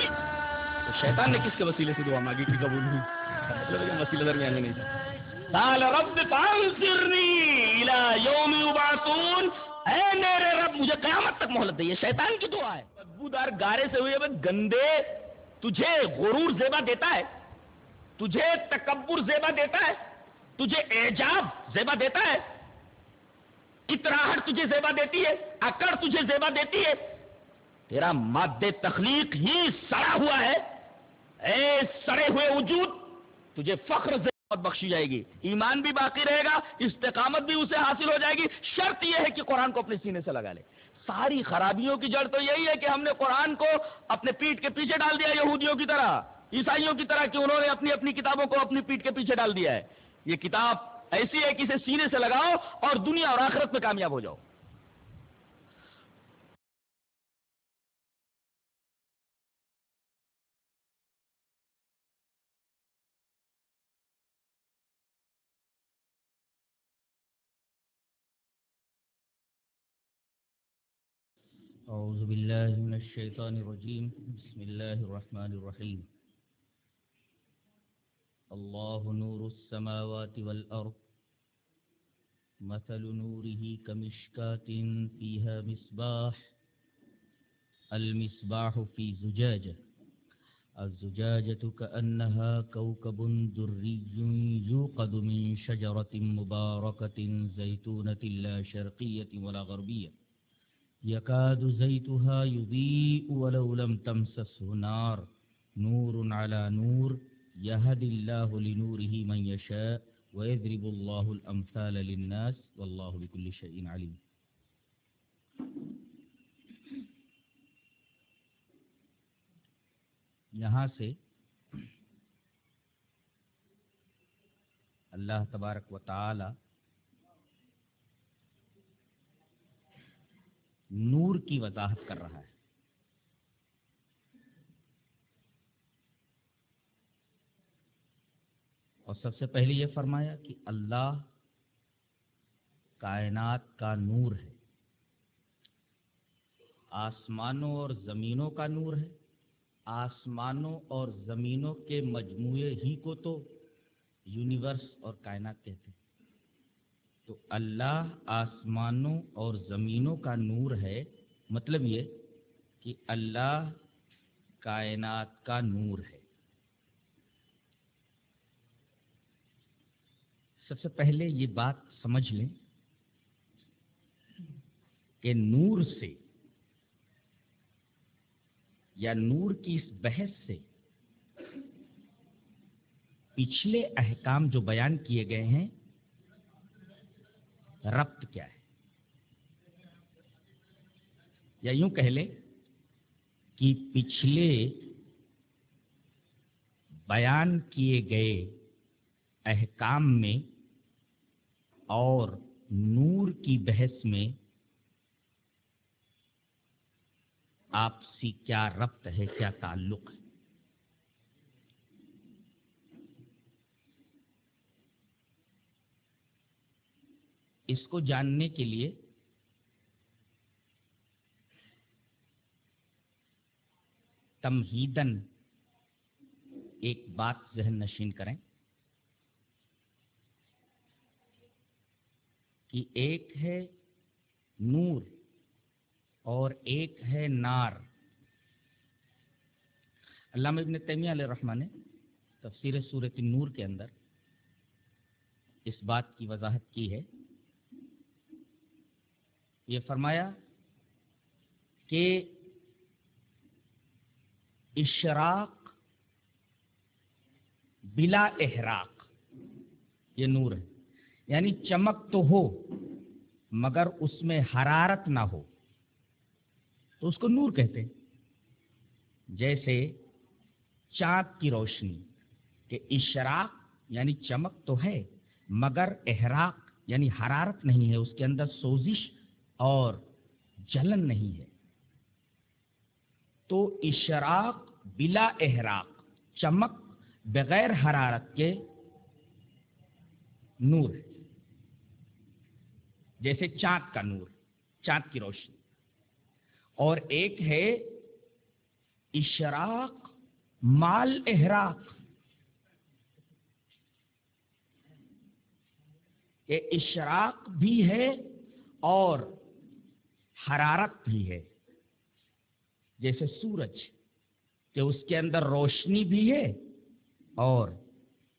تو شیطان نے کس کے وسیلے سے دعا مانگی کہ قبول ہوئی؟ مطلب ہے وسیلہ درمیان میں نہیں تھا۔ قال رب فانظرنی الی یوم یبعثون، اے میرے رب مجھے قیامت تک مہلت دے۔ یہ شیطان کی دعا ہے۔ بدبودار گارے سے ہوئے گندے، تجھے غرور زیبا دیتا ہے، تجھے تکبر زیبا دیتا ہے، تجھے اعجاب زیبا دیتا ہے، اتراہٹ تجھے زیبا دیتی ہے، اکڑ تجھے زیبا دیتی ہے، تیرا مادہ تخلیق ہی سڑا ہوا ہے۔ اے سڑے ہوئے وجود، تجھے فخر زیبت بخشی جائے گی، ایمان بھی باقی رہے گا، استقامت بھی اسے حاصل ہو جائے گی، شرط یہ ہے کہ قرآن کو اپنے سینے سے لگا لے۔ ساری خرابیوں کی جڑ تو یہی ہے کہ ہم نے قرآن کو اپنے پیٹھ کے پیچھے ڈال دیا، یہودیوں کی طرح، عیسائیوں کی طرح، کہ انہوں نے اپنی اپنی کتابوں کو اپنی پیٹھ کے پیچھے ڈال دیا ہے۔ یہ کتاب ایسی ہے کہ اسے سینے سے لگاؤ اور دنیا اور آخرت میں کامیاب ہو جاؤ۔ اعوذ باللہ من الشیطان الرجیم، بسم اللہ الرحمن الرحیم۔ اللہ نور السماوات والارض، مثل نورہ کمشکاۃ فیہا مصباح، المصباح فی زجاجہ، الزجاجۃ کأنہا کوکب دری یوقد من شجرۃ مبارکۃ زیتونۃ لا شرقیۃ ولا غربیۃ يكاد زيتها يضيء ولو لم تمسسه نار، نور على نور يهدي الله لنوره من يشاء ويضرب الله الأمثال للناس والله بكل شيء عليم۔ یہاں سے اللہ تبارک و تعالی نور کی وضاحت کر رہا ہے. اور سب سے پہلے یہ فرمایا کہ اللہ کائنات کا نور ہے، آسمانوں اور زمینوں کا نور ہے. آسمانوں اور زمینوں کے مجموعے ہی کو تو یونیورس اور کائنات کہتے ہیں. تو اللہ آسمانوں اور زمینوں کا نور ہے، مطلب یہ کہ اللہ کائنات کا نور ہے. سب سے پہلے یہ بات سمجھ لیں کہ نور سے یا نور کی اس بحث سے پچھلے احکام جو بیان کیے گئے ہیں ربط کیا ہے، یا یوں کہہ لیں کہ پچھلے بیان کیے گئے احکام میں اور نور کی بحث میں آپسی کیا ربط ہے، کیا تعلق ہے. اس کو جاننے کے لیے تمہیداً ایک بات ذہن نشین کریں کہ ایک ہے نور اور ایک ہے نار. علامہ ابن تیمیہ علیہ الرحمہ نے تفسیر سورۃ النور کے اندر اس بات کی وضاحت کی ہے. یہ فرمایا کہ اشراق بلا احراق یہ نور ہے، یعنی چمک تو ہو مگر اس میں حرارت نہ ہو تو اس کو نور کہتے ہیں. جیسے چاند کی روشنی کہ اشراق یعنی چمک تو ہے مگر احراق یعنی حرارت نہیں ہے، اس کے اندر سوزش اور جلن نہیں ہے. تو اشراق بلا احراق، چمک بغیر حرارت کے نور ہے. جیسے چاند کا نور، چاند کی روشنی. اور ایک ہے اشراق مال احراق، کہ اشراق بھی ہے اور حرارت بھی ہے. جیسے سورج کہ اس کے اندر روشنی بھی ہے اور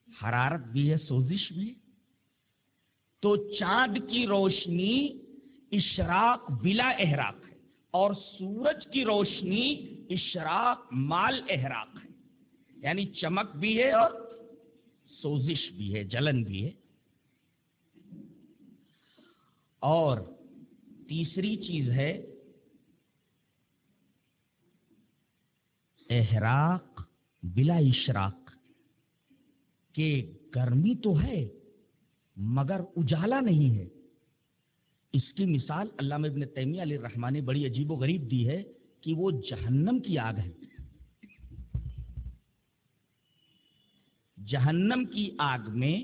حرارت بھی ہے، سوزش بھی ہے. تو چاند کی روشنی اشراق بلا احراق ہے اور سورج کی روشنی اشراق مال احراق ہے، یعنی چمک بھی ہے اور سوزش بھی ہے، جلن بھی ہے. اور تیسری چیز ہے احراق بلا اشراق، کہ گرمی تو ہے مگر اجالا نہیں ہے. اس کی مثال علامہ ابن تیمیہ علیہ الرحمہ نے بڑی عجیب و غریب دی ہے کہ وہ جہنم کی آگ ہے. جہنم کی آگ میں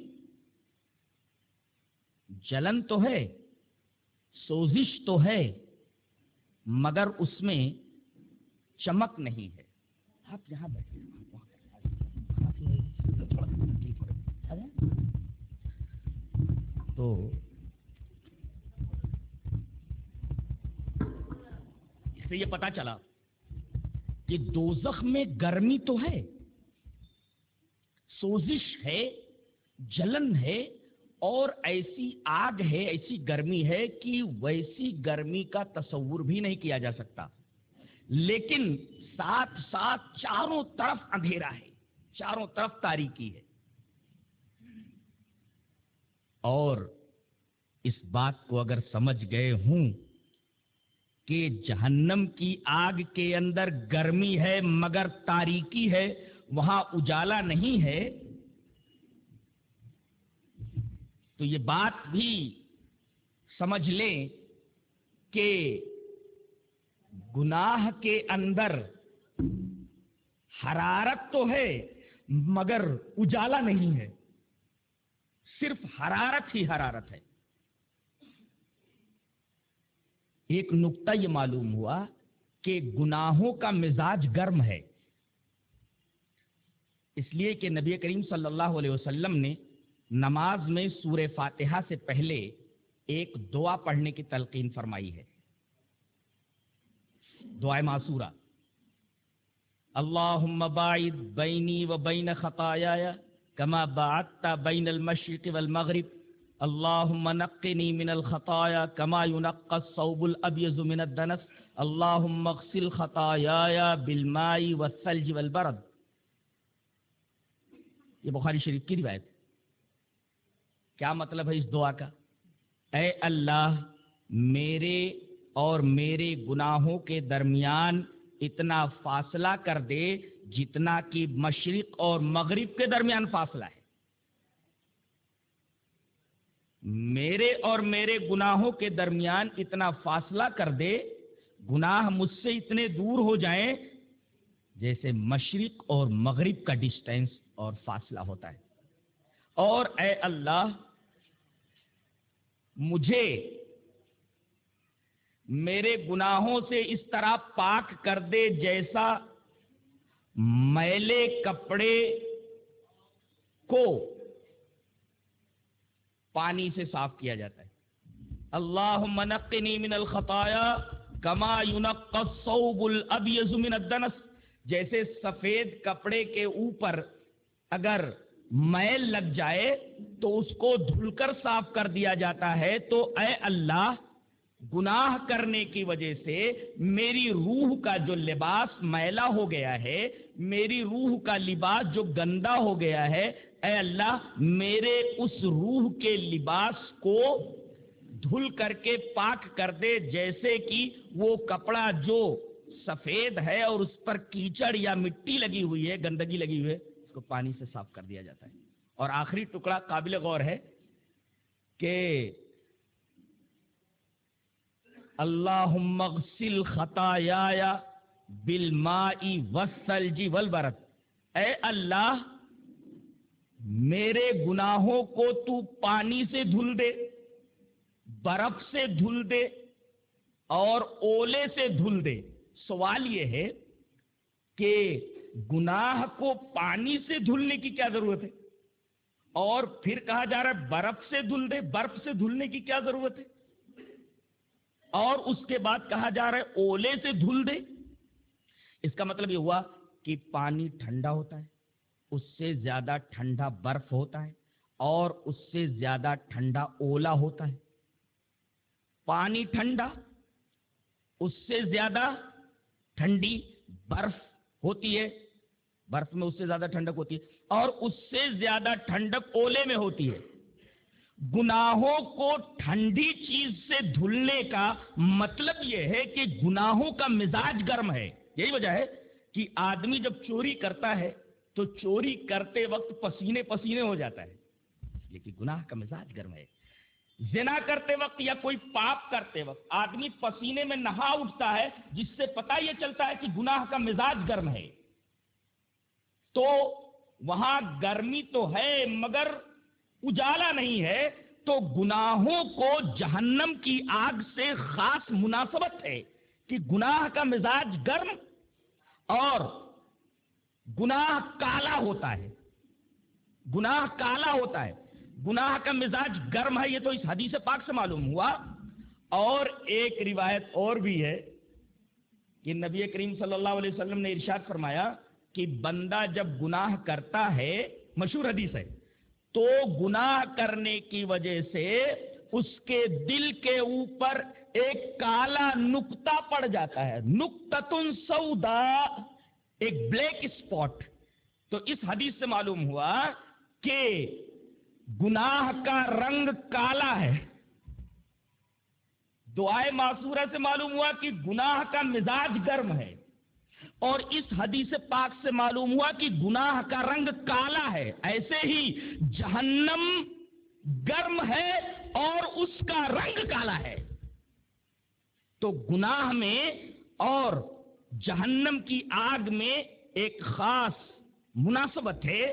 جلن تو ہے، سوزش تو ہے مگر اس میں چمک نہیں ہے. آپ یہاں بیٹھے تو اس سے یہ پتا چلا کہ دوزخ میں گرمی تو ہے، سوزش ہے، جلن ہے اور ایسی آگ ہے، ایسی گرمی ہے کہ ویسی گرمی کا تصور بھی نہیں کیا جا سکتا. لیکن ساتھ ساتھ چاروں طرف اندھیرا ہے، چاروں طرف تاریکی ہے. اور اس بات کو اگر سمجھ گئے ہوں کہ جہنم کی آگ کے اندر گرمی ہے مگر تاریکی ہے، وہاں اجالا نہیں ہے، تو یہ بات بھی سمجھ لیں کہ گناہ کے اندر حرارت تو ہے مگر اجالا نہیں ہے، صرف حرارت ہی حرارت ہے۔ ایک نقطہ یہ معلوم ہوا کہ گناہوں کا مزاج گرم ہے، اس لیے کہ نبی کریم صلی اللہ علیہ وسلم نے نماز میں سورہ فاتحہ سے پہلے ایک دعا پڑھنے کی تلقین فرمائی ہے، دعائے معصورہ، اللہم باعد بینی و بین خطایایا کما باعدت بین المشرق والمغرب اللہم نقنی من الخطایا کما ینقی الثوب الابیض من الدنس اللہم اغسل خطایایا بالماء والثلج والبرد۔ یہ بخاری شریف کی روایت۔ کیا مطلب ہے اس دعا کا؟ اے اللہ میرے اور میرے گناہوں کے درمیان اتنا فاصلہ کر دے جتنا کہ مشرق اور مغرب کے درمیان فاصلہ ہے، میرے اور میرے گناہوں کے درمیان اتنا فاصلہ کر دے، گناہ مجھ سے اتنے دور ہو جائیں جیسے مشرق اور مغرب کا ڈسٹینس اور فاصلہ ہوتا ہے۔ اور اے اللہ مجھے میرے گناہوں سے اس طرح پاک کر دے جیسا میلے کپڑے کو پانی سے صاف کیا جاتا ہے۔ اللہم نقنی من الخطایا کما ینقی الثوب الابیض من الدنس، جیسے سفید کپڑے کے اوپر اگر میل لگ جائے تو اس کو دھل کر صاف کر دیا جاتا ہے، تو اے اللہ گناہ کرنے کی وجہ سے میری روح کا جو لباس میلا ہو گیا ہے، میری روح کا لباس جو گندا ہو گیا ہے، اے اللہ میرے اس روح کے لباس کو دھل کر کے پاک کر دے، جیسے کہ وہ کپڑا جو سفید ہے اور اس پر کیچڑ یا مٹی لگی ہوئی ہے، گندگی لگی ہوئی ہے، اس کو پانی سے صاف کر دیا جاتا ہے۔ اور آخری ٹکڑا قابل غور ہے کہ اللہم اغسل خطایایا بالماء والثلج والبرد، اے اللہ میرے گناہوں کو تو پانی سے دھل دے، برف سے دھل دے اور اولے سے دھل دے۔ سوال یہ ہے کہ گناہ کو پانی سے دھلنے کی کیا ضرورت ہے؟ اور پھر کہا جا رہا ہے برف سے دھل دے، برف سے دھلنے کی کیا ضرورت ہے؟ اور اس کے بعد کہا جا رہا ہے اولے سے دھل دے۔ اس کا مطلب یہ ہوا کہ پانی ٹھنڈا ہوتا ہے، اس سے زیادہ ٹھنڈا برف ہوتا ہے، اور اس سے زیادہ ٹھنڈا اولا ہوتا ہے۔ پانی ٹھنڈا، اس سے زیادہ ٹھنڈی برف ہوتی ہے، برف میں اس سے زیادہ ٹھنڈک ہوتی ہے، اور اس سے زیادہ ٹھنڈک اولے میں ہوتی ہے۔ گناہوں کو ٹھنڈی چیز سے دھلنے کا مطلب یہ ہے کہ گناہوں کا مزاج گرم ہے۔ یہی وجہ ہے کہ آدمی جب چوری کرتا ہے تو چوری کرتے وقت پسینے پسینے ہو جاتا ہے، لیکن گناہ کا مزاج گرم ہے۔ زنا کرتے وقت یا کوئی پاپ کرتے وقت آدمی پسینے میں نہا اٹھتا ہے، جس سے پتہ یہ چلتا ہے کہ گناہ کا مزاج گرم ہے۔ تو وہاں گرمی تو ہے مگر اجالا نہیں ہے، تو گناہوں کو جہنم کی آگ سے خاص مناسبت ہے کہ گناہ کا مزاج گرم اور گناہ کالا ہوتا ہے، گناہ کالا ہوتا ہے، گناہ کا مزاج گرم ہے۔ یہ تو اس حدیث پاک سے معلوم ہوا۔ اور ایک روایت اور بھی ہے کہ نبی کریم صلی اللہ علیہ وسلم نے ارشاد فرمایا کہ بندہ جب گناہ کرتا ہے، مشہور حدیث ہے، تو گناہ کرنے کی وجہ سے اس کے دل کے اوپر ایک کالا نقطہ پڑ جاتا ہے، نقطۃ سودا، ایک بلیک اسپاٹ۔ تو اس حدیث سے معلوم ہوا کہ گناہ کا رنگ کالا ہے۔ دعائے معصورہ سے معلوم ہوا کہ گناہ کا مزاج گرم ہے، اور اس حدیث پاک سے معلوم ہوا کہ گناہ کا رنگ کالا ہے۔ ایسے ہی جہنم گرم ہے اور اس کا رنگ کالا ہے۔ تو گناہ میں اور جہنم کی آگ میں ایک خاص مناسبت ہے،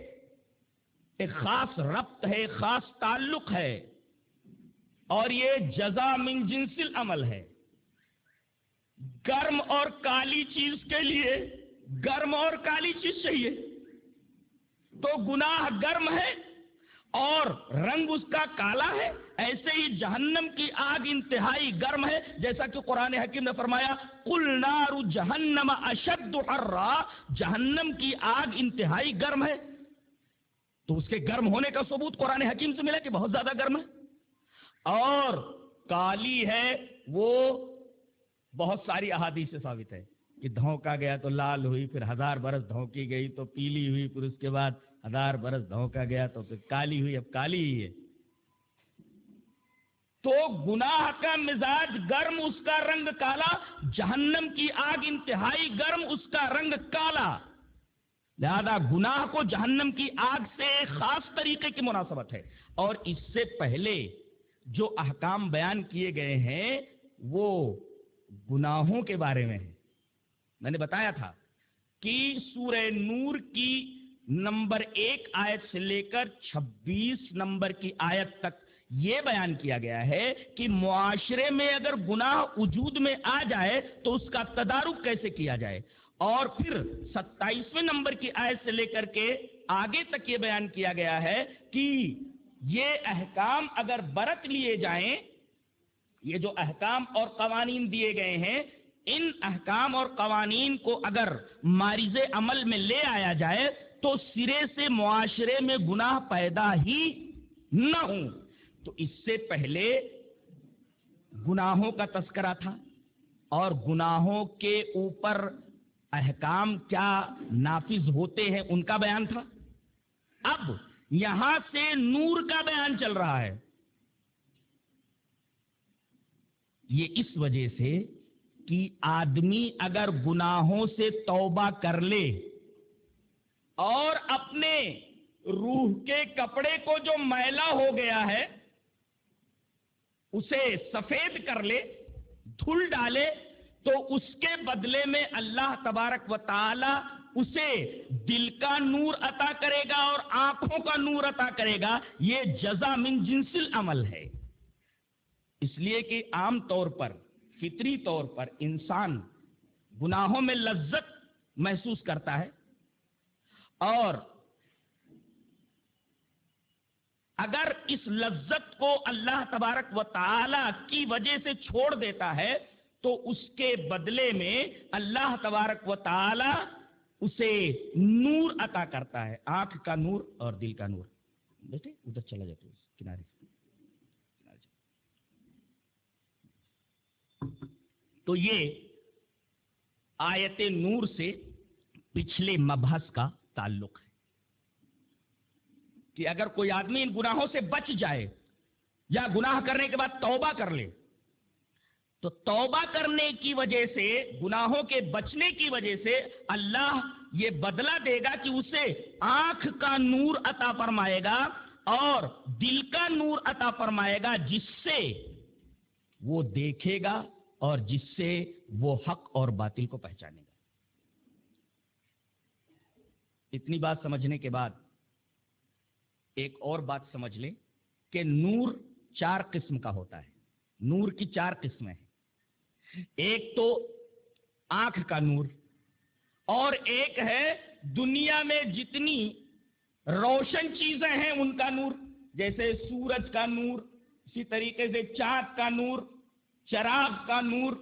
ایک خاص ربط ہے، خاص تعلق ہے، اور یہ جزا من جنس العمل ہے۔ گرم اور کالی چیز کے لیے گرم اور کالی چیز چاہیے، تو گناہ گرم ہے اور رنگ اس کا کالا ہے، ایسے ہی جہنم کی آگ انتہائی گرم ہے، جیسا کہ قرآن حکیم نے فرمایا قُلْ نَارُ جَهَنَّمَ أَشَدُّ حَرًّا، جہنم کی آگ انتہائی گرم ہے۔ تو اس کے گرم ہونے کا ثبوت قرآن حکیم سے ملا کہ بہت زیادہ گرم ہے، اور کالی ہے وہ بہت ساری احادیث سے ثابت ہے کہ دھونکا گیا تو لال ہوئی، پھر 1000 برس دھونکی گئی تو پیلی ہوئی، پھر اس کے بعد 1000 برس دھونکا گیا تو پھر کالی ہوئی، اب کالی ہی ہے۔ تو گناہ کا مزاج گرم، اس کا رنگ کالا، جہنم کی آگ انتہائی گرم، اس کا رنگ کالا، لہذا گناہ کو جہنم کی آگ سے ایک خاص طریقے کی مناسبت ہے۔ اور اس سے پہلے جو احکام بیان کیے گئے ہیں وہ گناہوں کے بارے میں ہے۔ میں نے بتایا تھا کہ سورہ نور کی نمبر 1 آیت سے لے کر 26 نمبر کی آیت تک یہ بیان کیا گیا ہے کہ معاشرے میں اگر گناہ وجود میں آ جائے تو اس کا تدارک کیسے کیا جائے، اور پھر 27ویں نمبر کی آیت سے لے کر کے آگے تک یہ بیان کیا گیا ہے کہ یہ احکام اگر برت لیے جائیں، یہ جو احکام اور قوانین دیے گئے ہیں، ان احکام اور قوانین کو اگر مارز عمل میں لے آیا جائے تو سرے سے معاشرے میں گناہ پیدا ہی نہ ہوں۔ تو اس سے پہلے گناہوں کا تذکرہ تھا اور گناہوں کے اوپر احکام کیا نافذ ہوتے ہیں ان کا بیان تھا۔ اب یہاں سے نور کا بیان چل رہا ہے۔ یہ اس وجہ سے کہ آدمی اگر گناہوں سے توبہ کر لے اور اپنے روح کے کپڑے کو جو میلا ہو گیا ہے اسے سفید کر لے، دھل ڈالے، تو اس کے بدلے میں اللہ تبارک و تعالی اسے دل کا نور عطا کرے گا اور آنکھوں کا نور عطا کرے گا۔ یہ جزا من جنس العمل ہے۔ اس لیے کہ عام طور پر، فطری طور پر انسان گناہوں میں لذت محسوس کرتا ہے، اور اگر اس لذت کو اللہ تبارک و تعالی کی وجہ سے چھوڑ دیتا ہے تو اس کے بدلے میں اللہ تبارک و تعالی اسے نور عطا کرتا ہے، آنکھ کا نور اور دل کا نور۔ بیٹے ادھر چلا جاتے کنارے۔ تو یہ آیت نور سے پچھلے مبحث کا تعلق ہے کہ اگر کوئی آدمی ان گناہوں سے بچ جائے یا گناہ کرنے کے بعد توبہ کر لے تو توبہ کرنے کی وجہ سے، گناہوں کے بچنے کی وجہ سے اللہ یہ بدلہ دے گا کہ اسے آنکھ کا نور عطا فرمائے گا اور دل کا نور عطا فرمائے گا، جس سے وہ دیکھے گا اور جس سے وہ حق اور باطل کو پہچانے گا۔ اتنی بات سمجھنے کے بعد ایک اور بات سمجھ لیں کہ نور 4 قسم کا ہوتا ہے۔ نور کی 4 قسمیں ہیں۔ ایک تو آنکھ کا نور، اور ایک ہے دنیا میں جتنی روشن چیزیں ہیں ان کا نور، جیسے سورج کا نور، اسی طریقے سے چاند کا نور، چراغ کا نور،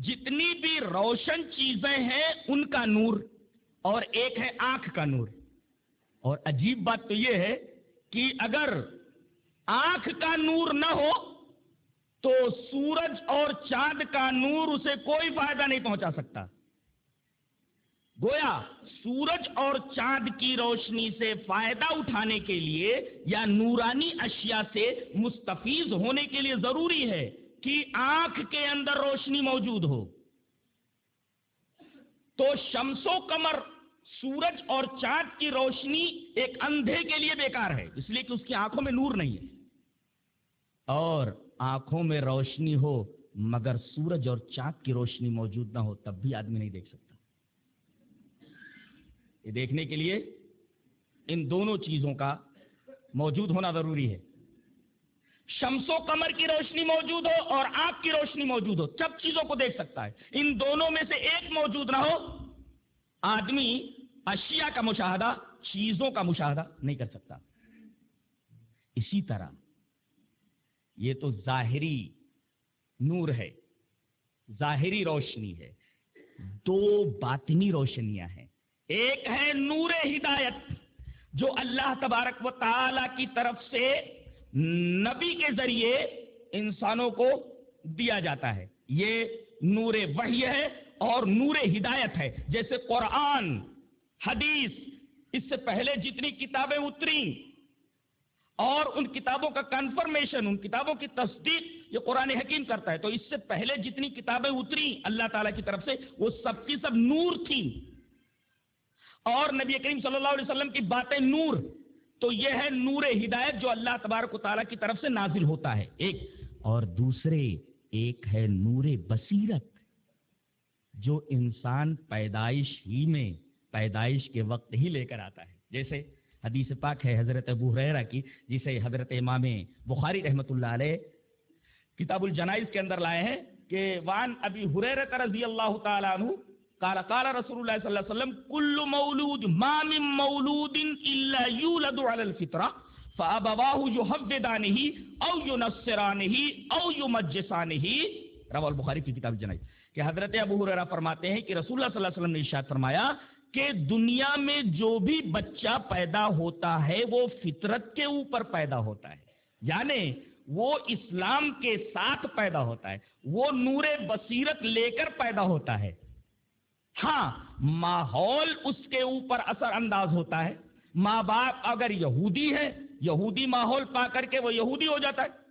جتنی بھی روشن چیزیں ہیں ان کا نور، اور ایک ہے آنکھ کا نور۔ اور عجیب بات تو یہ ہے کہ اگر آنکھ کا نور نہ ہو تو سورج اور چاند کا نور اسے کوئی فائدہ نہیں پہنچا سکتا۔ گویا سورج اور چاند کی روشنی سے فائدہ اٹھانے کے لیے یا نورانی اشیاء سے مستفیض ہونے کے لیے ضروری ہے کہ آنکھ کے اندر روشنی موجود ہو۔ تو شمس و قمر، سورج اور چاند کی روشنی ایک اندھے کے لیے بیکار ہے، اس لیے کہ اس کی آنکھوں میں نور نہیں ہے، اور آنکھوں میں روشنی ہو مگر سورج اور چاند کی روشنی موجود نہ ہو تب بھی آدمی نہیں دیکھ سکتا. یہ دیکھنے کے لیے ان دونوں چیزوں کا موجود ہونا ضروری ہے. شمس و قمر کی روشنی موجود ہو اور آنکھ کی روشنی موجود ہو تب چیزوں کو دیکھ سکتا ہے. ان دونوں میں سے ایک موجود نہ ہو آدمی اشیاء کا مشاہدہ، چیزوں کا مشاہدہ نہیں کر سکتا. اسی طرح یہ تو ظاہری نور ہے، ظاہری روشنی ہے. دو باطنی روشنیاں ہیں. ایک ہے نور ہدایت جو اللہ تبارک و تعالی کی طرف سے نبی کے ذریعے انسانوں کو دیا جاتا ہے. یہ نور وحی ہے اور نور ہدایت ہے. جیسے قرآن، حدیث، اس سے پہلے جتنی کتابیں اتری اور ان کتابوں کا کنفرمیشن، ان کتابوں کی تصدیق یہ قرآن حکیم کرتا ہے. تو اس سے پہلے جتنی کتابیں اتری اللہ تعالیٰ کی طرف سے وہ سب کی سب نور تھی، اور نبی کریم صلی اللہ علیہ وسلم کی باتیں نور. تو یہ ہے نور ہدایت جو اللہ تبارک و تعالیٰ کی طرف سے نازل ہوتا ہے ایک. اور دوسرے ایک ہے نور بصیرت جو انسان پیدائش کے وقت ہی لے کر آتا ہے. جیسے حدیث پاک ہے حضرت ابو ہریرہ کی، جسے حضرت امام بخاری رحمۃ اللہ علیہ کتاب الجنائز کے اندر لائے ہیں کہ وان ابی ہریرہ رضی اللہ تعالی عنہ قال قال رسول اللہ صلی اللہ علیہ وسلم کل مولود ما من مولود الا یولد علی الفطرہ فابواہ یحودانہ او ینصرانہ او یمجسانہ. رواه البخاری کی کتاب الجنائز. کہ حضرت ابو ہریرہ فرماتے ہیں کہ رسول اللہ صلی اللہ علیہ وسلم نے ارشاد فرمایا کہ دنیا میں جو بھی بچہ پیدا ہوتا ہے وہ فطرت کے اوپر پیدا ہوتا ہے، یعنی وہ اسلام کے ساتھ پیدا ہوتا ہے، وہ نور بصیرت لے کر پیدا ہوتا ہے. ہاں ماحول اس کے اوپر اثر انداز ہوتا ہے. ماں باپ اگر یہودی ہے، یہودی ماحول پا کر کے وہ یہودی ہو جاتا ہے.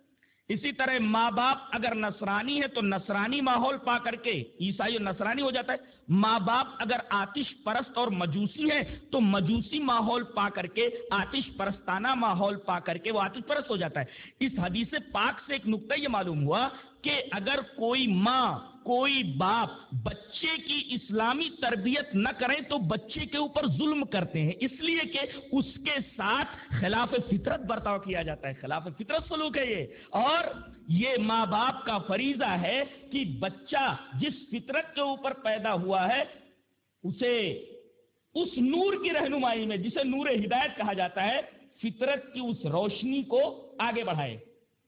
اسی طرح ماں باپ اگر نصرانی ہے تو نصرانی ماحول پا کر کے عیسائی نصرانی ہو جاتا ہے. ماں باپ اگر آتش پرست اور مجوسی ہے تو مجوسی ماحول پا کر کے، آتش پرستانہ ماحول پا کر کے وہ آتش پرست ہو جاتا ہے. اس حدیث پاک سے ایک نقطہ یہ معلوم ہوا کہ اگر کوئی ماں، کوئی باپ بچے کی اسلامی تربیت نہ کریں تو بچے کے اوپر ظلم کرتے ہیں، اس لیے کہ اس کے ساتھ خلاف فطرت برتاؤ کیا جاتا ہے، خلاف فطرت سلوک ہے یہ. اور یہ ماں باپ کا فریضہ ہے کہ بچہ جس فطرت کے اوپر پیدا ہوا ہے اسے اس نور کی رہنمائی میں، جسے نور ہدایت کہا جاتا ہے، فطرت کی اس روشنی کو آگے بڑھائے.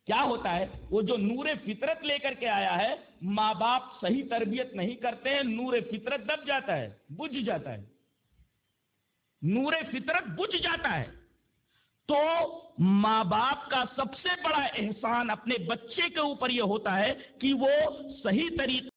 کیا ہوتا ہے وہ جو نور فطرت لے کر کے آیا ہے، ماں باپ صحیح تربیت نہیں کرتے ہیں، نور فطرت دب جاتا ہے، بجھ جاتا ہے، نور فطرت بجھ جاتا ہے. تو ماں باپ کا سب سے بڑا احسان اپنے بچے کے اوپر یہ ہوتا ہے کہ وہ صحیح طریقے